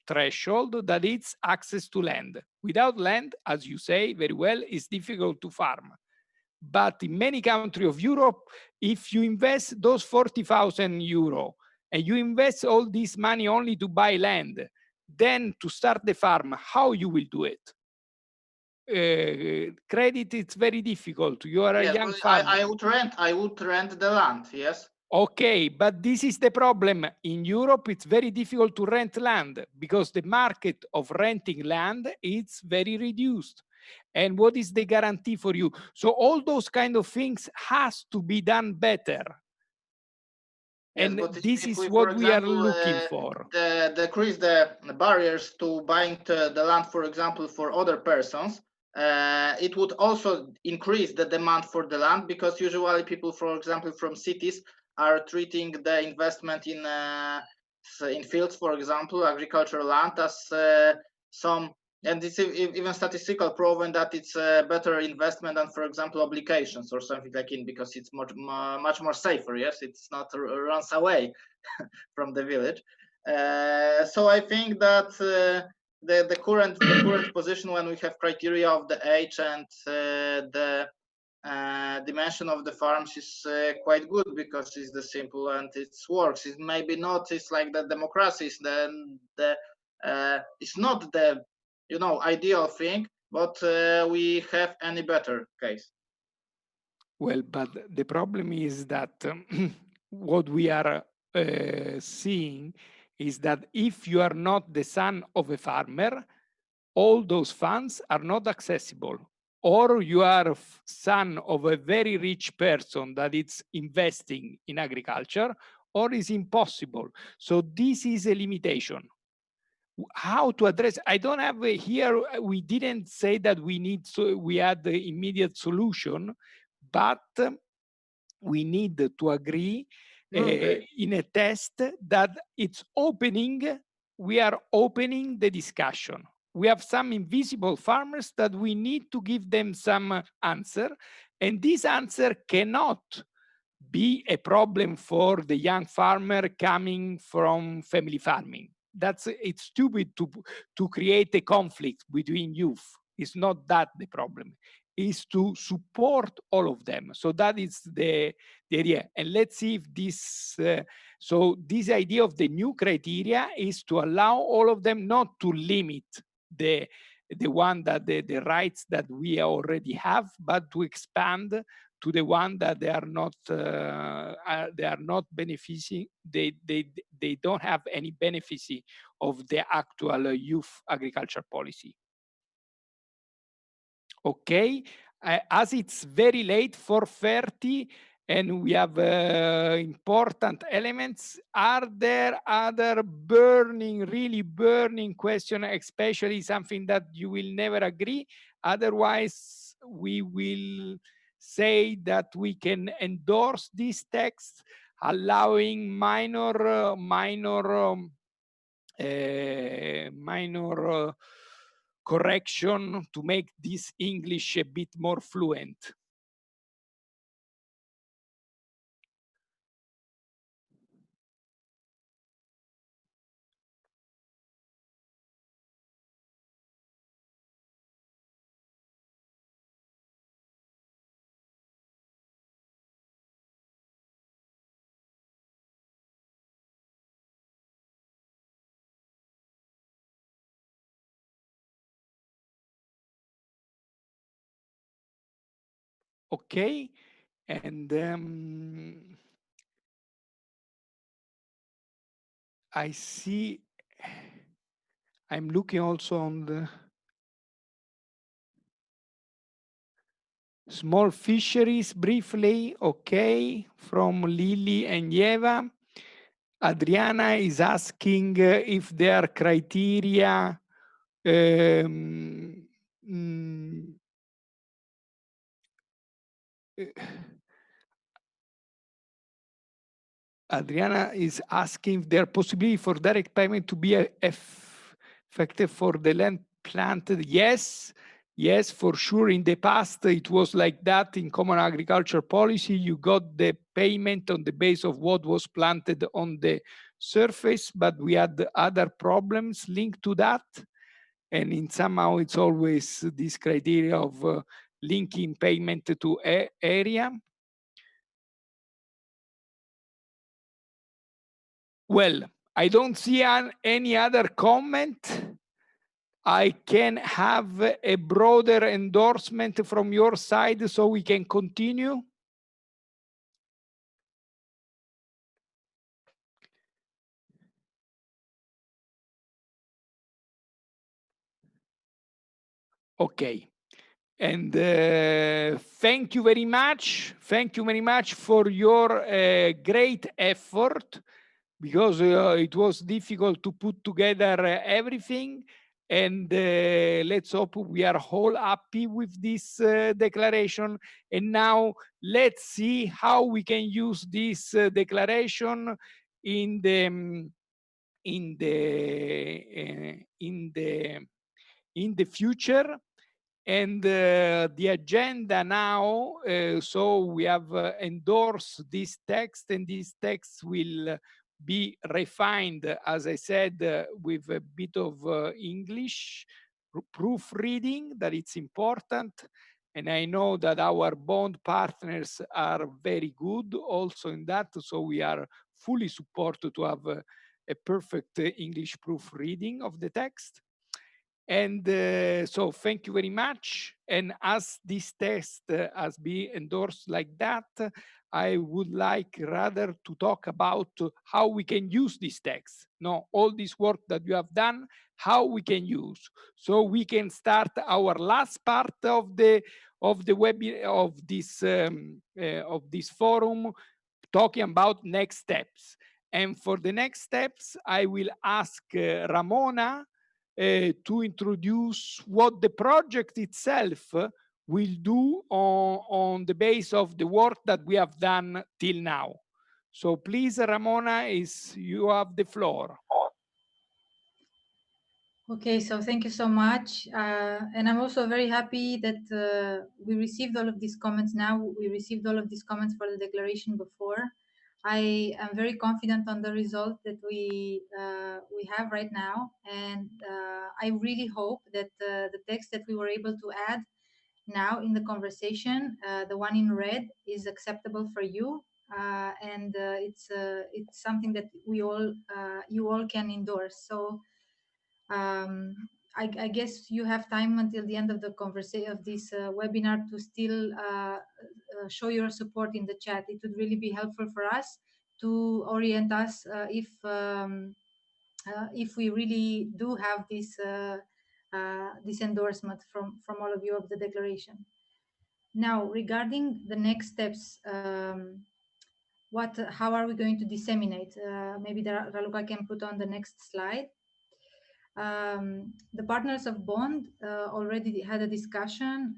threshold that it's access to land. Without land, as you say very well, it's difficult to farm. But in many countries of Europe, if you invest those 40,000 euro and you invest all this money only to buy land, then to start the farm, how you will do it? Credit, it's very difficult. You are a young farmer. I would rent the land, yes. Okay, but this is the problem. In Europe, it's very difficult to rent land because the market of renting land is very reduced. And what is the guarantee for you? So all those kind of things has to be done better. Yes, and but this if is we, what for we are example, looking for. decrease the barriers to buying the land, for example, for other persons, it would also increase the demand for the land, because usually people, for example, from cities are treating the investment in fields, for example, agricultural land, as some, and it's even statistical proven that it's a better investment than, for example, obligations or something like it, because it's much more safer. Yes, it's not runs away from the village. So I think that the current position, when we have criteria of the age and the dimension of the farms, is quite good, because it's the simple and it works. It's maybe not, it's like the democracy is it's not the ideal thing, but we have any better case. Well, but the problem is that what we are seeing is that if you are not the son of a farmer, all those funds are not accessible. Or you are son of a very rich person that is investing in agriculture, or is impossible. So this is a limitation. How to address? I don't have here. We didn't say that we had the immediate solution, but we need to agree in a test that it's opening. We are opening the discussion. We have some invisible farmers that we need to give them some answer, and this answer cannot be a problem for the young farmer coming from family farming. It's stupid to create a conflict between youth. It's not that the problem. Is to support all of them. So that is the idea. And let's see if this, so this idea of the new criteria is to allow all of them, not to limit the one that the rights that we already have, but to expand to the one that they are not benefiting, they don't have any benefit of the actual youth agriculture policy. Okay, as it's very late, 4:30, and we have important elements. Are there other really burning questions, especially something that you will never agree? Otherwise, we will say that we can endorse this text, allowing minor correction to make this English a bit more fluent. Okay, and I see, I'm looking also on the small fisheries briefly. Okay, from Lily and Eva. Adriana is asking if there are criteria Adriana is asking if there are possibility for direct payment to be effective for the land planted. Yes, for sure. In the past, it was like that in common agriculture policy. You got the payment on the base of what was planted on the surface, but we had other problems linked to that. And in somehow it's always this criteria of linking payment to area. Well, I don't see any other comment. I can have a broader endorsement from your side so we can continue. Okay. And thank you very much. Thank you very much for your great effort, because it was difficult to put together everything. And let's hope we are all happy with this declaration. And now let's see how we can use this declaration in the in the in the future. And the agenda now, so we have endorsed this text, and this text will be refined, as I said, with a bit of English proofreading, that it's important. And I know that our bond partners are very good also in that, so we are fully supported to have a perfect English proofreading of the text. And so thank you very much. And as this text has been endorsed like that, I would like rather to talk about how we can use this text. No, all this work that you have done, how we can use. So we can start our last part of the web of this forum, talking about next steps. And for the next steps, I will ask Ramona to introduce what the project itself will do on the base of the work that we have done till now. So please, Ramona, you have the floor. Okay, so thank you so much. And I'm also very happy that we received all of these comments now. We received all of these comments for the declaration before. I am very confident on the result that we have right now. And I really hope that the text that we were able to add now in the conversation, the one in red, is acceptable for you. And it's something that you all can endorse. So I guess you have time until the end of the conversation of this webinar to still show your support in the chat. It would really be helpful for us to orient us if we really do have this endorsement from all of you of the declaration. Now, regarding the next steps, how are we going to disseminate? Maybe Raluca can put on the next slide. The partners of Bond already had a discussion.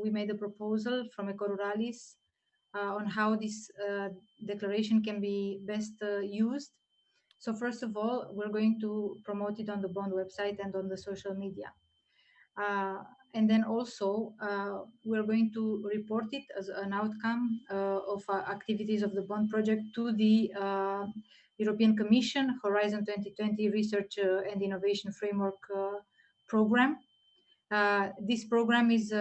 We made a proposal from Ecoruralis on how this declaration can be best used. So first of all, we're going to promote it on the Bond website and on the social media. And then also, we're going to report it as an outcome of activities of the Bond project to the European Commission Horizon 2020 Research and Innovation Framework Program. This program is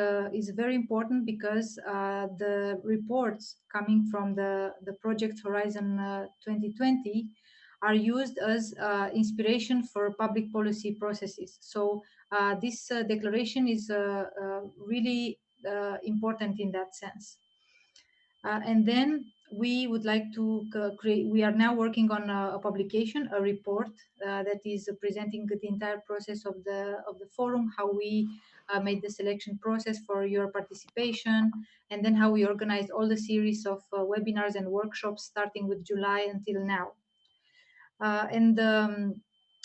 very important because the reports coming from the project Horizon 2020 are used as inspiration for public policy processes. So this declaration is really important in that sense. And then we would like to create, we are now working on a publication, a report that is presenting the entire process of the forum, how we made the selection process for your participation, and then how we organized all the series of webinars and workshops starting with July until now.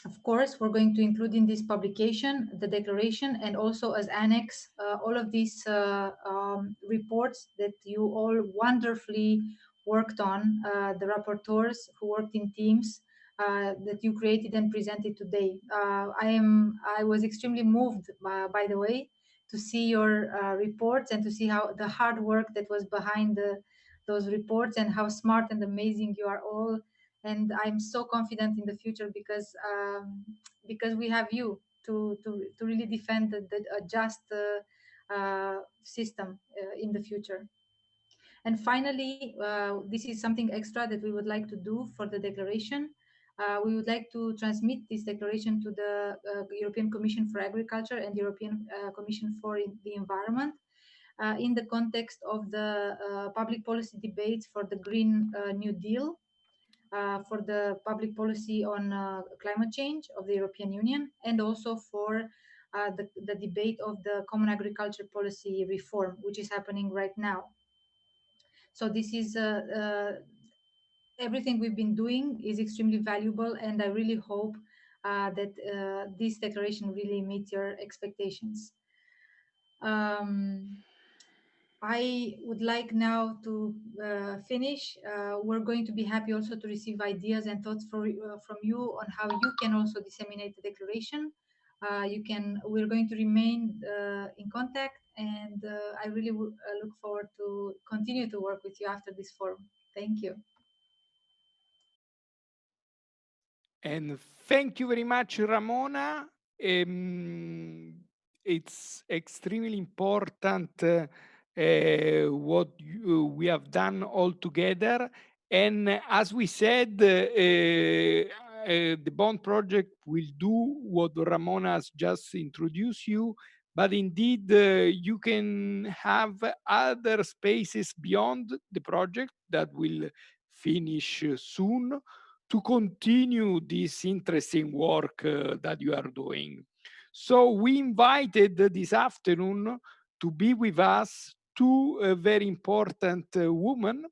Of course, we're going to include in this publication the declaration, and also as annex all of these reports that you all wonderfully worked on, the rapporteurs who worked in teams that you created and presented today. I was extremely moved, by the way, to see your reports and to see how the hard work that was behind those reports, and how smart and amazing you are all. And I'm so confident in the future because we have you to really defend the just system in the future. And finally, this is something extra that we would like to do for the declaration. We would like to transmit this declaration to the European Commission for Agriculture and European Commission for the Environment in the context of the public policy debates for the Green New Deal, for the public policy on climate change of the European Union, and also for the debate of the common agriculture policy reform, which is happening right now. So this is everything we've been doing is extremely valuable, and I really hope that this declaration really meets your expectations. I would like now to finish. We're going to be happy also to receive ideas and thoughts from you on how you can also disseminate the declaration. We're going to remain in contact, and I really look forward to continue to work with you after this forum. Thank you. And thank you very much, Ramona. It's extremely important what we have done all together. And as we said, the Bond Project will do what Ramona has just introduced you, but indeed you can have other spaces beyond the project that will finish soon to continue this interesting work that you are doing. So we invited this afternoon to be with us two very important women,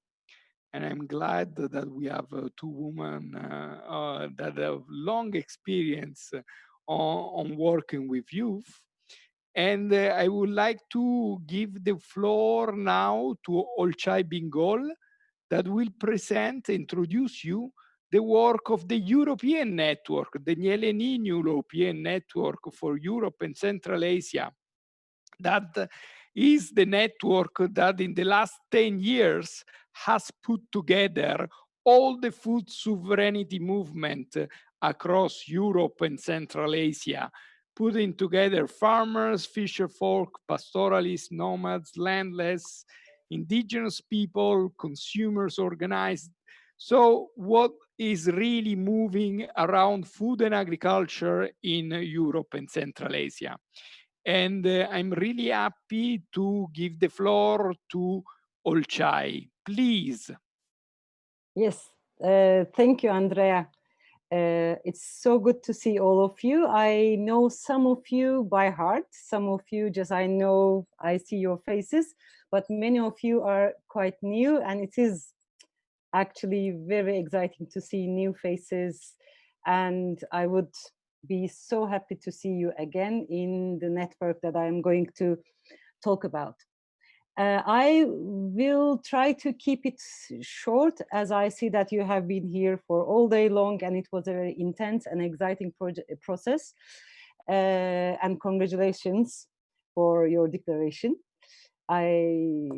and I'm glad that we have two women that have long experience on working with youth. And I would like to give the floor now to Olcay Bingöl, that will introduce you the work of the European network, the Nyeleni European Network for Europe and Central Asia. That is the network that in the last 10 years has put together all the food sovereignty movement across Europe and Central Asia, putting together farmers, fisher folk, pastoralists, nomads, landless, indigenous people, consumers organized. So what is really moving around food and agriculture in Europe and Central Asia? And I'm really happy to give the floor to Olcay. Please. Yes, thank you, Andrea. It's so good to see all of you. I know some of you by heart, some of you just I see your faces, but many of you are quite new, and it is actually very exciting to see new faces, and I would be so happy to see you again in the network that I'm going to talk about. I will try to keep it short, as I see that you have been here for all day long, and it was a very intense and exciting process. And congratulations for your declaration. I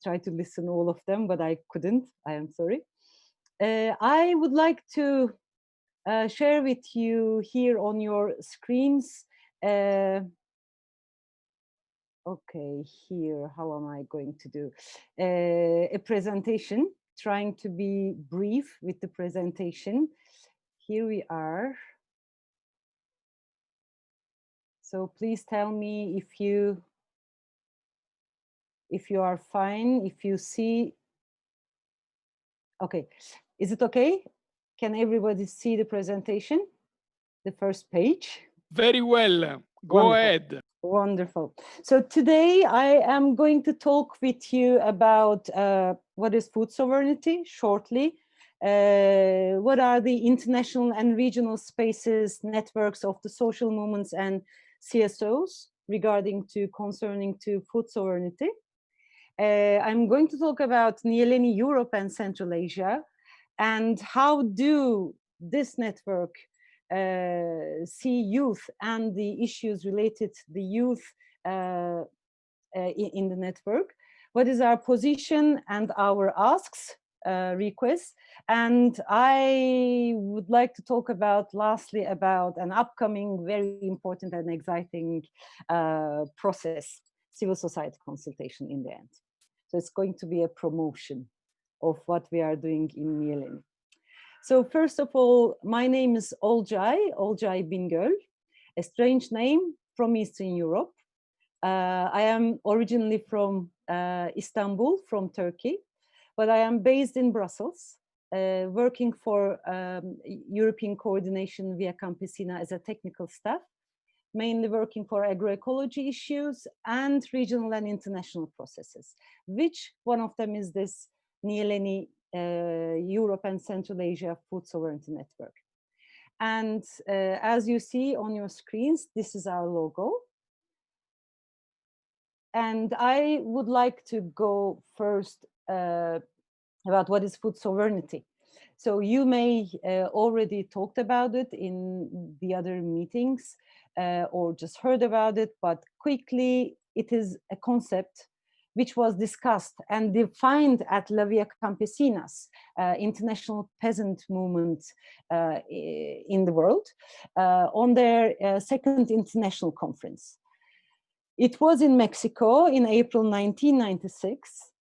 tried to listen all of them, but I couldn't. I am sorry. I would like to share with you here on your screens. Okay, here, how am I going to do a presentation, trying to be brief with the presentation. Here we are. So please tell me if you are fine, if you see. Okay, is it okay? Can everybody see the presentation, the first page? Very well, go ahead. Wonderful. So today I am going to talk with you about what is food sovereignty shortly. What are the international and regional spaces, networks of the social movements and CSOs concerning food sovereignty. I'm going to talk about Nyeleni Europe and Central Asia, and how do this network see youth and the issues related to the youth in the network. What is our position and our asks, requests? And I would like to talk about, lastly, about an upcoming very important and exciting process, civil society consultation in the end. So it's going to be a promotion of what we are doing in Nyeleni. So first of all, my name is Olcay Bingöl, a strange name from Eastern Europe. I am originally from Istanbul, from Turkey, but I am based in Brussels, working for European coordination via Campesina as a technical staff, mainly working for agroecology issues and regional and international processes, which one of them is this NIELENI Europe and Central Asia Food Sovereignty Network. And as you see on your screens, this is our logo. And I would like to go first about what is food sovereignty. So you may already talked about it in the other meetings or just heard about it, but quickly, it is a concept which was discussed and defined at La Via Campesinas, international peasant movement in the world, on their second international conference. It was in Mexico in April 1996,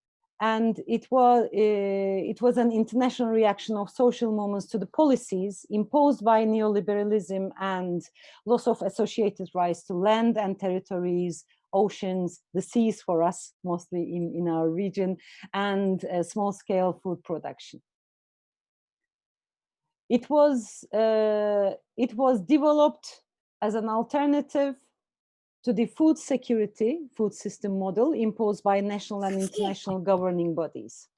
and it was an international reaction of social movements to the policies imposed by neoliberalism and loss of associated rights to land and territories, oceans, the seas for us, mostly in our region, and small-scale food production. It was developed as an alternative to the food security, food system model imposed by national and international governing bodies.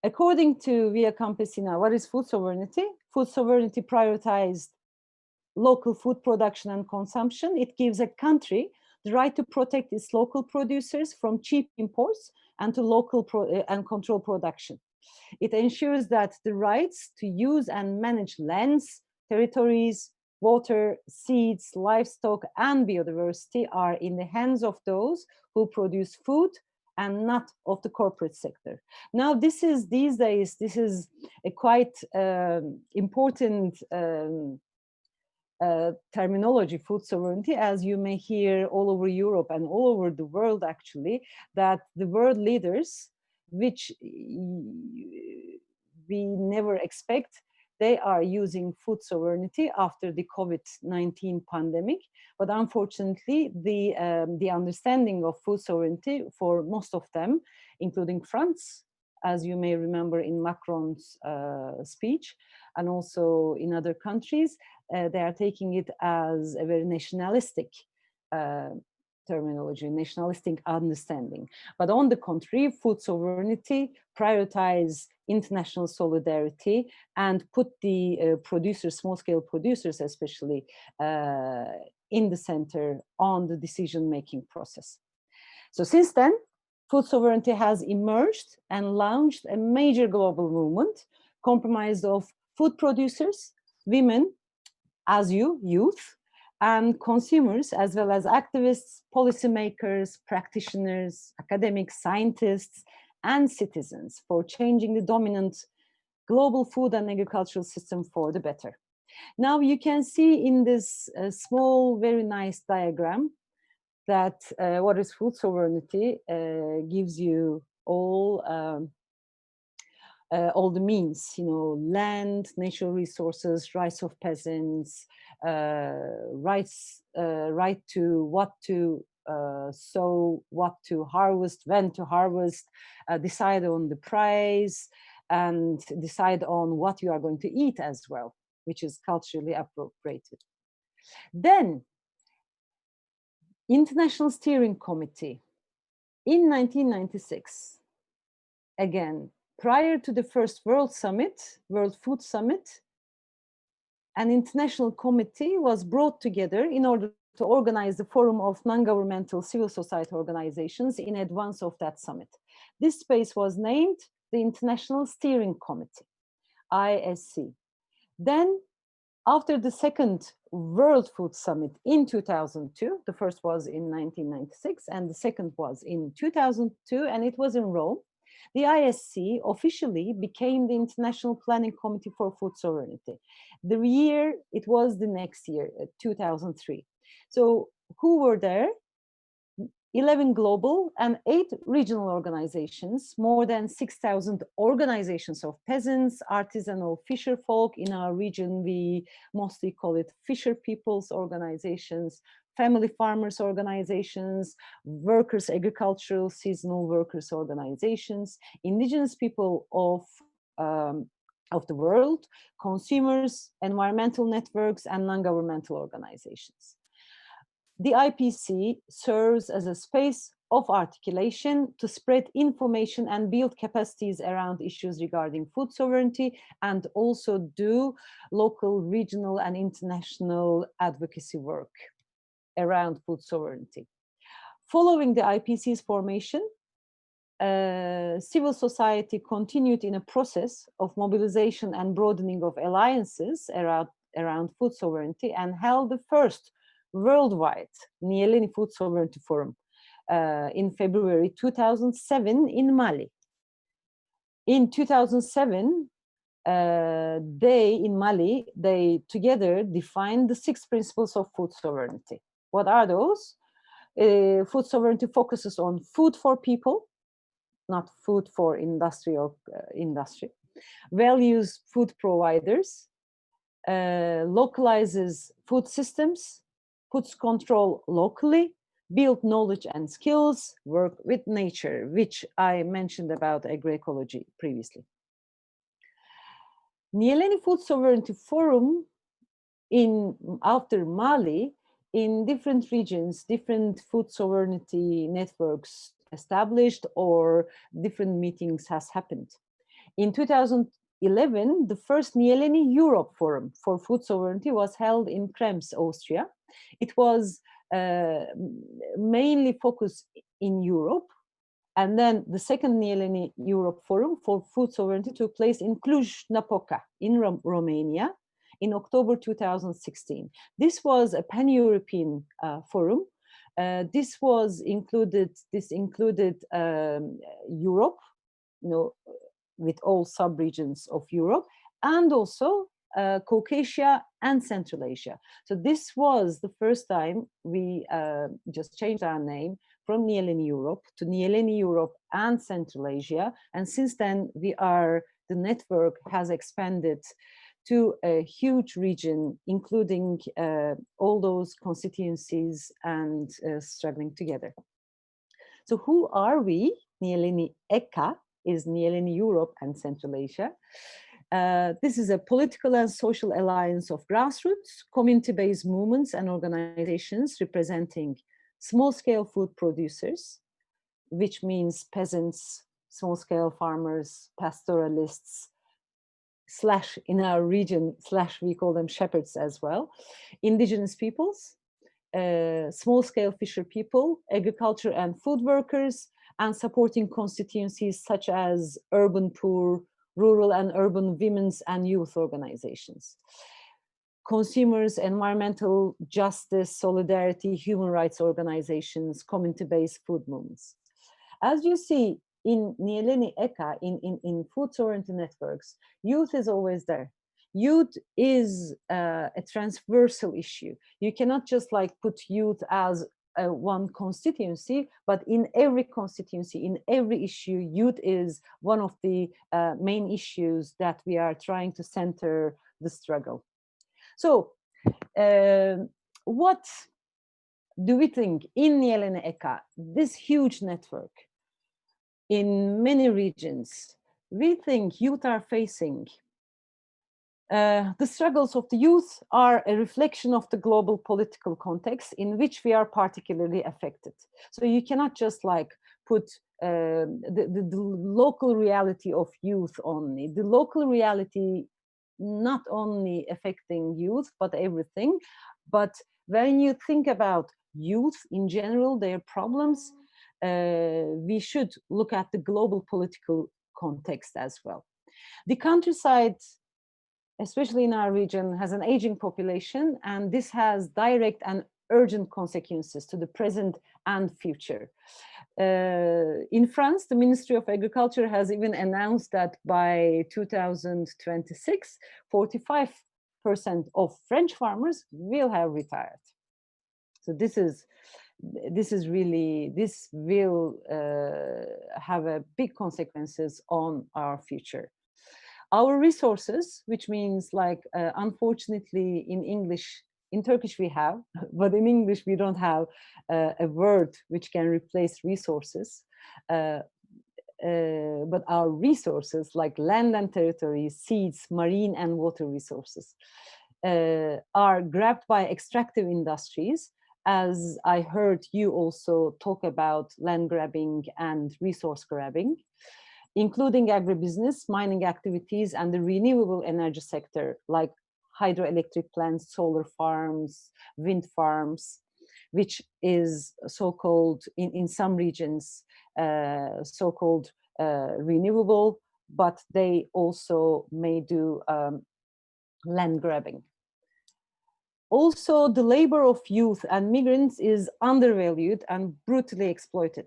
According to Via Campesina, what is food sovereignty? Food sovereignty prioritized local food production and consumption. It gives a country the right to protect its local producers from cheap imports and to local and control production. It ensures that the rights to use and manage lands, territories, water, seeds, livestock, and biodiversity are in the hands of those who produce food and not of the corporate sector. Now, this is these days, this is a quite important terminology, food sovereignty, as you may hear all over Europe and all over the world, actually, that the world leaders, which we never expect, they are using food sovereignty after the COVID-19 pandemic. But unfortunately, the understanding of food sovereignty for most of them, including France, as you may remember in Macron's speech, and also in other countries, they are taking it as a very nationalistic terminology, nationalistic understanding. But on the contrary, food sovereignty prioritize international solidarity and put the producers, small-scale producers especially, in the center on the decision-making process. So since then, food sovereignty has emerged and launched a major global movement comprised of food producers, women, as you, youth, and consumers, as well as activists, policymakers, practitioners, academics, scientists, and citizens for changing the dominant global food and agricultural system for the better. Now you can see in this small, very nice diagram that what is food sovereignty gives you all the means, you know, land, natural resources, rights of peasants, right to what to sow, what to harvest, when to harvest, decide on the price, and decide on what you are going to eat as well, which is culturally appropriated. Then, International Steering Committee in 1996, again, prior to the first World Summit, World Food Summit, an international committee was brought together in order to organize the forum of non-governmental civil society organizations in advance of that summit. This space was named the International Steering Committee, ISC. Then, after the second World Food Summit in 2002, the first was in 1996, and the second was in 2002, and it was in Rome, the ISC officially became the International Planning Committee for Food Sovereignty. The year, it was the next year, 2003. So who were there? 11 global and 8 regional organizations, more than 6,000 organizations of peasants, artisanal fisher folk. In our region, we mostly call it fisher people's organizations, family farmers organizations, workers, agricultural, seasonal workers organizations, indigenous people of of the world, consumers, environmental networks, and non-governmental organizations. The IPC serves as a space of articulation to spread information and build capacities around issues regarding food sovereignty, and also do local, regional, and international advocacy work around food sovereignty. Following the IPC's formation, civil society continued in a process of mobilization and broadening of alliances around food sovereignty, and held the first worldwide Nyéléni Food Sovereignty Forum in February 2007 in Mali. In 2007, in Mali, they together defined the 6 principles of food sovereignty. What are those? Food sovereignty focuses on food for people, not food for industry or industry, values food providers, localizes food systems, puts control locally, build knowledge and skills, work with nature, which I mentioned about agroecology previously. Nyéléni Food Sovereignty Forum after Mali, in different regions, different food sovereignty networks established or different meetings has happened. In 2011, the first Nyéléni Europe Forum for Food Sovereignty was held in Krems, Austria. It was mainly focused in Europe. And then the second Nyéléni Europe Forum for Food Sovereignty took place in Cluj-Napoca in Romania in October 2016. This was a pan-European forum. This included Europe, with all sub-regions of Europe, and also Caucasia and Central Asia. So this was the first time we just changed our name from Nyéléni Europe to Nyéléni Europe and Central Asia. And since then, the network has expanded to a huge region, including all those constituencies and struggling together. So who are we? Nyéléni ECA is Nyéléni Europe and Central Asia. This is a political and social alliance of grassroots, community-based movements and organizations representing small-scale food producers, which means peasants, small-scale farmers, pastoralists, / in our region, / we call them shepherds as well, indigenous peoples, small-scale fisher people, agriculture and food workers, and supporting constituencies such as urban poor, rural and urban women's and youth organizations. Consumers, environmental justice, solidarity, human rights organizations, community-based food movements. As you see in Nyéléni ECA, in food sovereignty networks, youth is always there. Youth is a transversal issue. You cannot just put youth as one constituency, but in every constituency, in every issue, youth is one of the main issues that we are trying to center the struggle. So what do we think in Nyéléni ECA, this huge network in many regions? We think youth are facing the struggles of the youth are a reflection of the global political context in which we are particularly affected. So you cannot just put the local reality of youth only. The local reality not only affecting youth, but everything. But when you think about youth in general, their problems, we should look at the global political context as well. The countryside, especially in our region, has an aging population, and this has direct and urgent consequences to the present and future. In France, the Ministry of Agriculture has even announced that by 2026, 45% of French farmers will have retired. So this will have a big consequences on our future. Our resources, which means unfortunately in Turkish we have, but in English we don't have a word which can replace resources. but our resources like land and territory, seeds, marine and water resources are grabbed by extractive industries, as I heard you also talk about land grabbing and resource grabbing, including agribusiness, mining activities, and the renewable energy sector, like hydroelectric plants, solar farms, wind farms, which is so-called, in some regions, so-called renewable, but they also may do land grabbing. Also, the labor of youth and migrants is undervalued and brutally exploited.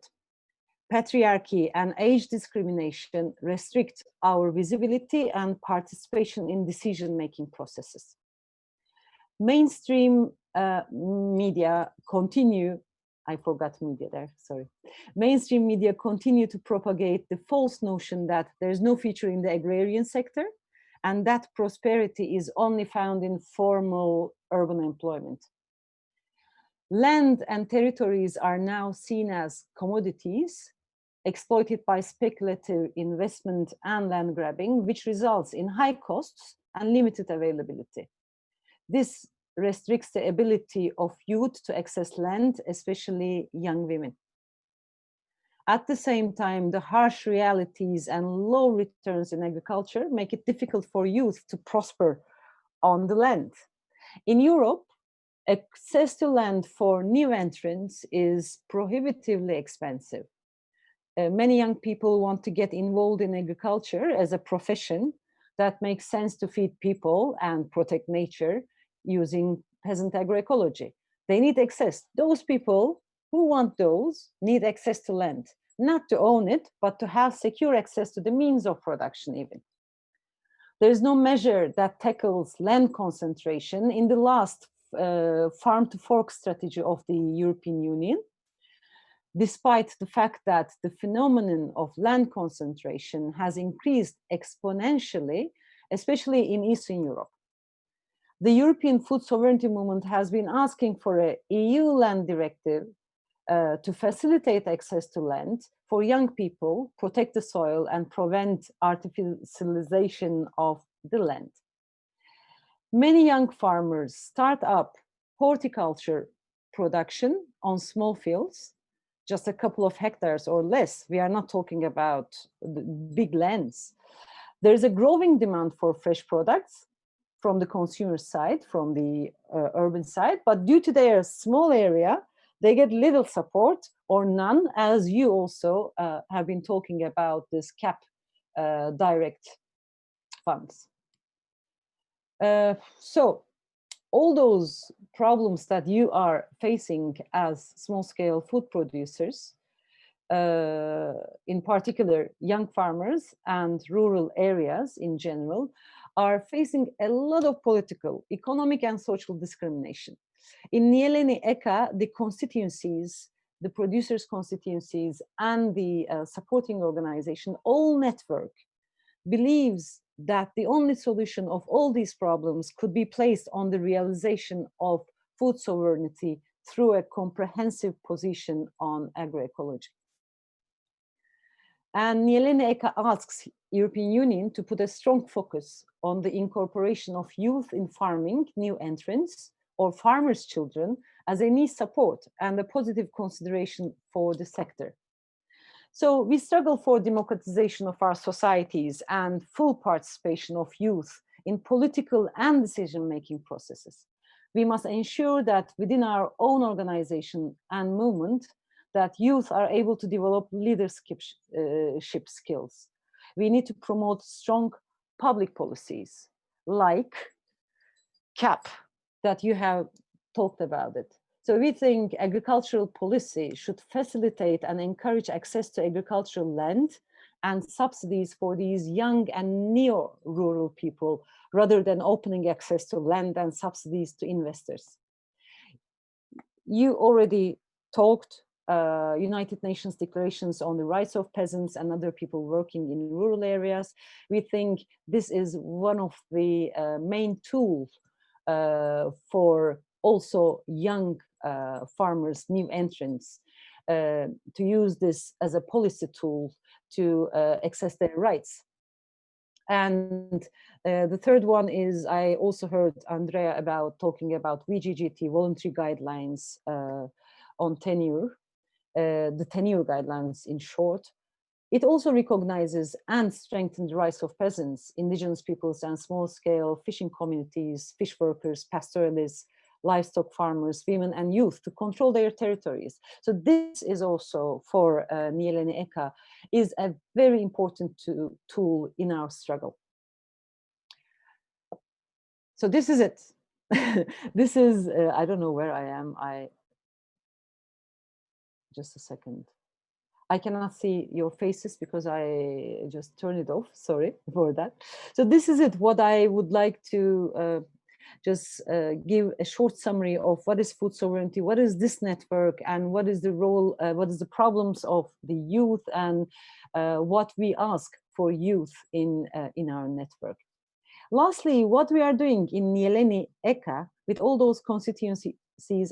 Patriarchy and age discrimination restrict our visibility and participation in decision-making processes. Mainstream media continue, I forgot media there, sorry. Mainstream media continue to propagate the false notion that there's no future in the agrarian sector and that prosperity is only found in formal urban employment. Land and territories are now seen as commodities exploited by speculative investment and land grabbing, which results in high costs and limited availability. This restricts the ability of youth to access land, especially young women. At the same time, the harsh realities and low returns in agriculture make it difficult for youth to prosper on the land. In Europe, access to land for new entrants is prohibitively expensive. Many young people want to get involved in agriculture as a profession that makes sense to feed people and protect nature using peasant agroecology. They need access. Those people who want those need access to land, not to own it, but to have secure access to the means of production even. There is no measure that tackles land concentration in the last farm to fork strategy of the European Union, despite the fact that the phenomenon of land concentration has increased exponentially, especially in Eastern Europe. The European food sovereignty movement has been asking for an EU land directive to facilitate access to land for young people, protect the soil, and prevent artificialization of the land. Many young farmers start up horticulture production on small fields, just a couple of hectares or less. We are not talking about big lands. There is a growing demand for fresh products from the consumer side, from the urban side, but due to their small area, they get little support or none, as you also have been talking about this CAP direct funds. So all those problems that you are facing as small-scale food producers, in particular young farmers and rural areas in general, are facing a lot of political, economic, and social discrimination. In Nieleni Eka, the constituencies, the producers' constituencies, and the supporting organization, all network, believes that the only solution of all these problems could be placed on the realization of food sovereignty through a comprehensive position on agroecology. And Nieleni Eka asks European Union to put a strong focus on the incorporation of youth in farming, new entrants, or farmers' children as a need support and a positive consideration for the sector. So we struggle for democratization of our societies and full participation of youth in political and decision-making processes. We must ensure that within our own organization and movement, that youth are able to develop leadership skills. We need to promote strong public policies like CAP that you have talked about it. So we think agricultural policy should facilitate and encourage access to agricultural land and subsidies for these young and neo-rural people, rather than opening access to land and subsidies to investors. You already talked United Nations declarations on the rights of peasants and other people working in rural areas. We think this is one of the main tools for also young farmers, new entrants, to use this as a policy tool to access their rights. And the third one is, I also heard Andrea about talking about VGGT, voluntary guidelines on tenure, the tenure guidelines in short. It also recognizes and strengthens the rights of peasants, indigenous peoples, and small-scale fishing communities, fish workers, pastoralists, livestock farmers, women, and youth to control their territories. So this is also, for Nieleni Eka, is a very important tool in our struggle. So this is it. This is, I don't know where I am. Just a second. I cannot see your faces because I just turned it off. Sorry for that. So this is it. What I would like to just give a short summary of what is food sovereignty, what is this network, and what is the role, what is the problems of the youth, and what we ask for youth in our network. Lastly, what we are doing in Nieleni Eka with all those constituencies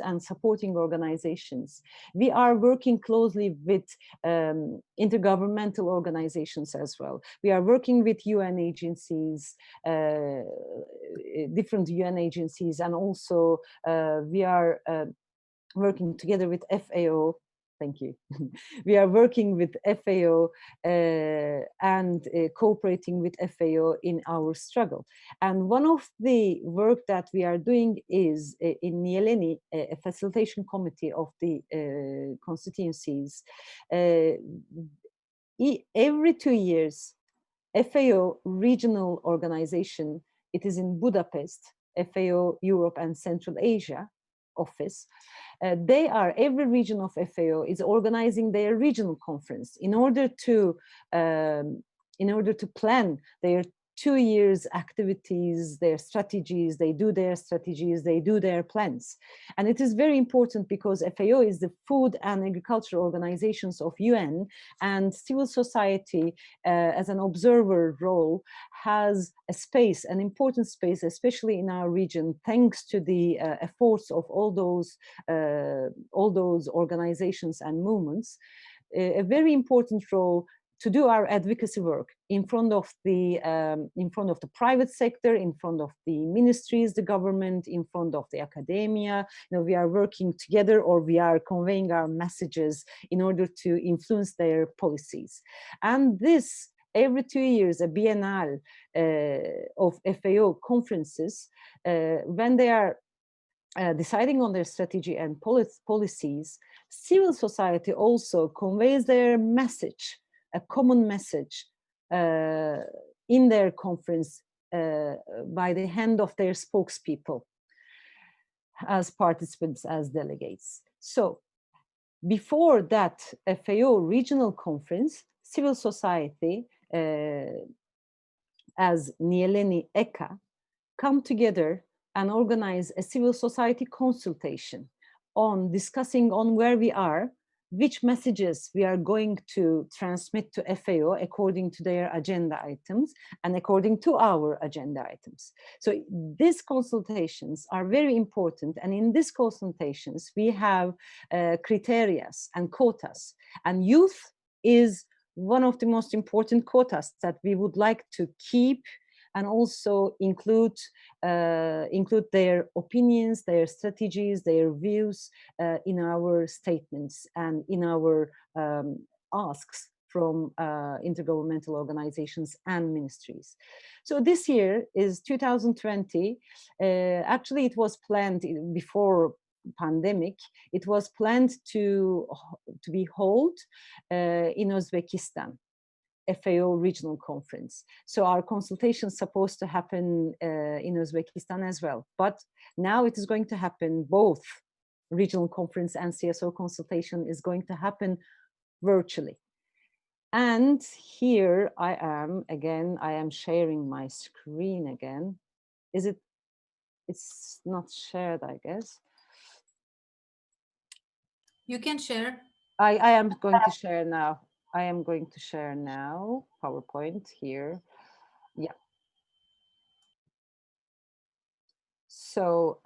and supporting organizations. We are working closely with intergovernmental organizations as well. We are working with UN agencies, different UN agencies, and also we are working together with FAO. Thank you. We are working with FAO and cooperating with FAO in our struggle. And one of the work that we are doing is in Nieleni, a facilitation committee of the constituencies. Every 2 years, FAO regional organization, it is in Budapest, FAO Europe and Central Asia office. Every region of FAO is organizing their regional conference in order to plan their 2 years activities, their strategies. They do their strategies, they do their plans. And it is very important because FAO is the food and agriculture organizations of UN, and civil society as an observer role has a space, an important space, especially in our region, thanks to the efforts of all those organizations and movements, a very important role to do our advocacy work in front of the private sector, in front of the ministries, the government, in front of the academia. We are working together, or we are conveying our messages in order to influence their policies. And this, every 2 years, a biennale of FAO conferences, when they are deciding on their strategy and policies, civil society also conveys their message, a common message in their conference by the hand of their spokespeople as participants, as delegates. So before that FAO regional conference, civil society as Nieleni Eka come together and organize a civil society consultation on discussing on where we are, which messages we are going to transmit to FAO according to their agenda items and according to our agenda items. So these consultations are very important. And in these consultations, we have criteria and quotas. And youth is one of the most important quotas that we would like to keep and also include their opinions, their strategies, their views in our statements and in our asks from intergovernmental organizations and ministries. So this year is 2020. Actually, it was planned before pandemic. It was planned to be held in Uzbekistan. FAO regional conference. So our consultation is supposed to happen in Uzbekistan as well. But now it is going to happen, both regional conference and CSO consultation is going to happen virtually. And here I am again, I am sharing my screen again. It's not shared, I guess. You can share. I am going to share now. I am going to share now, PowerPoint here. Yeah. So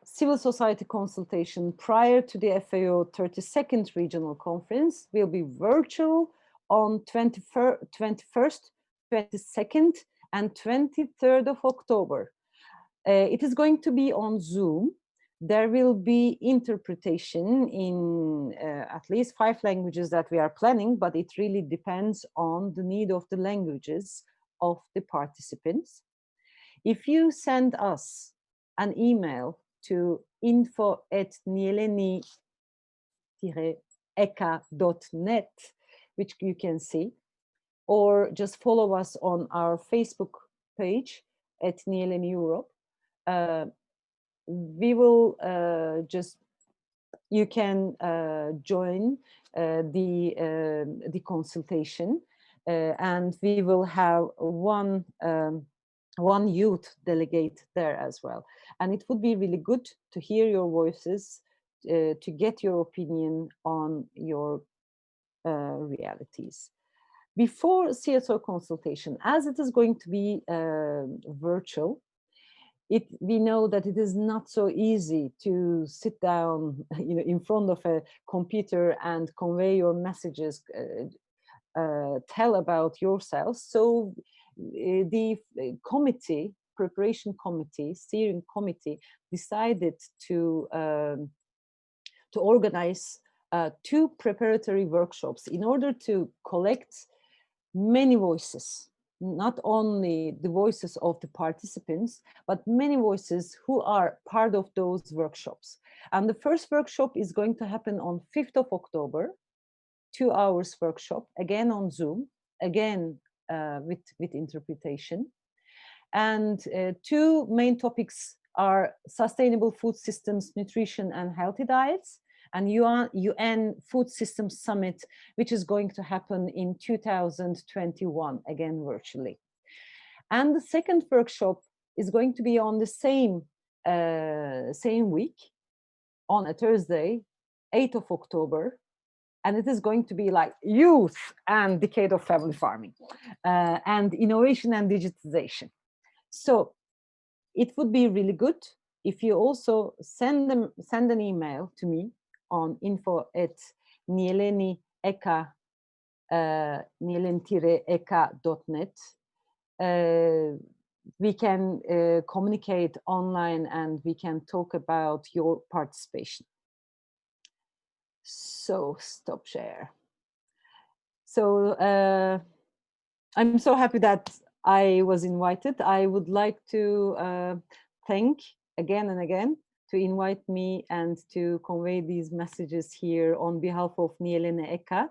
civil society consultation prior to the FAO 32nd regional conference will be virtual on 21st, 22nd, and 23rd of October. It is going to be on Zoom. There will be interpretation in at least 5 languages that we are planning, but it really depends on the need of the languages of the participants. If you send us an email to info@nieleni-eka.net, which you can see, or just follow us on our Facebook page at Nieleni Europe, we will you can join the consultation, and we will have one youth delegate there as well. And it would be really good to hear your voices, to get your opinion on your realities. Before CSO consultation, as it is going to be virtual, we know that it is not so easy to sit down, in front of a computer and convey your messages, tell about yourselves. So the committee, preparation committee, steering committee, decided to organize 2 preparatory workshops in order to collect many voices, not only the voices of the participants, but many voices who are part of those workshops. And the first workshop is going to happen on 5th of October, 2 hours workshop, again on Zoom, again with interpretation. And 2 main topics are sustainable food systems, nutrition and healthy diets, and UN Food Systems Summit, which is going to happen in 2021, again virtually. And the second workshop is going to be on the same week, on a Thursday, 8th of October, and it is going to be like youth and decade of family farming, and innovation and digitization. So it would be really good if you also send an email to me on info@nieleni-eka.net. We can communicate online and we can talk about your participation. So stop share. So I'm so happy that I was invited. I would like to thank again and again to invite me and to convey these messages here on behalf of Nieleni Eka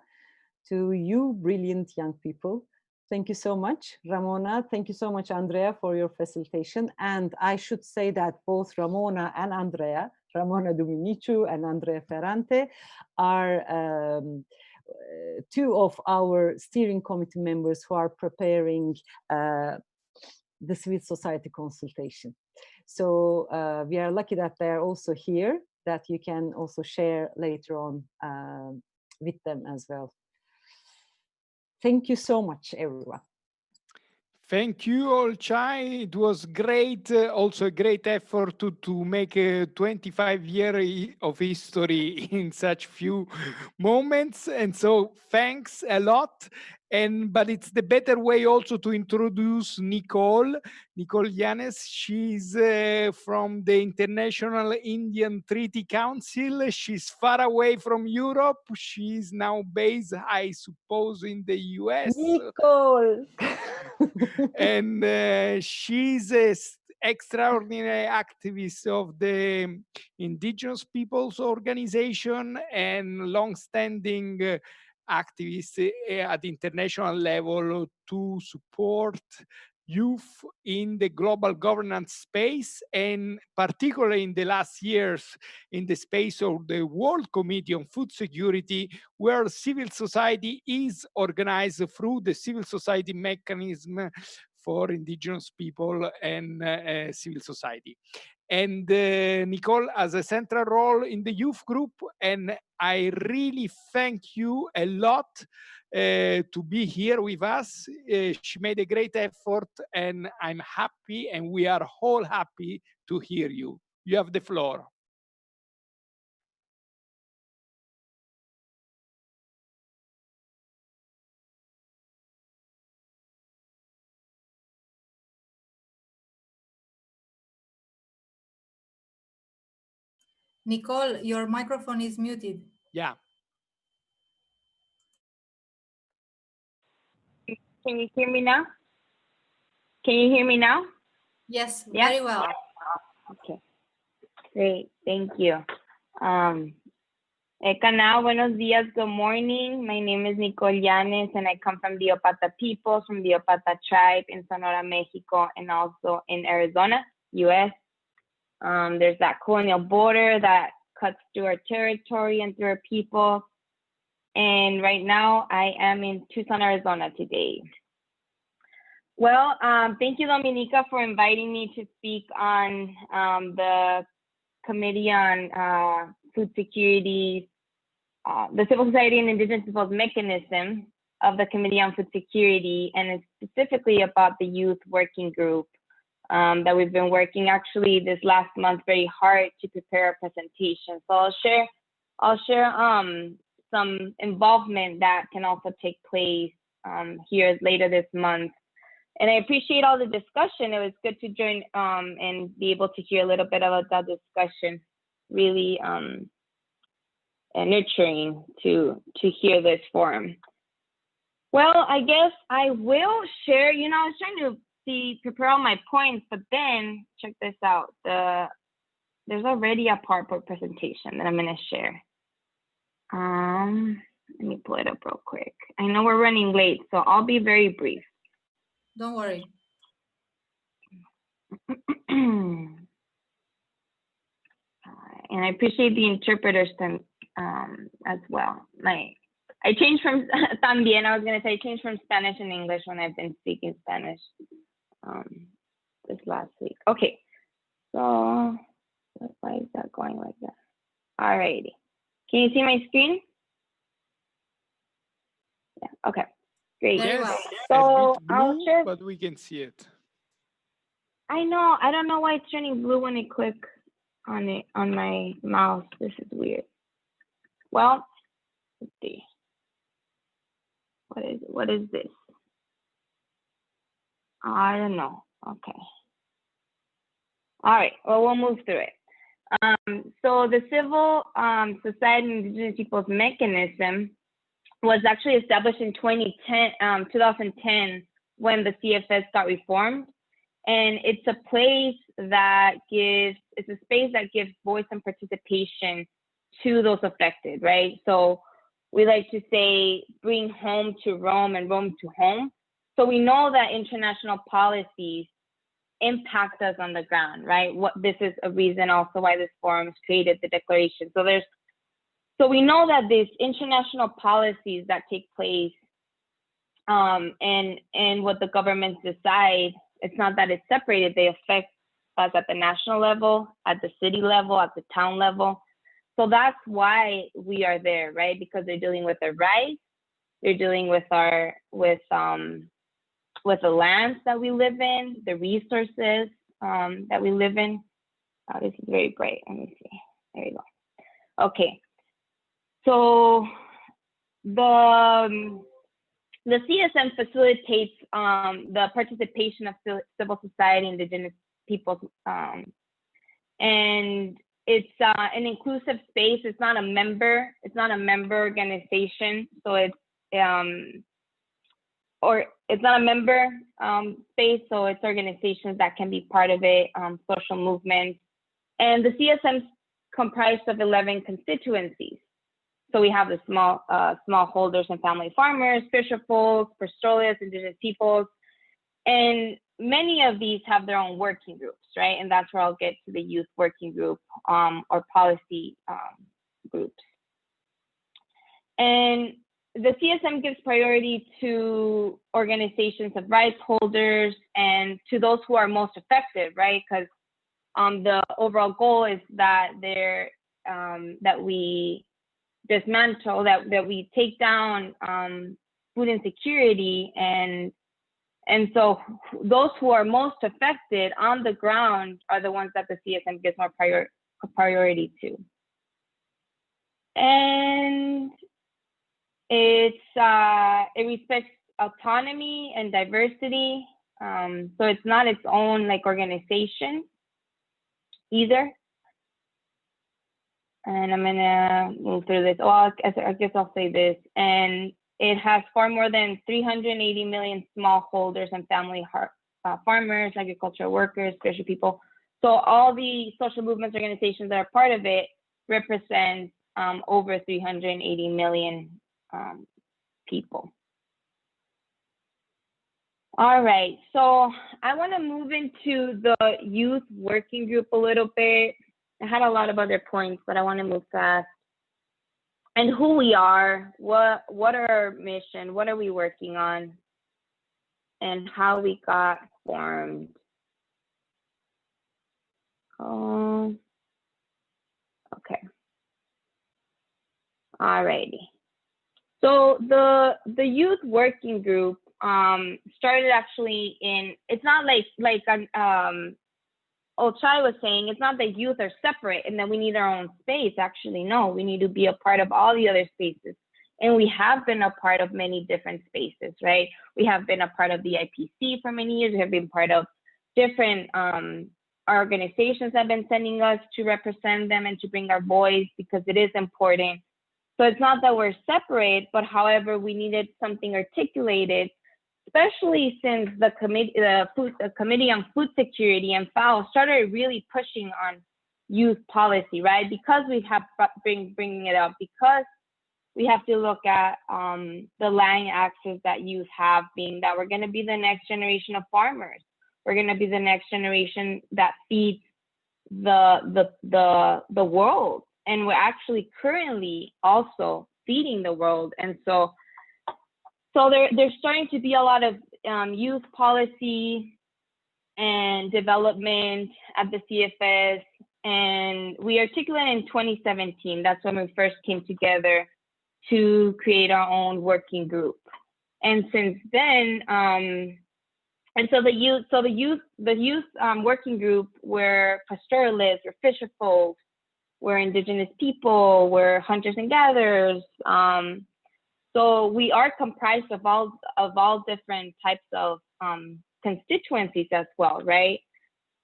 to you brilliant young people. Thank you so much, Ramona. Thank you so much, Andrea, for your facilitation. And I should say that both Ramona and Andrea, Ramona Duminiciu and Andrea Ferrante, are 2 of our steering committee members who are preparing the civil society consultation. So we are lucky that they're also here, that you can also share later on with them as well. Thank you so much, everyone. Thank you, Olcay. It was great, also a great effort to make a 25 year of history in such few moments. And so thanks a lot. But it's the better way also to introduce Nicole Yanes. She's from the International Indian Treaty Council. She's far away from Europe. She's now based, I suppose, in the US. Nicole! And she's an extraordinary activist of the Indigenous Peoples Organization and long-standing activist at international level to support youth in the global governance space, and particularly in the last years in the space of the World Committee on Food Security, where civil society is organized through the civil society mechanism for indigenous people and civil society. And Nicole has a central role in the youth group, and I really thank you a lot to be here with us. She made a great effort, and I'm happy, and we are all happy to hear you. You have the floor. Nicole, your microphone is muted. Yeah. Can you hear me now? Can you hear me now? Yes, Yeah? very well. Okay, great, thank you. Canal, buenos días, good morning. My name is Nicole Llanes and I come from the Opata people, from the Opata tribe in Sonora, Mexico, and also in Arizona, US. There's that colonial border that cuts through our territory and through our people. And right now I am in Tucson, Arizona today. Well, thank you, Dominica, for inviting me to speak on the Committee on Food Security, the Civil Society and Indigenous Peoples mechanism of the Committee on Food Security, and it's specifically about the youth working group that we've been working actually this last month very hard to prepare a presentation. So I'll share some involvement that can also take place here later this month. And I appreciate all the discussion. It was good to join and be able to hear a little bit about that discussion. Really nurturing to hear this forum. Well, I guess I will share, I was trying to prepare all my points, but then check this out. There's already a PowerPoint presentation that I'm gonna share. Let me pull it up real quick. I know we're running late, so I'll be very brief. Don't worry. And I appreciate the interpreters as well. I changed from también. I was gonna say I changed from Spanish and English when I've been speaking Spanish this last week. Okay, so why is that going like that? Alrighty, can you see my screen? Yeah. Okay. Great. Yes, so a bit blue, but we can see it. I know. I don't know why it's turning blue when I click on it on my mouse. This is weird. Well, let's see. What is this? I don't know. Okay. All right. Well, we'll move through it. So the Civil Society and Indigenous Peoples mechanism was actually established in 2010 when the CFS got reformed. And it's a place that it's a space that gives voice and participation to those affected, right? So we like to say, bring home to Rome and Rome to home. So we know that international policies impact us on the ground, right? This is a reason also why this forum created the declaration. So we know that these international policies that take place and what the governments decide, it's not that it's separated, they affect us at the national level, at the city level, at the town level. So that's why we are there, right? Because they're dealing with our rights, they're dealing with the lands that we live in, the resources that we live in. Oh, this is very bright. Let me see. There you go. Okay. So the CSM facilitates the participation of civil society, indigenous peoples, and it's an inclusive space. It's not a member organization. So it's not a member space. So it's organizations that can be part of it, social movements, and the CSM is comprised of 11 constituencies. So we have the smallholders and family farmers, fisher folks, pastoralists, indigenous peoples, and many of these have their own working groups, right? And that's where I'll get to the youth working group or policy groups. And the CSM gives priority to organizations of rights holders and to those who are most affected, right? Because the overall goal is that that we dismantle, that we take down food insecurity, and so those who are most affected on the ground are the ones that the CSM gives more priority to. And it respects autonomy and diversity, so it's not its own like organization either. And I'm gonna move through this. Well, I guess I'll say this. And it has far more than 380 million smallholders and family farmers, agricultural workers, fisher people. So all the social movements, organizations that are part of it represent over 380 million people. All right, so I want to move into the youth working group a little bit. I had a lot of other points, but I want to move fast. And who we are, what are our mission, what are we working on, and how we got formed. Okay. Alrighty. So the youth working group started actually in, it's not like Ochai was saying, it's not that youth are separate and then we need our own space. Actually, no, we need to be a part of all the other spaces. And we have been a part of many different spaces, right? We have been a part of the IPC for many years. We have been part of different organizations that have been sending us to represent them and to bring our voice, because it is important. So it's not that we're separate, but however, we needed something articulated, especially since the Committee on Food Security and FAO started really pushing on youth policy, right? Because we have bringing it up, because we have to look at the land access that youth have, being that we're going to be the next generation of farmers. We're going to be the next generation that feeds the world, and we're actually currently also feeding the world. And so there's starting to be a lot of youth policy and development at the CFS, and we articulated in 2017. That's when we first came together to create our own working group. And since then, and so the youth working group were pastoralists, we're fisher folks, we're indigenous people, we're hunters and gatherers. So we are comprised of all different types of constituencies as well, right?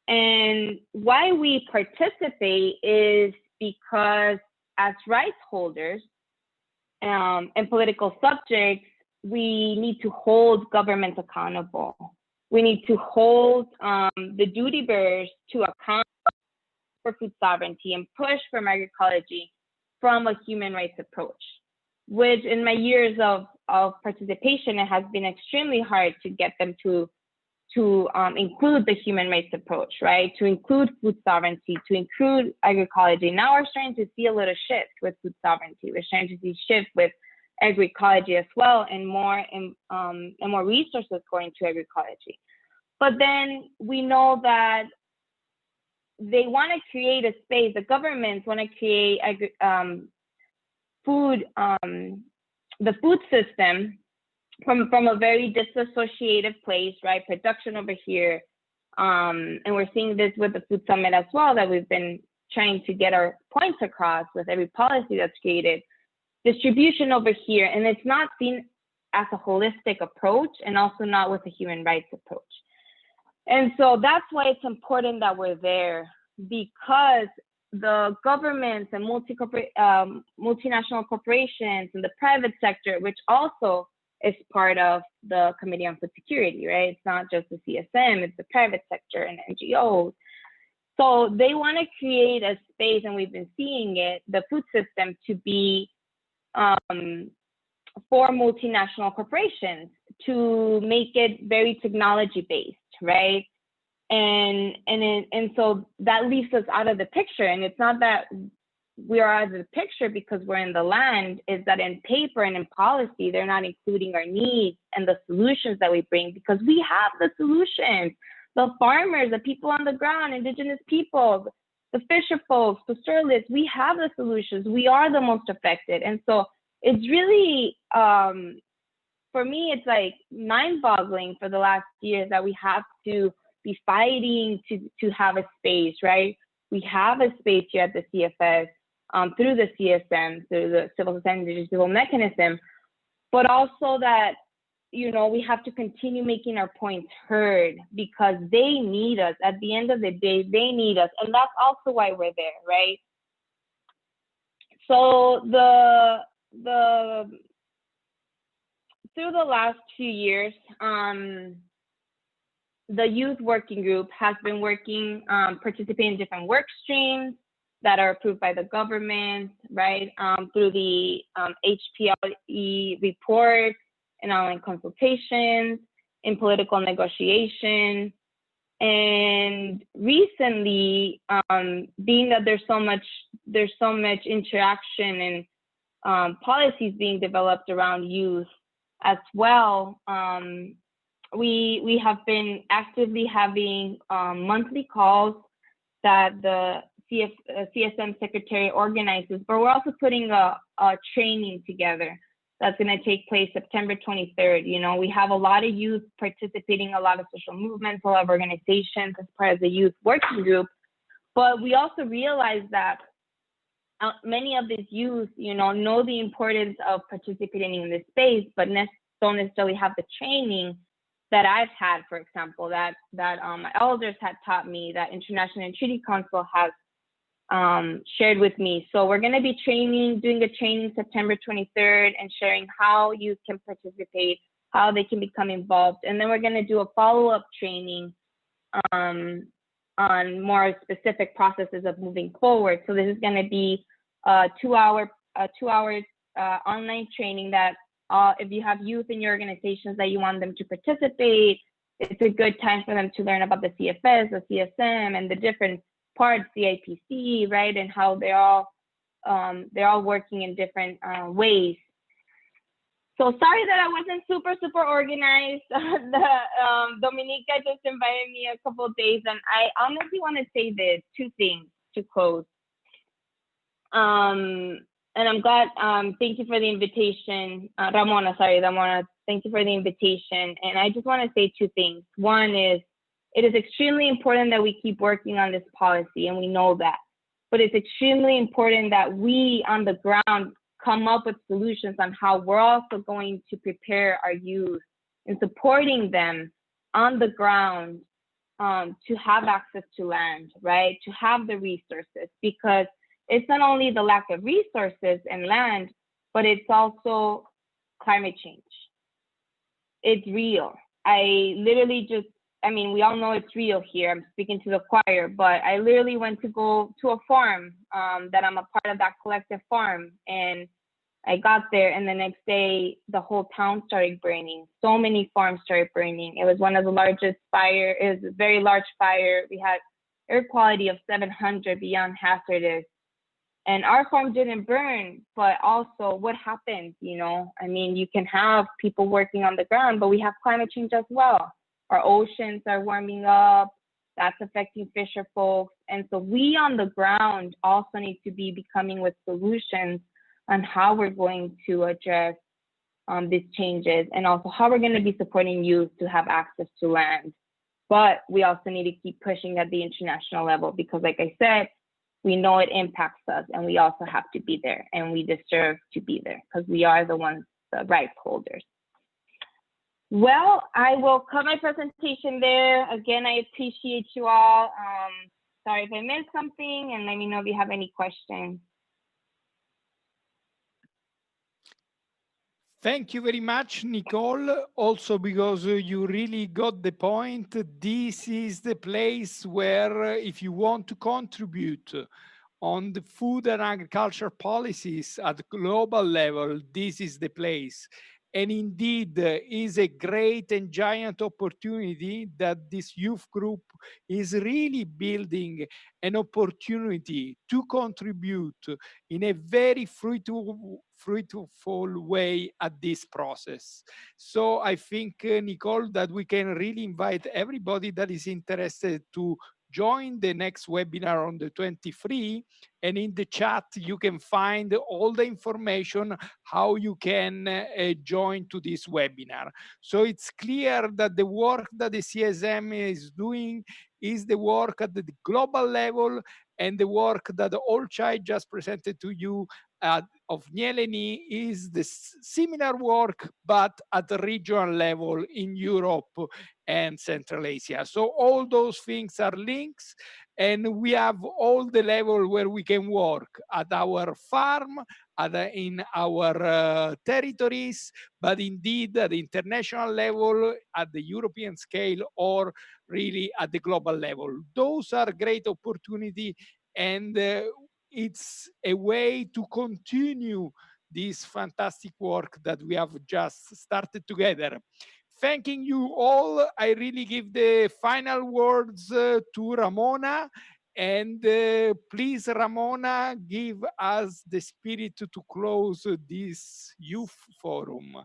And why we participate is because as rights holders and political subjects, we need to hold governments accountable. We need to hold the duty bearers to account for food sovereignty and push for agroecology from a human rights approach, which in my years of participation, it has been extremely hard to get them to include the human rights approach, right? To include food sovereignty, to include agroecology. Now we're starting to see a little shift with food sovereignty. We're starting to see shift with agroecology as well, and more resources going to agroecology. But then we know that they want to create a space, the governments want to create the food system from a very disassociated place, right? Production over here. And we're seeing this with the Food Summit as well, that we've been trying to get our points across with every policy that's created. Distribution over here, and it's not seen as a holistic approach, and also not with a human rights approach. And so that's why it's important that we're there, because the governments and multinational corporations and the private sector, which also is part of the Committee on Food Security, right? It's not just the CSM, it's the private sector and NGOs. So they want to create a space, and we've been seeing it, the food system, to be for multinational corporations, to make it very technology based, right? And so that leaves us out of the picture. And it's not that we are out of the picture because we're in the land, is that in paper and in policy, they're not including our needs and the solutions that we bring, because we have the solutions. The farmers, the people on the ground, indigenous people, the fisher folks, pastoralists, we have the solutions. We are the most affected. And so it's really, for me, it's like mind-boggling for the last years that we have to be fighting to have a space, right? We have a space here at the CFS through the CSM, through the Civil Society Civil Mechanism, but also that, you know, we have to continue making our points heard, because they need us. At the end of the day, they need us. And that's also why we're there, right? So through the last few years, the youth working group has been working, participating in different work streams that are approved by the government, right? Through the HPLE report and online consultations, in political negotiation. And recently, being that there's so much interaction and policies being developed around youth as well, we have been actively having monthly calls that the CSM secretary organizes, but we're also putting a training together that's going to take place September 23rd. You know, we have a lot of youth participating, a lot of social movements, a lot of organizations as part of the youth working group. But we also realize that many of these youth, you know the importance of participating in this space, but don't necessarily have the training that I've had, for example, that my elders had taught me, that International and Treaty Council has shared with me. So we're going to be doing a training September 23rd and sharing how youth can participate, how they can become involved. And then we're going to do a follow-up training on more specific processes of moving forward. So this is going to be a two-hour online training that if you have youth in your organizations that you want them to participate, it's a good time for them to learn about the CFS, the CSM, and the different parts, the IPC, right, and how they're all working in different ways. So sorry that I wasn't super organized. Dominica just invited me a couple of days, and I honestly want to say two things to close. And I'm glad, thank you for the invitation. Ramona, thank you for the invitation. And I just want to say two things. One is, it is extremely important that we keep working on this policy, and we know that. But it's extremely important that we on the ground come up with solutions on how we're also going to prepare our youth and supporting them on the ground to have access to land, right? To have the resources, because it's not only the lack of resources and land, but it's also climate change. It's real. We all know it's real here. I'm speaking to the choir, but I literally went to go to a farm that I'm a part of, that collective farm. And I got there, and the next day, the whole town started burning. So many farms started burning. It was one of the largest fires. It was a very large fire. We had air quality of 700, beyond hazardous. And our farm didn't burn, but also what happens, you can have people working on the ground, but we have climate change as well. Our oceans are warming up, that's affecting fisher folks. And so we on the ground also need to be coming with solutions on how we're going to address these changes, and also how we're going to be supporting youth to have access to land. But we also need to keep pushing at the international level, because like I said, we know it impacts us, and we also have to be there, and we deserve to be there because we are the ones, the rights holders. Well, I will cut my presentation there. Again, I appreciate you all. Sorry if I missed something, and let me know if you have any questions. Thank you very much, Nicole, also because you really got the point. This is the place where if you want to contribute on the food and agriculture policies at global level, this is the place. And indeed, is a great and giant opportunity that this youth group is really building an opportunity to contribute in a very fruitful way at this process. So I think, Nicole, that we can really invite everybody that is interested to join the next webinar on the 23, and in the chat you can find all the information how you can join to this webinar. So it's clear that the work that the CSM is doing is the work at the global level, and the work that Olcay just presented to you of Nieleni is the similar work, but at the regional level in Europe and Central Asia. So all those things are links, And we have all the level where we can work at our farm, in our territories, but indeed at the international level, at the European scale, or really at the global level. Those are great opportunity, and it's a way to continue this fantastic work that we have just started together. Thanking you all, I really give the final words to Ramona. And please, Ramona, give us the spirit to close this youth forum.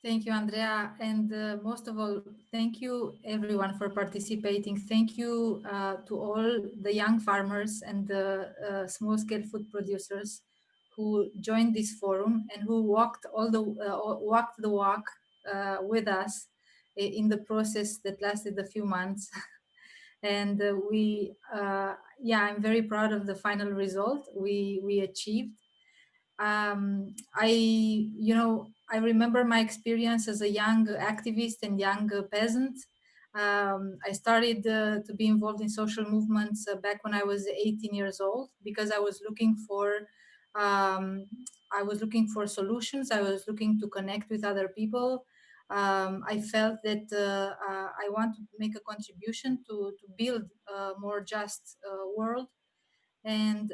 Thank you, Andrea. And most of all, thank you everyone for participating. Thank you to all the young farmers and the small-scale food producers who joined this forum and who walked the walk with us in the process that lasted a few months. And I'm very proud of the final result we achieved. I remember my experience as a young activist and young peasant. I started to be involved in social movements back when I was 18 years old, because I was looking for solutions. I was looking to connect with other people. I felt that I want to make a contribution to build a more just world. And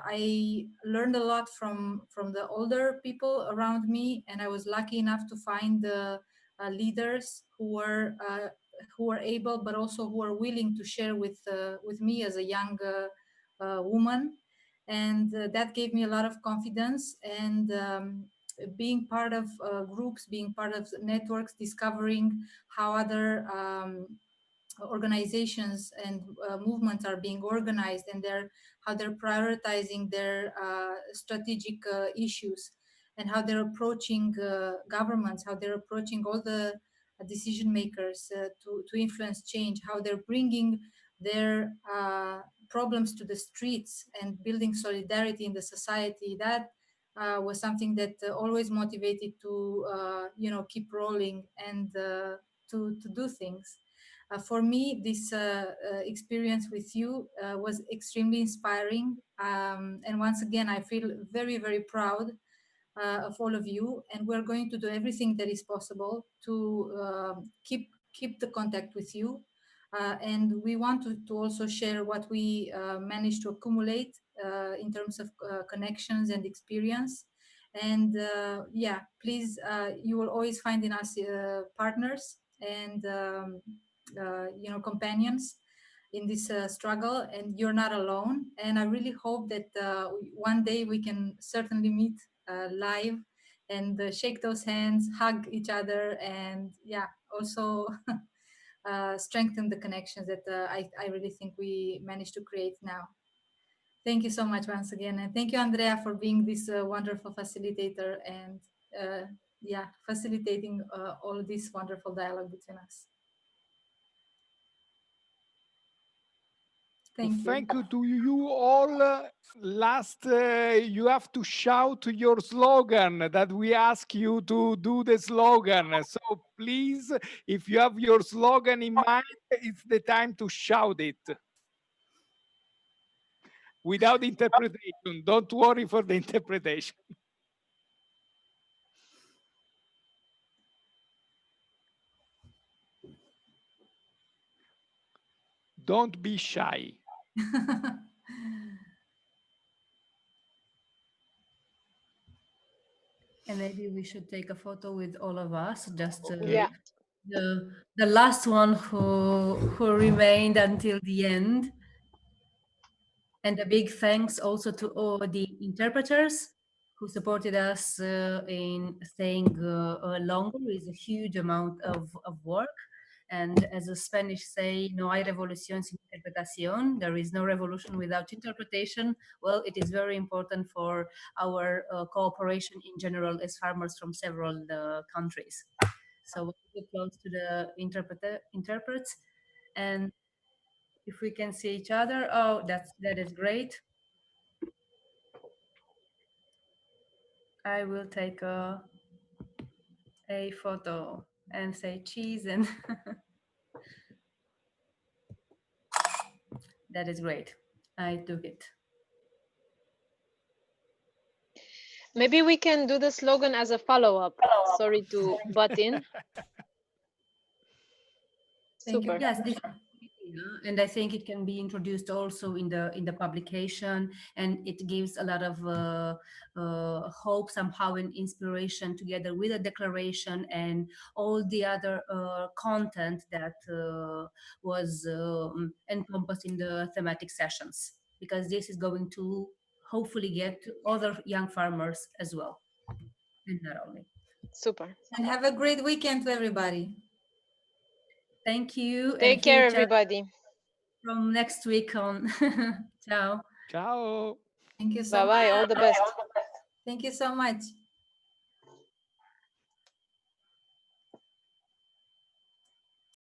I learned a lot from the older people around me, and I was lucky enough to find leaders who were able, but also who were willing to share with me as a young woman. And that gave me a lot of confidence. And being part of groups, being part of networks, discovering how other organizations and movements are being organized, and how they're prioritizing their strategic issues, and how they're approaching governments, how they're approaching all the decision makers to influence change, how they're bringing their problems to the streets and building solidarity in the society. That was something that always motivated to keep rolling and to do things. For me, this experience with you was extremely inspiring. And once again, I feel very, very proud of all of you. And we're going to do everything that is possible to keep the contact with you. And we want to also share what we managed to accumulate in terms of connections and experience. And please, you will always find in us partners and companions in this struggle, and you're not alone. And I really hope that one day we can certainly meet live and shake those hands, hug each other, and also strengthen the connections that I really think we managed to create now. Thank you so much once again, and thank you, Andrea, for being this wonderful facilitator and facilitating all this wonderful dialogue between us. Thank you to you all. Last, you have to shout your slogan that we ask you to do the slogan. So please, if you have your slogan in mind, it's the time to shout it. Without interpretation. Don't worry for the interpretation. Don't be shy. And maybe we should take a photo with all of us, just Yeah. the last one who remained until the end. And a big thanks also to all the interpreters who supported us in staying longer. It's a huge amount of work. And as the Spanish say, no hay revolución sin interpretación. There is no revolution without interpretation. Well, it is very important for our cooperation in general as farmers from several countries. So we close to the interprets. And if we can see each other, oh, that is great. I will take a photo and say cheese and That is great. I took it. Maybe we can do the slogan as a follow-up. Sorry to butt in. Thank you. Super. Yes, this, and I think it can be introduced also in the publication, and it gives a lot of hope somehow and inspiration together with the declaration and all the other content that was encompassed in the thematic sessions, because this is going to hopefully get to other young farmers as well, and not only. Super. And have a great weekend to everybody. Thank you. Take care, everybody. From next week on. Ciao. Ciao. Thank you so Bye-bye. All the best. Thank you so much.